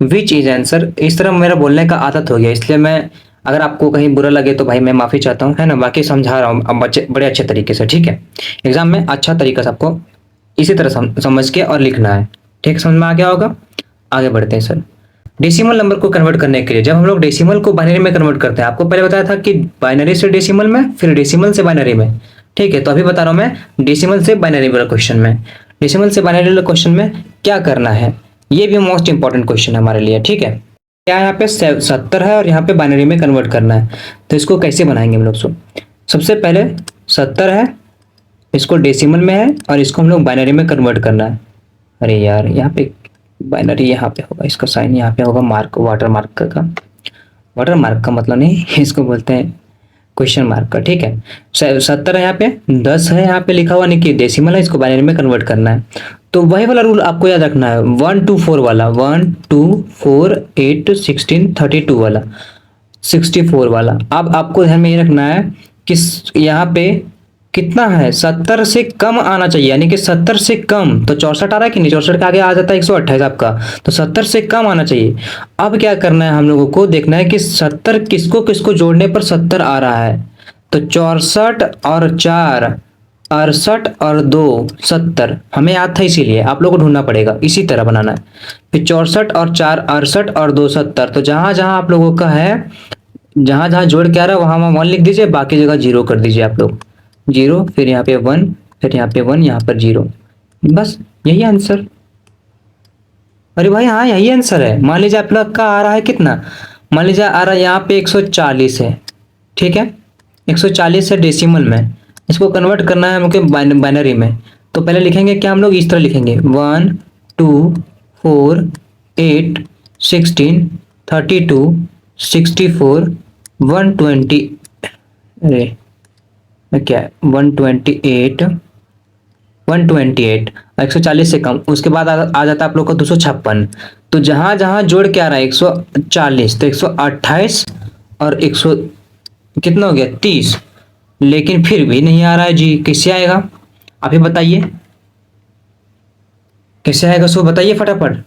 which is answer. इस तरह मेरा बोलने का आदत हो गया, इसलिए मैं, अगर आपको कहीं बुरा लगे तो भाई मैं माफी चाहता हूँ, है ना। बाकी समझा रहा हूँ अब बच्चे बड़े अच्छे तरीके से। ठीक है, एग्जाम में अच्छा तरीका से आपको इसी तरह समझ के और लिखना है। ठीक, समझ में आ गया होगा। आगे बढ़ते हैं सर। डेसिमल नंबर को कन्वर्ट करने के लिए जब हम लोग डेसिमल को बाइनरी में कन्वर्ट करते हैं, आपको पहले बताया था कि बाइनरी से डेसिमल में, फिर डेसिमल से बाइनरी में। ठीक है, तो अभी बता रहा हूं मैं डेसिमल से बाइनरी वाला क्वेश्चन में। डेसिमल से बाइनरी वाला क्वेश्चन में क्या करना है, ये भी मोस्ट इंपॉर्टेंट क्वेश्चन है हमारे लिए। ठीक है, क्या यहाँ पे 70 है और यहाँ पे बाइनरी में कन्वर्ट करना है, तो इसको कैसे बनाएंगे हम लोग। सबसे पहले 70 है, इसको डेसिमल में है और इसको हम लोग बाइनरी में कन्वर्ट करना है। अरे यार, यहाँ पे बाइनरी यहाँ पे होगा, इसका साइन यहाँ पे होगा मार्क, वाटर मार्क का, वाटर मार्क का मतलब नहीं, इसको बोलते हैं क्वेश्चन मार्क का। ठीक है, 70 है यहाँ पे, 10 है यहाँ पे लिखा हुआ, नहीं कि डेसिमल है, इसको बाइनरी में कन्वर्ट करना है। तो वही वाला रूल आपको याद रखना है, 1 2 4 वाला, 1 2 4 8 16 32 वाला, 64 वाला। अब आपको ध्यान में ये रखना है कि यहाँ पे कितना है, 70 से कम आना चाहिए, यानी कि 70 से कम। तो 64 आ रहा है कि नहीं, 64 के आगे आ जाता है 128 आपका, तो 70 से कम आना चाहिए। अब क्या करना है, हम लोगों को देखना है कि 70 किसको किसको जोड़ने पर 70 आ रहा है। तो 64 और 4 68 और 2 70 हमें याद था, इसीलिए आप लोगों को ढूंढना पड़ेगा, इसी तरह बनाना है। फिर 64 और 4 68 और 2 70, तो जहां जहां आप लोगों का है, जहां जहां जोड़ के आ रहा है वहां वहां 1 लिख दीजिए, बाकी जगह 0 कर दीजिए आप लोग। 0, फिर यहाँ पे 1, फिर यहाँ पे 1, यहाँ पर 0, बस यही आंसर। अरे भाई हाँ, यही आंसर है। मान लीजिए आप लोग का आ रहा है कितना, मान लीजिए आ रहा है यहाँ पे 140 है। ठीक है, 140 है डेसिमल में, इसको कन्वर्ट करना है हमको बाइनरी में। तो पहले लिखेंगे क्या हम लोग, इस तरह लिखेंगे 1 2 4 8 16 32 64 120, अरे क्या है 128, 128, 140 से कम। उसके बाद आ जाता है आप लोग का 256। तो जहां जहां जोड़ के आ रहा है 140, तो 128 और 100 कितना हो गया 30, लेकिन फिर भी नहीं आ रहा है जी, कैसे आएगा आप ही बताइए, कैसे आएगा, सो बताइए फटाफट।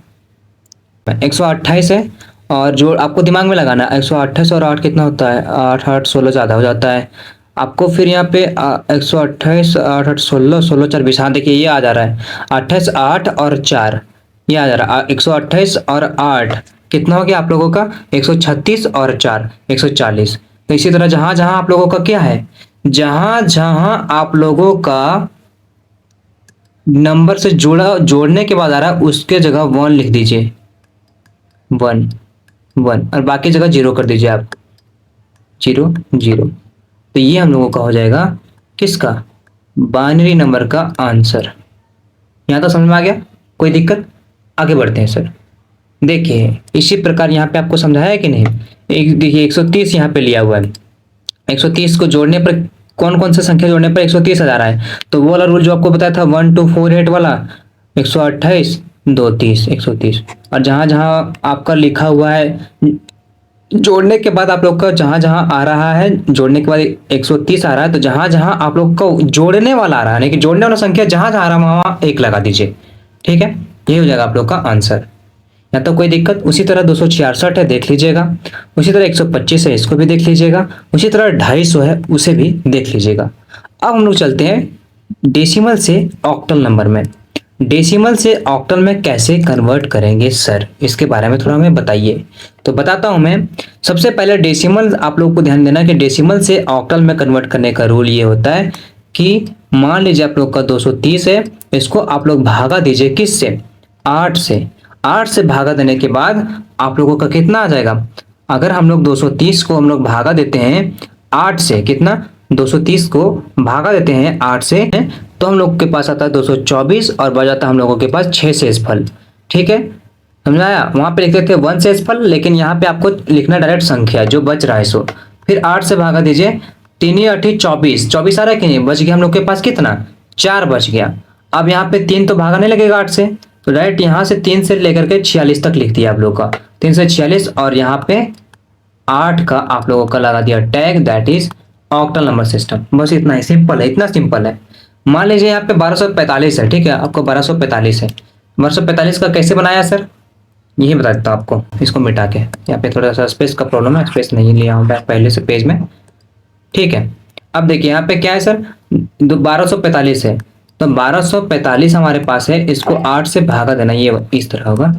128 है और जो आपको दिमाग में लगाना है, 128 और 8 कितना होता है, 8 8 16 ज़्यादा हो जाता है आपको। फिर यहाँ पे 128 8 8 16 16 4 20, हाँ देखिए ये आ जा रहा है 28 8 और 4, ये आ जा रहा है 128 और 8 कितना हो गया आप लोगों का 136 और 4 140। तो इसी तरह जहां जहां आप लोगों का क्या है, जहां जहां आप लोगों का नंबर से जोड़ने के बाद आ रहा है उसके जगह 1 लिख दीजिए, 1 1, और बाकी जगह 0 कर दीजिए आप, 0 0। तो ये हम लोगों का हो जाएगा किसका, बाइनरी नंबर का आंसर। यहाँ तो समझ में आ गया, कोई दिक्कत? आगे बढ़ते हैं सर। देखिए इसी प्रकार यहाँ पे आपको समझाया है कि नहीं। एक देखिए 130 यहाँ पे लिया हुआ है, 130 को जोड़ने पर कौन कौन सा संख्या जोड़ने पर 130 आ रहा है, तो वो वाला रूल जो आपको बताया था 1248 वाला, 128 2 30 130। और जहां जहां आपका लिखा हुआ है जोड़ने के बाद आप लोग का जहां जहां आ रहा है, जोड़ने के बाद 130 आ रहा है, तो जहां जहां आप लोग का जोड़ने वाला आ रहा है, यानी कि जोड़ने वाला संख्या जहां जहां आ रहा है वहां 1 लगा दीजिए। ठीक है, ये हो जाएगा आप लोग का आंसर। या तो कोई दिक्कत। उसी तरह 266 है, देख लीजिएगा। उसी तरह 125 है, इसको भी देख लीजिएगा। उसी तरह 250 है, उसे भी देख लीजिएगा। अब हम लोग चलते हैं डेसिमल से ऑक्टल नंबर में। डेसिमल से ऑक्टल में कैसे कन्वर्ट करेंगे सर, इसके बारे में थोड़ा हमें बताइए। तो बताता हूं मैं। सबसे पहले डेसिमल आप लोग को ध्यान देना कि डेसिमल से ऑक्टल में कन्वर्ट करने का रूल ये होता है कि मान लीजिए आप लोग का 230 है, इसको आप लोग भागा दीजिए किससे, 8 से। 8 से भागा देने के बाद आप लोगों का कितना आ जाएगा, अगर हम लोग 230 को हम लोग भागा देते हैं 8 से, कितना 230 को भागा देते हैं 8 से, तो हम लोग के पास आता है 224 और बच जाता है हम लोगों के पास 6 शेषफल। ठीक है, समझाया। वहां पे लिखते थे 1 शेषफल, लेकिन यहाँ पे आपको लिखना डायरेक्ट संख्या जो बच रहा है सो। फिर 8 से भागा दीजिए, 3 8 24, 24 आ रहा है कि नहीं, बच गया हम लोग के पास कितना, 4 बच गया। अब यहाँ पे 3 तो भागा नहीं लगेगा 8 से, तो डायरेक्ट यहाँ से 3 से लेकर के 46 तक लिख दिया आप लोग का, 3 से 46, और यहाँ पे 8 का आप लोगों का लगा दिया tag, that is octal number system. बस इतना ही, सिंपल है, इतना सिंपल है। मान लीजिए यहाँ पे 1245 है, ठीक है, आपको 1245 है। 1245 का कैसे बनाया सर, यही बता देता हूँ आपको, इसको मिटा के। यहाँ पे थोड़ा सा स्पेस का प्रॉब्लम है, स्पेस नहीं लिया हूँ पहले से पेज में। ठीक है, अब देखिए यहाँ पे क्या है सर, 1245 है, तो 1245 हमारे पास है, इसको 8 से भागा देना, ये इस तरह होगा।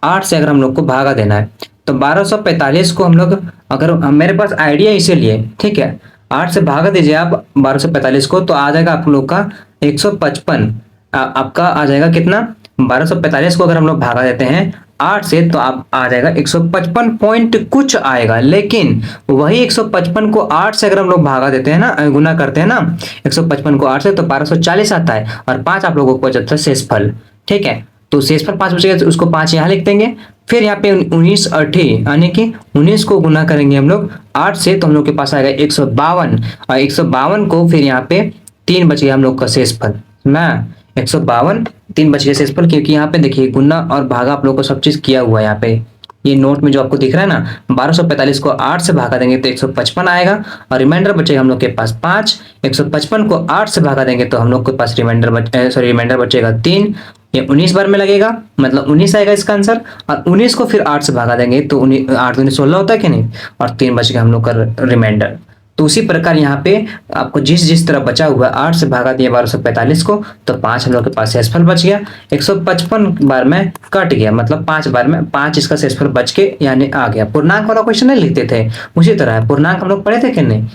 8 से अगर हम लोग को भागा देना है तो 1245 को हम लोग, अगर मेरे पास आइडिया इसीलिए, ठीक है, 8 से भागा दीजिए आप 1245 को, तो आ जाएगा आप लोग का 155। आपका आ जाएगा कितना, 1245 को अगर हम लोग भागा देते हैं 8 से, तो आप आ जाएगा 155 पॉइंट कुछ आएगा। लेकिन वही 155 को 8 से अगर हम लोग भागा देते हैं ना, गुना करते हैं ना 155 को 8 से, तो 1240 आता है, और 5 आप लोगों को बचता है शेषफल। ठीक है, तो शेषफल 5 बचेगा, तो उसको 5 यहाँ लिख देंगे। फिर यहाँ पे 19 8 यानी कि 19 को गुना करेंगे हम लोग 8 से, तो हम लोग के पास आएगा 152, और 152 को फिर यहाँ पे 3 बच गया हम लोग का शेषफल ना, 152 3 बच गया शेषफल, क्योंकि यहाँ पे देखिए गुना और भागा आप लोग को सब चीज किया हुआ है। यहाँ पे ये नोट में जो आपको दिख रहा है ना, 1245 को 8 से भागा देंगे तो 155 आएगा, और रिमाइंडर बचेगा हम लोग के पास 5। 155 को 8 से भागा देंगे तो हम लोग के पास रिमाइंडर बचेगा 3। ये 19 बार में लगेगा, मतलब 19 आएगा इसका आंसर। और 19 को फिर 8 से भागा देंगे तो 8 दूनी 16 होता है कि नहीं, और 3 बच गया हम लोग का रिमाइंडर। तो उसी प्रकार यहाँ पे आपको जिस जिस तरह बचा हुआ 8 से भागा दिया 1245 को, तो 5 हम लोग के पास शेषफल बच गया। 155 बार में कट गया, मतलब 5 बार में 5 इसका शेषफल बच के यानी आ गया। पूर्णांक वाला क्वेश्चन नहीं लिखते थे, उसी तरह पूर्णांक हम लोग पढ़े थे कि नहीं,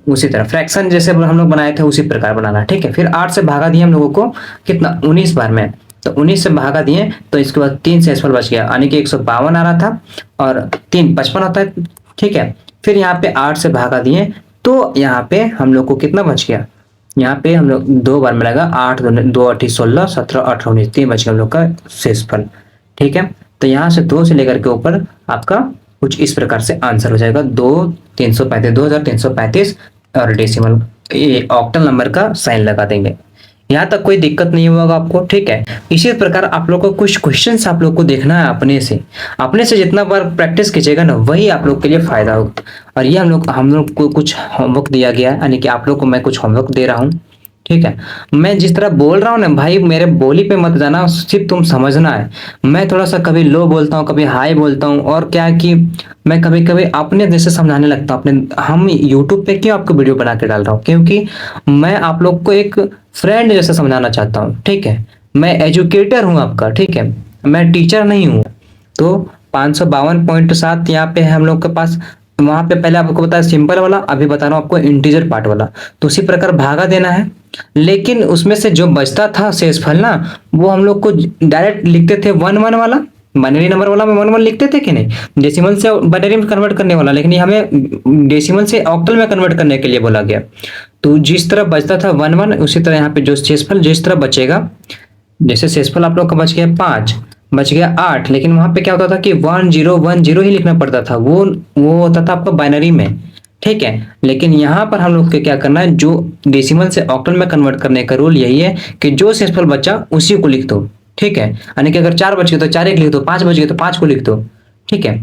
उसी तरह फ्रैक्शन जैसे हम लोग बनाए थे उसी प्रकार बनाना। ठीक है, फिर 8 से भागा दिया हम लोगों को कितना, 19 बार में, तो 19 से भागा दिए तो इसके बाद 3 शेषफल बच गया, यानी कि 152 आ रहा था, और 3 55 होता है। ठीक है, फिर यहाँ पे 8 से भागा दिए तो यहाँ पे हम लोग को कितना बच गया, यहाँ पे हम लोग 2 बार में लगा, 8 2 8 16 17 18 19, 3 बच गया हम लोग का शेषफल। ठीक है, तो यहाँ से 2 से लेकर के ऊपर आपका कुछ इस प्रकार से आंसर हो जाएगा 2335 और डेसिमल ऑक्टल नंबर का साइन लगा देंगे। यहाँ तक कोई दिक्कत नहीं होगा आपको। ठीक है, इसी प्रकार आप लोग को कुछ क्वेश्चंस आप लोग को देखना है अपने से जितना बार प्रैक्टिस कीजिएगा ना, वही आप लोग के लिए फायदा होगा। और ये हम लोग को कुछ होमवर्क दिया गया है, यानी कि आप लोग को मैं कुछ होमवर्क दे रहा हूँ। ठीक है, मैं जिस तरह बोल रहा हूँ ना भाई, मेरे बोली पे मत जाना, सिर्फ तुम समझना है। मैं थोड़ा सा कभी लो बोलता हूँ, कभी हाई बोलता हूँ, और क्या है कि मैं कभी कभी अपने जैसे समझाने लगता हूँ अपने। हम यूट्यूब पे क्यों आपको वीडियो बना के डाल रहा हूँ, क्योंकि मैं आप लोग को एक फ्रेंड जैसे समझाना चाहता हूँ। ठीक है, मैं एजुकेटर हूँ आपका, ठीक है, मैं टीचर नहीं हूँ। तो 552.7 यहाँ पे है हम लोग के पास वहां पे पहले आपको बताया सिंपल वाला, अभी बता रहा हूँ आपको इंटीजर पार्ट वाला। तो उसी प्रकार भागा देना है, लेकिन उसमें से जो बचता था शेषफल ना, वो हम लोग को डायरेक्ट लिखते थे वन वन वाला, बाइनरी नंबर वाला में वन वन लिखते थे कि नहीं, डेसिमल से बाइनरी में कन्वर्ट करने वाला, लेकिन ये हमें डेसिमल से ऑक्टल में कन्वर्ट करने के लिए बोला गया। तो जिस तरह बचता था वन वन, उसी तरह यहाँ पे जो शेषफल जिस तरह बचेगा, जैसे शेषफल आप लोग का बच गया 5, बच गया 8, लेकिन वहां पे क्या होता था कि 1010 ही लिखना पड़ता था, वो होता था आपका बाइनरी में, ठीक है। लेकिन यहाँ पर हम लोग को क्या करना है, जो डेसिमल से ऑक्टल में कन्वर्ट करने का रूल यही है कि जो शेषफल बचा उसी को लिख दो, ठीक है। यानी कि अगर 4 बच गए तो 4 एक लिख दो, 5 बच गए तो 5 को लिख दो, ठीक है।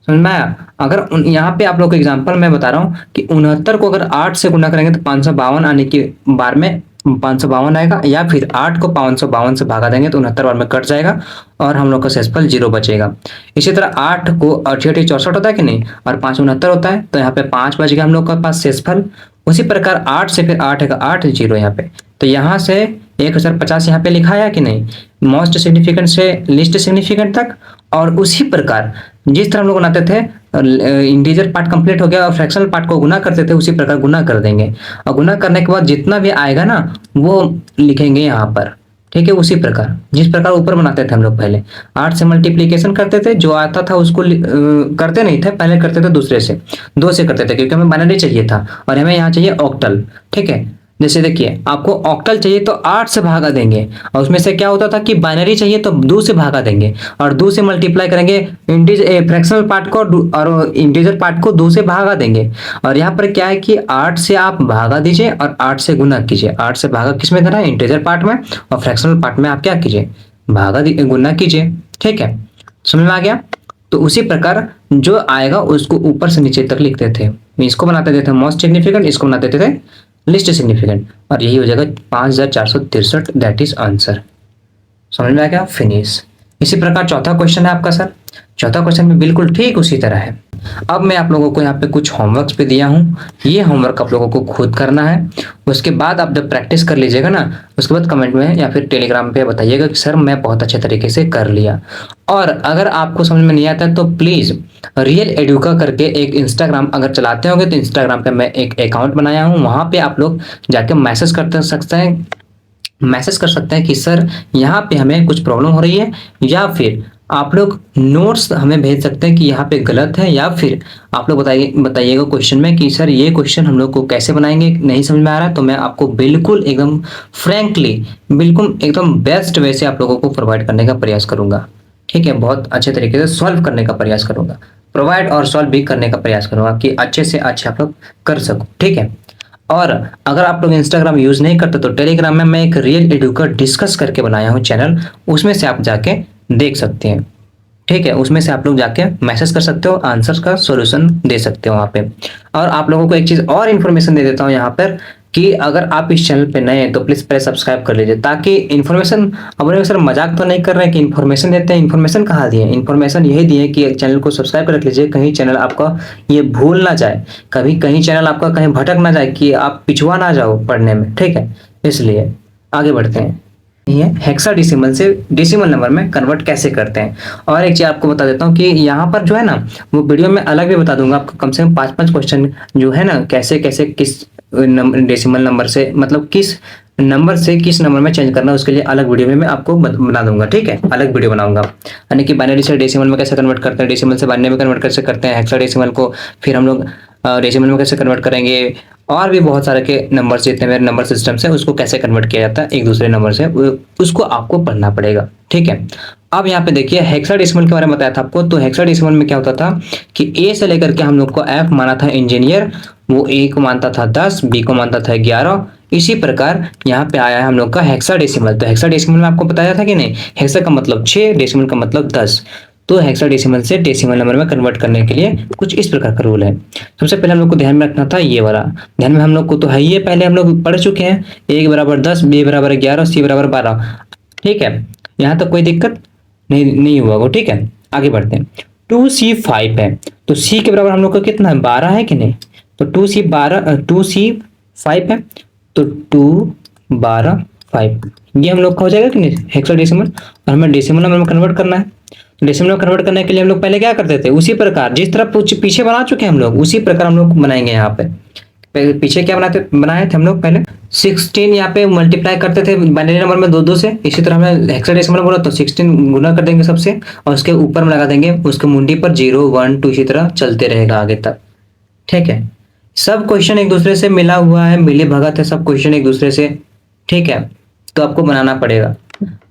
समझ में आया? अगर यहाँ पे आप लोग को एग्जांपल मैं बता रहा हूँ कि 69 को अगर 8 से गुना करेंगे तो 552 आने की बार में 552 आएगा, या फिर 8 को 552 से भागा देंगे तो 69 बार में कट जाएगा और हम लोग का शेषफल 0 बचेगा। इसी तरह 8 को 8 64 होता है कि नहीं, और 5 69 होता है, तो यहाँ पे 5 बच गया हम लोग के पास शेषफल। उसी प्रकार 8 से फिर 8 है 8 0 यहाँ पे, तो यहाँ से 1050 यहाँ पे लिखा है कि नहीं, मोस्ट सिग्निफिकेंट से लिस्ट सिग्निफिकेंट तक। और उसी प्रकार जिस तरह हम लोग बनाते थे, इंटीजर पार्ट कंप्लीट हो गया और फ्रैक्शनल पार्ट को गुना करते थे, उसी प्रकार गुना कर देंगे, और गुना करने के बाद जितना भी आएगा ना वो लिखेंगे यहाँ पर, ठीक है। उसी प्रकार जिस प्रकार ऊपर बनाते थे हम लोग, पहले 8 से मल्टीप्लीकेशन करते थे, जो आता था उसको करते नहीं थे, पहले करते थे दूसरे से, 2 से करते थे, क्योंकि हमें बाइनरी चाहिए था और हमें यहाँ चाहिए ऑक्टल, ठीक है। जैसे देखिए आपको ऑक्टल चाहिए तो 8 से भागा देंगे, और उसमें से क्या होता था कि बाइनरी चाहिए तो 2 से भागा देंगे, और 2 से मल्टीप्लाई करेंगे इंटीजर फ्रैक्शनल पार्ट को, और इंटीजर पार्ट को 2 से भागा देंगे। और यहाँ पर क्या है कि 8 से आप भागा दीजिए और 8 से गुना कीजिए। 8 से भागा किस में देना है, इंटीजर पार्ट में, और फ्रैक्शनल पार्ट में आप क्या कीजिए, गुना कीजिए, ठीक है। समझ में आ गया? तो उसी प्रकार जो आएगा उसको ऊपर से नीचे तक लिखते थे, इसको बनाते थे मोस्ट सिग्निफिकेंट, इसको बनाते थे लिस्ट सिग्निफिकेंट, और यही हो जाएगा 5463, दैट इज आंसर। समझ में आ गया? फिनिश। इसी प्रकार चौथा क्वेश्चन है आपका सर, चौथा क्वेश्चन भी बिल्कुल ठीक उसी तरह है। अब मैं आप लोगों को यहाँ पे कुछ होमवर्क्स पे दिया हूँ, ये होमवर्क आप लोगों को खुद करना है। उसके बाद आप जब प्रैक्टिस कर लीजिएगा ना, उसके बाद कमेंट में या फिर टेलीग्राम पे बताइएगा कि सर मैं बहुत अच्छे तरीके से कर लिया। और अगर आपको समझ में नहीं आता है तो प्लीज़ रियल एडुका करके एक इंस्टाग्राम अगर चलाते होंगे तो इंस्टाग्राम पे मैं एक अकाउंट बनाया हूँ, वहाँ पे आप लोग जाके मैसेज कर सकते हैं कि सर यहाँ पे हमें कुछ प्रॉब्लम हो रही है, या फिर आप लोग नोट्स हमें भेज सकते हैं कि यहाँ पे गलत है, या फिर आप लोग बताइएगा क्वेश्चन में कि सर ये क्वेश्चन हम लोग को कैसे बनाएंगे, नहीं समझ में आ रहा है, तो मैं आपको बिल्कुल एकदम फ्रैंकली, बिल्कुल एकदम बेस्ट वे से आप लोगों को प्रोवाइड करने का प्रयास करूंगा, ठीक है। बहुत अच्छे तरीके से सॉल्व करने का प्रयास करूंगा, प्रोवाइड और सॉल्व भी करने का प्रयास करूंगा कि अच्छे से अच्छे आप लोग कर सको, ठीक है। और अगर आप लोग इंस्टाग्राम यूज नहीं करते तो टेलीग्राम में मैं एक रियल एडुकेट डिस्कस करके बनाया हूँ चैनल, उसमें से आप जाके देख सकते हैं, ठीक है। उसमें से आप लोग जाके मैसेज कर सकते हो, आंसर्स का सॉल्यूशन दे सकते हो वहाँ पे। और आप लोगों को एक चीज और इन्फॉर्मेशन दे देता हूँ यहाँ पर कि अगर आप इस चैनल पे नए हैं तो प्लीज पहले सब्सक्राइब कर लीजिए, ताकि इन्फॉर्मेशन, अब सर मजाक तो नहीं कर रहे हैं कि इन्फॉर्मेशन देते हैं, इन्फॉर्मेशन कहाँ दिए, इन्फॉर्मेशन यही दिए कि चैनल को सब्सक्राइब कर रख लीजिए, कहीं चैनल आपका ये भूल ना जाए, कभी कहीं चैनल आपका कहीं भटक ना जाए कि आप पिछुआ ना जाओ पढ़ने में, ठीक है। इसलिए आगे बढ़ते हैं, ये हेक्साडेसिमल से डेसिमल नंबर में कन्वर्ट कैसे करते हैं। और एक चीज आपको बता देता हूँ कि यहाँ पर जो है ना, वो वीडियो में अलग भी बता दूंगा आपको, कम से कम 5-5 क्वेश्चन जो है ना, कैसे कैसे किस डेसिमल नंबर से, मतलब किस नंबर से किस नंबर में चेंज करना है, उसके लिए अलग वीडियो में मैं आपको बना दूंगा, ठीक है। अलग वीडियो बनाऊंगा, यानी कि बाइनरी से डेसिमल में कैसे कन्वर्ट करते हैं, डेसिमल से बाइनरी में कन्वर्ट कैसे करते हैं, हेक्साडेसिमल को फिर हम लोग डेसिमल में कैसे कन्वर्ट करेंगे, और भी बहुत सारे के नंबर जितने मेरे नंबर सिस्टम से उसको कैसे कन्वर्ट किया जाता है एक दूसरे नंबर से, उसको आपको पढ़ना पड़ेगा, ठीक है। अब यहाँ पे देखिए हेक्साडेसिमल के बारे में बताया था आपको, तो हेक्साडेसिमल में क्या होता था कि ए से लेकर के हम लोग को एफ माना था इंजीनियर, वो ए को मानता था 10, बी को मानता था 11। इसी प्रकार यहाँ पे आया है हम लोग का हेक्साडेसिमल। तो हेक्साडेसिमल में आपको बताया था कि नहीं, हेक्सा का मतलब 6, डेसिमल का मतलब 10। तो हेक्साडेसिमल से डेसिमल नंबर में कन्वर्ट करने के लिए कुछ इस प्रकार का रूल है। सबसे पहले हम लोग को ध्यान में रखना था ये वाला, ध्यान में हम लोग को तो है ही, पहले हम लोग पढ़ चुके हैं, ए बराबर 10, बी बराबर 11, सी बराबर 12, ठीक है। यहाँ तक कोई दिक्कत नहीं हुआ वो, ठीक है। आगे बढ़ते हैं, 2C5 है, तो सी के बराबर हम लोग का कितना है, 12 है कि नहीं, तो 2C5 है, तो 2 12 5 ये हम लोग का हो जाएगा कि नहीं हेक्साडेसिमल, और हमें डेसिमल नंबर में कन्वर्ट करना है। डेसिमल में कन्वर्ट करने के लिए हम लोग पहले क्या करते थे, उसी प्रकार जिस तरह पीछे बना चुके हैं हम लोग, उसी प्रकार हम लोग बनाएंगे यहाँ पे। पीछे क्या बनाए थे हम लोग पहले 16 यहाँ पे मल्टीप्लाई करते थे बाइनरी नंबर में दो से। इसी तरह हमने हेक्साडेसिमल बोला तो 16 गुना कर देंगे सबसे, और उसके ऊपर में लगा देंगे उसके मुंडी पर 0 1 2 इसी तरह चलते रहेगा आगे तक। ठीक है, सब क्वेश्चन एक दूसरे से मिला हुआ है, मिली भगत है सब क्वेश्चन एक दूसरे से। ठीक है, तो आपको बनाना पड़ेगा।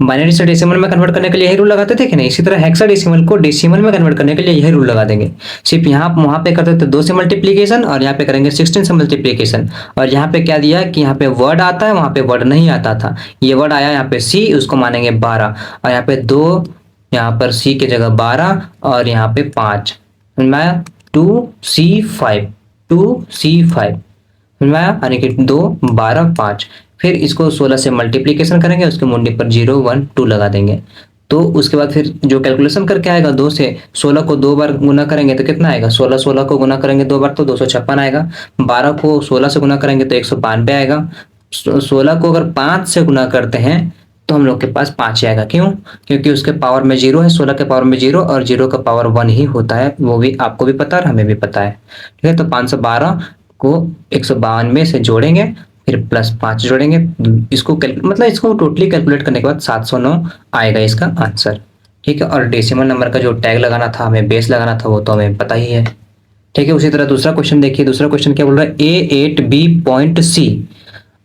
बाइनरी से डेसिमल में कन्वर्ट करने के लिए यही रूल लगाते थे कि नहीं, इसी तरह हेक्साडेसिमल को डेसिमल में कन्वर्ट करने के लिए यही रूल लगा देंगे। सिर्फ यहाँ वहां पे करते थे 2 से मल्टीप्लीकेशन, और यहाँ पे करेंगे 16 से मल्टीप्लीकेशन। और यहाँ पे क्या दिया कि यहाँ पे वर्ड आता है, वहां पे वर्ड नहीं आता था। ये वर्ड आया यहाँ पे सी, उसको मानेंगे 12, और यहाँ पे 2, यहाँ पर सी की जगह 12, और यहाँ पे 5 मैं 2C5 2C5 यानी कि 2 12 5। फिर इसको 16 से मल्टीप्लीकेशन करेंगे, उसके मुंडे पर 0 1 2 लगा देंगे। तो उसके बाद फिर जो कैलकुलेशन करके आएगा, 2 से 16 को 2 बार गुना करेंगे तो कितना आएगा, 16 को गुना करेंगे 2 बार तो 256 आएगा। 12 को 16 से गुना करेंगे तो 192 आएगा। 16 को अगर 5 से गुना करते हैं तो हम लोग के पास 5 आएगा। क्यों? क्योंकि उसके पावर में 0 है, 16 के पावर में 0, और 0 का पावर 1 ही होता है। वो भी आपको भी पता है और हमें भी पता है। ठीक है, तो 512 को 192 से जोड़ेंगे, फिर प्लस 5 जोड़ेंगे। इसको मतलब इसको टोटली कैलकुलेट करने के बाद 709 आएगा इसका आंसर। ठीक है, और डेसिमल नंबर का जो टैग लगाना था, हमें बेस लगाना था, वो तो हमें पता ही है। ठीक है, उसी तरह दूसरा क्वेश्चन देखिए। दूसरा क्वेश्चन क्या बोल रहा है, A8B.C,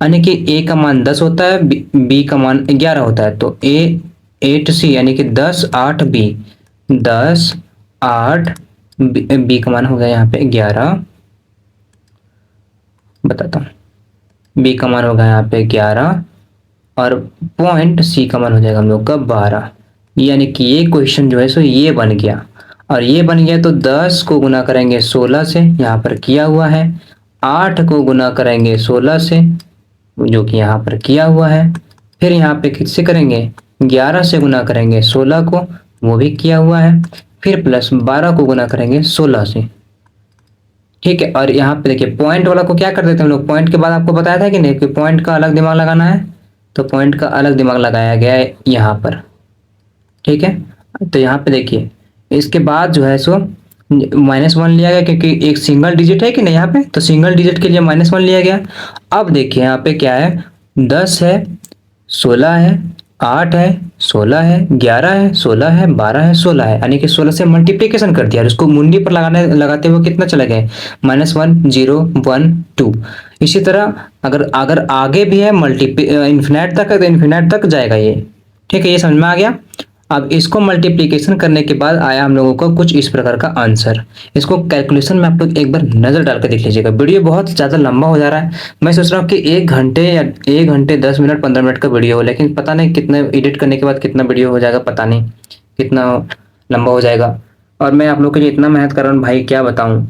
यानी कि A का मान 10 होता है, B का मान 11 होता है। तो A8C यानी कि 10 8 B, 10 8 B का मान हो गया यहाँ पे 11, बताता हूँ। B का मान होगा यहाँ पे 11, और पॉइंट C का मान हो जाएगा हम लोग का 12। यानी कि ये क्वेश्चन जो है सो ये बन गया, और ये बन गया तो 10 को गुना करेंगे 16 से, यहाँ पर किया हुआ है। 8 को गुना करेंगे 16 से, जो कि यहाँ पर किया हुआ है। फिर यहाँ पे किससे करेंगे, 11 से गुना करेंगे 16 को, वो भी किया हुआ है। फिर प्लस 12 को गुना करेंगे 16 से। ठीक है, और यहाँ पे देखिए पॉइंट वाला को क्या कर देते हैं हम लोग, पॉइंट के बाद आपको बताया था कि नहीं कि पॉइंट का अलग दिमाग लगाना है, तो पॉइंट का अलग दिमाग लगाया गया है यहाँ पर। ठीक है, तो यहाँ पे देखिए इसके बाद जो है सो -1 लिया गया, क्योंकि एक सिंगल डिजिट है कि नहीं यहाँ पे, तो सिंगल डिजिट के लिए -1 लिया गया। अब देखिए यहाँ पे क्या है, 10 है, 16 है, 8 है, 16 है, 11 है, 16 है, 12 है, 16 है, यानी कि 16 से मल्टीप्लीकेशन कर दिया और उसको मुंडी पर लगाते हुए कितना चला गया, -1 0 1 2। इसी तरह अगर अगर आगे भी है इन्फिनाइट तक है तो इन्फिनाइट तक जाएगा ये। ठीक है, ये समझ में आ गया। अब इसको मल्टीप्लीकेशन करने के बाद आया हम लोगों को कुछ इस प्रकार का आंसर। इसको कैलकुलेशन में आप लोग एक बार नजर डाल कर देख लीजिएगा। वीडियो बहुत ज़्यादा लंबा हो जा रहा है, मैं सोच रहा हूँ कि 1 घंटे या 1 घंटे 10 मिनट 15 मिनट का वीडियो हो, लेकिन पता नहीं कितना एडिट करने के बाद कितना वीडियो हो जाएगा, पता नहीं कितना लंबा हो जाएगा। और मैं आप लोग के लिए इतना मेहनत कर रहा हूँ भाई, क्या बताऊँ,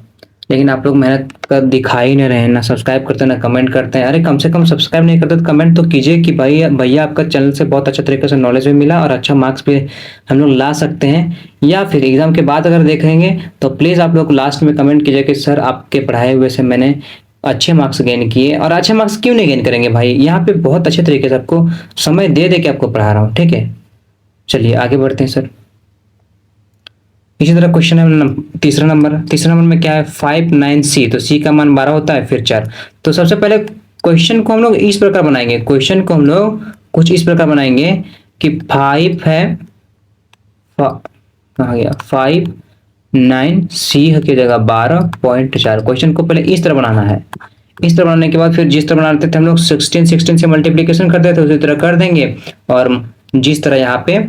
लेकिन आप लोग मेहनत कर दिखा ही नहीं रहे हैं, ना सब्सक्राइब करते हैं ना कमेंट करते हैं। अरे कम से कम सब्सक्राइब नहीं करते तो कमेंट तो कीजिए कि भाई भैया आपका चैनल से बहुत अच्छा तरीके से नॉलेज भी मिला और अच्छा मार्क्स भी हम लोग ला सकते हैं। या फिर एग्जाम के बाद अगर देखेंगे तो प्लीज़ आप लोग लास्ट में कमेंट कीजिए कि सर आपके पढ़ाए हुए से मैंने अच्छे मार्क्स गेन किए। और अच्छे मार्क्स क्यों नहीं गेन करेंगे भाई, यहाँ पे बहुत अच्छे तरीके से आपको समय दे के आपको पढ़ा रहा हूँ। ठीक है, चलिए आगे बढ़ते हैं सर। इसी तरह क्वेश्चन है तीसरा नंबर में क्या है, 5 9 C, तो C का मान 12 होता है, फिर 4। तो सबसे पहले क्वेश्चन को हम लोग इस प्रकार बनाएंगे, क्वेश्चन को हम लोग कुछ इस प्रकार बनाएंगे कि 5 है, कहाँ गया, 5 9 C की जगह 12.4। क्वेश्चन को पहले इस तरह बनाना है। इस तरह बनाने के बाद फिर जिस तरह बनाते थे हम लोग 16 से मल्टीप्लीकेशन करते थे उसी तरह कर देंगे, और जिस तरह यहाँ पे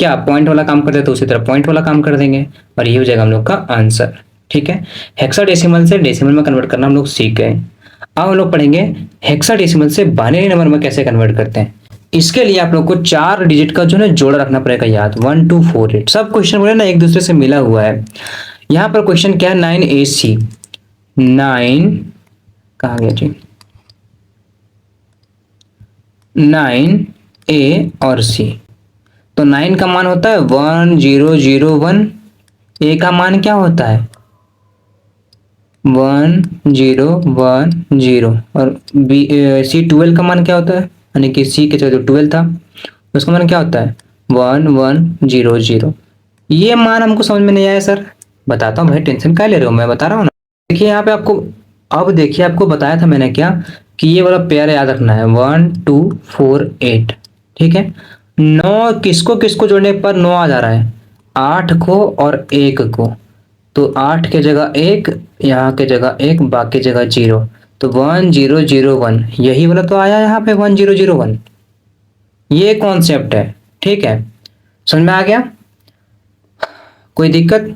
क्या पॉइंट वाला काम करते तो उसी तरह पॉइंट वाला काम कर देंगे, और ये हो जाएगा हम लोग का आंसर। ठीक है, हेक्साडेसिमल से डेसिमल में कन्वर्ट करना हम लोग सीख गए। अब हम लोग पढ़ेंगे हेक्साडेसिमल से बाइनरी नंबर में कैसे कन्वर्ट करते हैं। इसके लिए आप लोग को 4 डिजिट का जो है जोड़ा रखना पड़ेगा याद, 1 2 4 8। सब क्वेश्चन बोले ना एक दूसरे से मिला हुआ है। यहाँ पर क्वेश्चन क्या है, 9AC, 9 कहाँ गया जी, 9A और C। तो 9 का मान होता है 1 0 0 1, A का मान क्या होता है 1 0 1 0, और C 12 का मान क्या होता है, यानी कि C के जो 12 था उसका मान क्या होता है 1 1 0 0। ये मान हमको समझ में नहीं आया सर। बताता हूँ भाई, टेंशन क्या ले रहे हो, मैं बता रहा हूँ ना। देखिए यहाँ पे आपको, अब देखिए आपको बताया था मैंने क्या, कि ये वाला पेयर याद रखना है, 1 2 4 8। ठीक है, 9 किसको किसको जोड़ने पर 9 आ जा रहा है, 8 को और 1 को। तो 8 के जगह 1, यहाँ के जगह 1, बाकी जगह 0। तो 1001, यही वाला तो आया यहाँ पे 1001। ये कॉन्सेप्ट है। ठीक है, समझ में आ गया, कोई दिक्कत?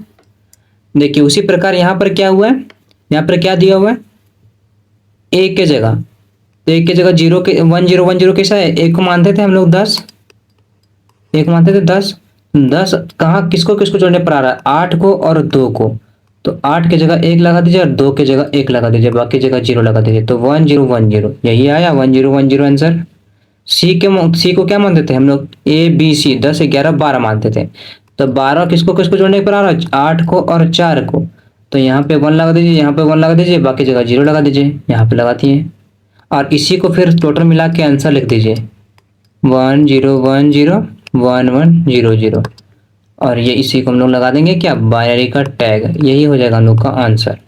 देखिए उसी प्रकार यहाँ पर क्या हुआ है, यहाँ पर क्या दिया हुआ है, एक के जगह, तो एक के जगह जीरो के 1010 कैसा है, एक को मानते थे हम लोग 10, एक मानते थे 10। 10 कहाँ किसको किसको जोड़ने पर आ रहा है, 8 को और 2 को। तो 8 की जगह 1 लगा दीजिए और 2 की जगह 1 लगा दीजिए, बाकी जगह 0 लगा दीजिए। तो 1010, यही आया 1010 आंसर। सी को क्या मानते थे हम लोग, ए बी सी, 10 11 12 मानते थे। तो 12 किसको किसको जोड़ने पर आ रहा है, 8 को और 4 को। तो यहाँ पे 1 लगा दीजिए, यहाँ पे 1 लगा दीजिए, बाकी जगह 0 लगा दीजिए, यहाँ पे लगा दिए। और इसी को फिर टोटल मिला के आंसर लिख दीजिए, 1010 1100। और ये इसी को हम लोग लगा देंगे क्या, बाइनरी का टैग, यही हो जाएगा हम लोग का आंसर।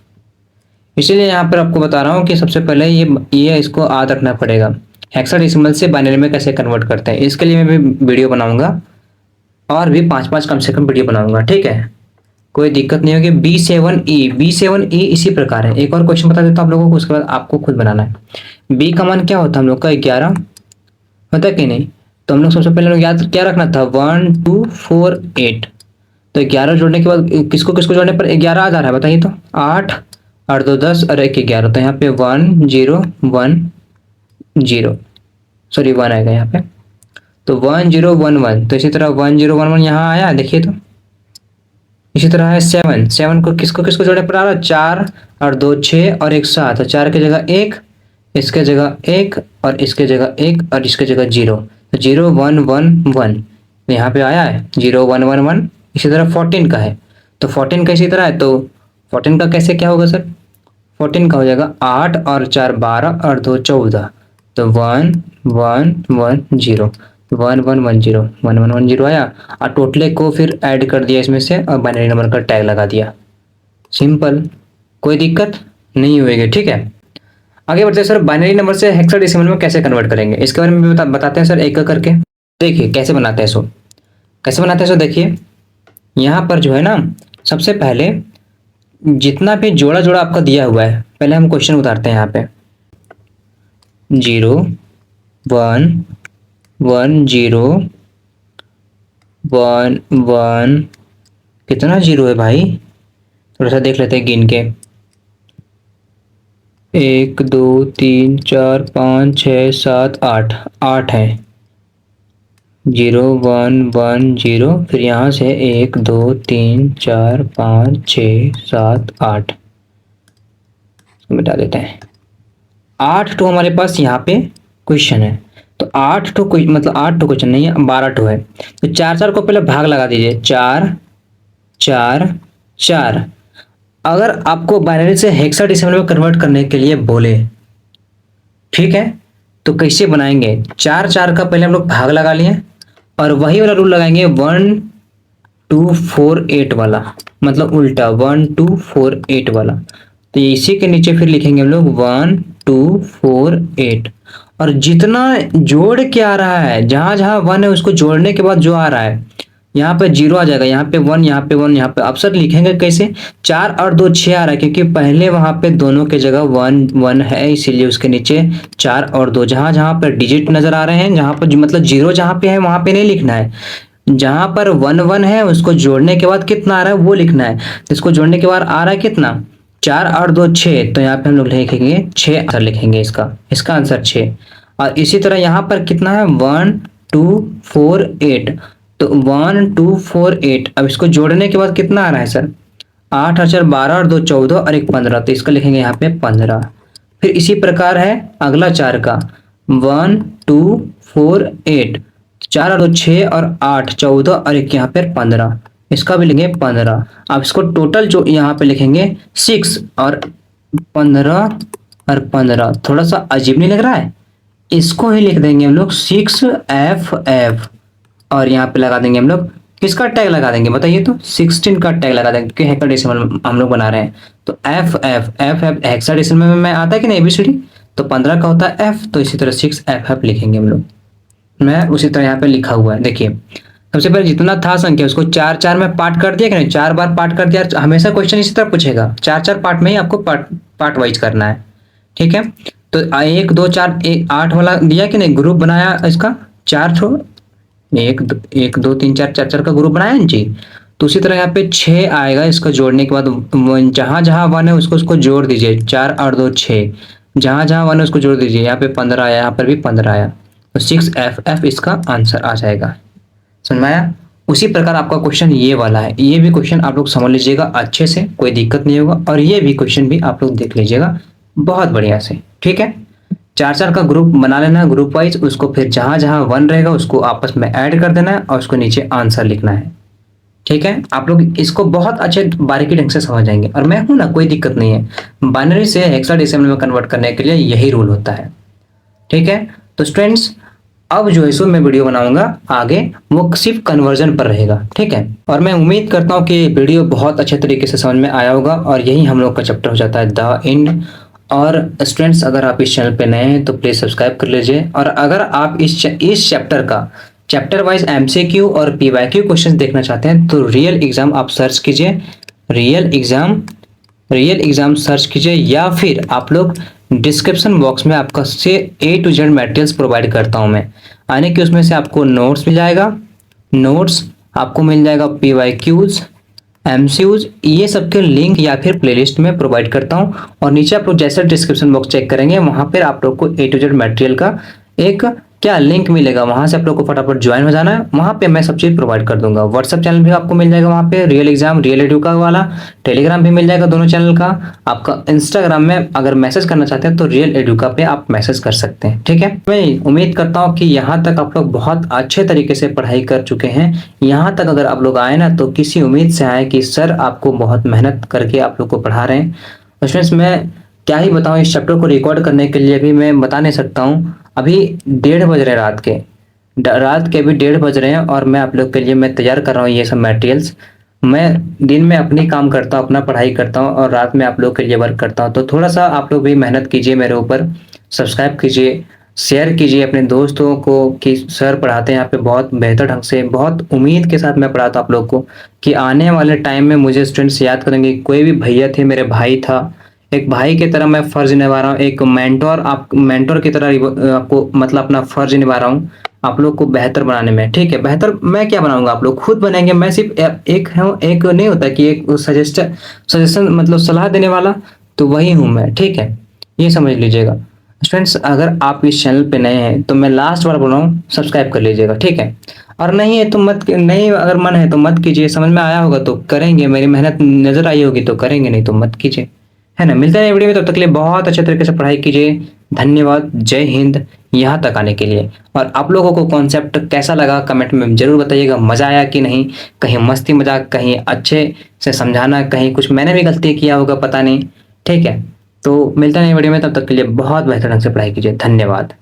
इसीलिए यहाँ पर आपको बता रहा हूँ कि सबसे पहले ये इसको याद रखना पड़ेगा, हेक्साडेसिमल से बाइनरी में कैसे कन्वर्ट करते हैं। इसके लिए मैं भी वीडियो बनाऊंगा, और भी 5 कम से कम वीडियो बनाऊंगा। ठीक है, कोई दिक्कत नहीं होगी। B7E इसी प्रकार है। एक और क्वेश्चन बता देता हूँ आप लोगों को, उसके बाद आपको खुद बनाना है। बी का मान क्या होता है हम लोग का, 11 होता है कि नहीं। तो हम लोग सबसे पहले लोग याद क्या रखना था, 1 2 4 8। तो 11 जोड़ने के बाद किसको किसको जोड़ने पर 11 आ जा रहा है, बताइए तो। 8 और 2 10 और 1 11। तो यहाँ पे 1010, सॉरी 1 आएगा यहाँ पे। तो 1011, तो इसी तरह 1011 यहाँ आया, देखिए तो। इसी तरह है 7 को किसको किसको जोड़ने पर आ रहा है, 4 और 2 6 और 1 7। 4 की जगह 1, इसके जगह 1 और इसके जगह 1 और इसके जगह 0। तो 0111 यहाँ पे आया है 0111। इसी तरह 14 का है, तो 14 का इसी तरह है। तो 14 का कैसे क्या होगा सर, 14 का हो जाएगा 8 और 4 12 और 2 14। तो 1110, 1110 आया, और टोटले को फिर ऐड कर दिया इसमें से और बाइनरी नंबर का टैग लगा दिया। सिंपल, कोई दिक्कत नहीं होगी। ठीक है, आगे बढ़ते हैं सर, बाइनरी नंबर से हेक्साडेसिमल में कैसे कन्वर्ट करेंगे, इसके बारे में भी बताते हैं सर एक एक करके। देखिए कैसे बनाते हैं सो, कैसे बनाते हैं सो देखिए, यहाँ पर जो है ना, सबसे पहले जितना भी जोड़ा जोड़ा आपका दिया हुआ है, पहले हम क्वेश्चन उतारते हैं यहाँ पे। 0 1 1 0 1 1, कितना 0 है भाई, थोड़ा सा देख लेते हैं गिन के। 1 2 3 4 5 6 7 8, 8 है। 0 1 1 0, फिर यहाँ से 1 2 3 4 5 6 7 8 मिटा देते हैं। 8 टू हमारे पास यहाँ पे क्वेश्चन है। तो 8 टू कोई मतलब 8 टू क्वेश्चन नहीं है, 12 टू है। तो 4 4 को पहले भाग लगा दीजिए, 4 4 4। अगर आपको बाइनरी से हेक्साडेसिमल में कन्वर्ट करने के लिए बोले, ठीक है, तो कैसे बनाएंगे, 4 4 का पहले हम लोग भाग लगा लिए, और वही वाला रूल लगाएंगे 1 2 4 8 वाला, मतलब उल्टा 1 2 4 8 वाला। तो इसी के नीचे फिर लिखेंगे हम लोग 1 2 4 8, और जितना जोड़ के आ रहा है, जहां जहां 1 है उसको जोड़ने के बाद जो आ रहा है, यहाँ पे 0 आ जाएगा, यहाँ पे 1, यहाँ पे 1, यहाँ पे। अब सर लिखेंगे कैसे, 4 और 2 6 आ रहा है, क्योंकि पहले वहां पे दोनों के जगह 1 1 है, इसीलिए उसके नीचे 4 और 2। जहां जहां पर डिजिट नजर आ रहे हैं, जहां पर मतलब 0 जहां पे है वहां पे नहीं लिखना है, जहां पर 1 1 है उसको जोड़ने के बाद कितना आ रहा है वो लिखना है। तो इसको जोड़ने के बाद आ रहा है कितना, 4 और 2 6। तो यहाँ पे हम लोग लिखेंगे 6 आंसर लिखेंगे इसका आंसर 6। और इसी तरह यहाँ पर कितना है, 1 2 4 8। तो 1 2 4 8, अब इसको जोड़ने के बाद कितना आ रहा है सर, 8 और 4 12 और 2 14 और 1 15। तो इसका लिखेंगे यहाँ पे 15। फिर इसी प्रकार है अगला 4 का, 1 2 4 8, 4 और 2 6 और 8 14 और 1 यहाँ पे 15, इसका भी लिखेंगे 15। अब इसको टोटल जो यहाँ पे लिखेंगे 6 और 15 और 15। थोड़ा सा अजीब नहीं लग रहा है, इसको ही लिख देंगे हम लोग 6 FF, और यहाँ पे लगा देंगे हम लोग किसका टैग लगा देंगे बताइए, तो 16 का टैग लगा देंगे, क्योंकि हेक्साडेसिमल हम लोग बना रहे हैं। तो F F F F hexadecimal में आता है कि नहीं एबीसीडी, तो 15 का होता है एफ, तो इसी तरह 6 एफ एफ लिखेंगे हम लोग। मैं उसी तरह यहाँ पे लिखा हुआ है, देखिए सबसे पहले जितना था संख्या उसको चार चार में पार्ट कर दिया कि नहीं, 4 बार पार्ट कर दिया। हमेशा क्वेश्चन इसी तरह पूछेगा, चार चार पार्ट में ही आपको पार्ट पार्ट वाइज करना है, ठीक है। तो 1 2 4 8 वाला दिया कि नहीं, ग्रुप बनाया इसका, चार थ्रो, एक दो तीन चार, चार चार का ग्रुप बनाया ना जी। तो उसी तरह यहाँ पे 6 आएगा, इसको जोड़ने के बाद जहां जहां 1 है उसको उसको जोड़ दीजिए, 4 और 2 6, जहां जहां 1 है उसको जोड़ दीजिए, यहाँ पे 15 आया, यहाँ पर भी 15 आया, तो 6 एफ एफ इसका आंसर आ जाएगा। समझ में आया। उसी प्रकार आपका क्वेश्चन ये वाला है, ये भी क्वेश्चन आप लोग समझ लीजिएगा अच्छे से, कोई दिक्कत नहीं होगा, और ये भी क्वेश्चन भी आप लोग देख लीजिएगा बहुत बढ़िया से, ठीक है। चार चार का ग्रुप बना लेना है ग्रुप वाइज, उसको फिर जहां जहां 1 रहेगा उसको आपस में ऐड कर देना है और उसको नीचे आंसर लिखना है, ठीक है। आप लोग इसको बहुत अच्छे बारीकी ढंग से समझ जाएंगे, और मैं हूं ना, कोई दिक्कत नहीं है। बाइनरी से हेक्साडेसिमल में कन्वर्ट करने के लिए यही रूल होता है, ठीक है। तो स्टूडेंट्स, अब जो है सो मैं वीडियो बनाऊंगा आगे, वो सिर्फ कन्वर्जन पर रहेगा, ठीक है। और मैं उम्मीद करता हूँ कि वीडियो बहुत अच्छे तरीके से समझ में आया होगा, और यही हम लोग का चैप्टर हो जाता है द एंड। और स्टूडेंट्स, अगर आप इस चैनल पे नए हैं तो प्लीज़ सब्सक्राइब कर लीजिए, और अगर आप इस चैप्टर का चैप्टर वाइज एमसीक्यू और पीवाईक्यू क्वेश्चन देखना चाहते हैं तो रियल एग्जाम आप सर्च कीजिए, रियल एग्जाम सर्च कीजिए, या फिर आप लोग डिस्क्रिप्शन बॉक्स में आपका से A to Z materials provide करता हूं मैं, यानी कि उसमें से आपको नोट्स मिल जाएगा, नोट्स आपको मिल जाएगा, पीवाईक्यूज, एमसीयूज, ये सब के लिंक या फिर प्लेलिस्ट में प्रोवाइड करता हूं। और नीचे आप लोग जैसे डिस्क्रिप्शन बॉक्स चेक करेंगे वहां पर आप लोग को A to Z मटेरियल का एक क्या लिंक मिलेगा, वहां से आप लोग को फटाफट ज्वाइन हो जाना है। वहां पे मैं सब चीज प्रोवाइड कर दूंगा, व्हाट्सएप चैनल भी आपको मिल जाएगा वहां पे, रियल एग्जाम रियल एडू का वाला, टेलीग्राम भी मिल जाएगा दोनों चैनल का। आपका इंस्टाग्राम में अगर मैसेज करना चाहते हैं तो रियल एडुका पे आप मैसेज कर सकते हैं, ठीक है। मैं उम्मीद करता हूँ कि यहाँ तक आप लोग बहुत अच्छे तरीके से पढ़ाई कर चुके हैं। यहाँ तक अगर आप लोग आए ना तो किसी उम्मीद से आए कि सर आपको बहुत मेहनत करके आप लोग को पढ़ा रहे हैं। स्टूडेंट्स, मैं क्या ही बताऊं, इस चैप्टर को रिकॉर्ड करने के लिए भी मैं बता नहीं सकता हूँ। अभी 1:30 बज रहे हैं रात के अभी 1:30 बज रहे हैं, और मैं आप लोग के लिए मैं तैयार कर रहा हूँ ये सब मटेरियल्स। मैं दिन में अपनी काम करता हूँ, अपना पढ़ाई करता हूँ, और रात में आप लोग के लिए वर्क करता हूँ। तो थोड़ा सा आप लोग भी मेहनत कीजिए मेरे ऊपर, सब्सक्राइब कीजिए, शेयर कीजिए अपने दोस्तों को कि सर पढ़ाते हैं यहाँ पे बहुत बेहतर ढंग से, बहुत उम्मीद के साथ मैं पढ़ाता हूँ आप लोग को कि आने वाले टाइम में मुझे स्टूडेंट्स याद करेंगे। कोई भी भैया थे, मेरे भाई था, एक भाई की तरह मैं फर्ज निभा रहा हूँ, एक मेंटोर की तरह आपको मतलब अपना फर्ज निभा रहा हूँ आप लोग को बेहतर बनाने में, ठीक है। बेहतर मैं क्या बनाऊंगा, आप लोग खुद बनेंगे। मैं सिर्फ एक नहीं होता कि एक सजेशन मतलब सलाह देने वाला, तो वही हूँ मैं, ठीक है। ये समझ लीजिएगा स्टूडेंट्स। अगर आप इस चैनल पे नए हैं तो मैं लास्ट बार बोल रहा हूँ, सब्सक्राइब कर लीजिएगा, ठीक है। और नहीं है तो मत, नहीं अगर मन है तो मत कीजिए, समझ में आया होगा तो करेंगे, मेरी मेहनत नजर आई होगी तो करेंगे, नहीं तो मत कीजिए, है ना। मिलते हैं वीडियो में, तब तक के लिए बहुत अच्छे तरीके से पढ़ाई कीजिए। धन्यवाद, जय हिंद, यहाँ तक आने के लिए। और आप लोगों को कॉन्सेप्ट कैसा लगा कमेंट में जरूर बताइएगा, मजा आया कि नहीं, कहीं मस्ती मजाक, कहीं अच्छे से समझाना, कहीं कुछ मैंने भी गलती किया होगा पता नहीं, ठीक है। तो मिलते हैं वीडियो में, तब तक के लिए बहुत बेहतर ढंग से पढ़ाई कीजिए। धन्यवाद।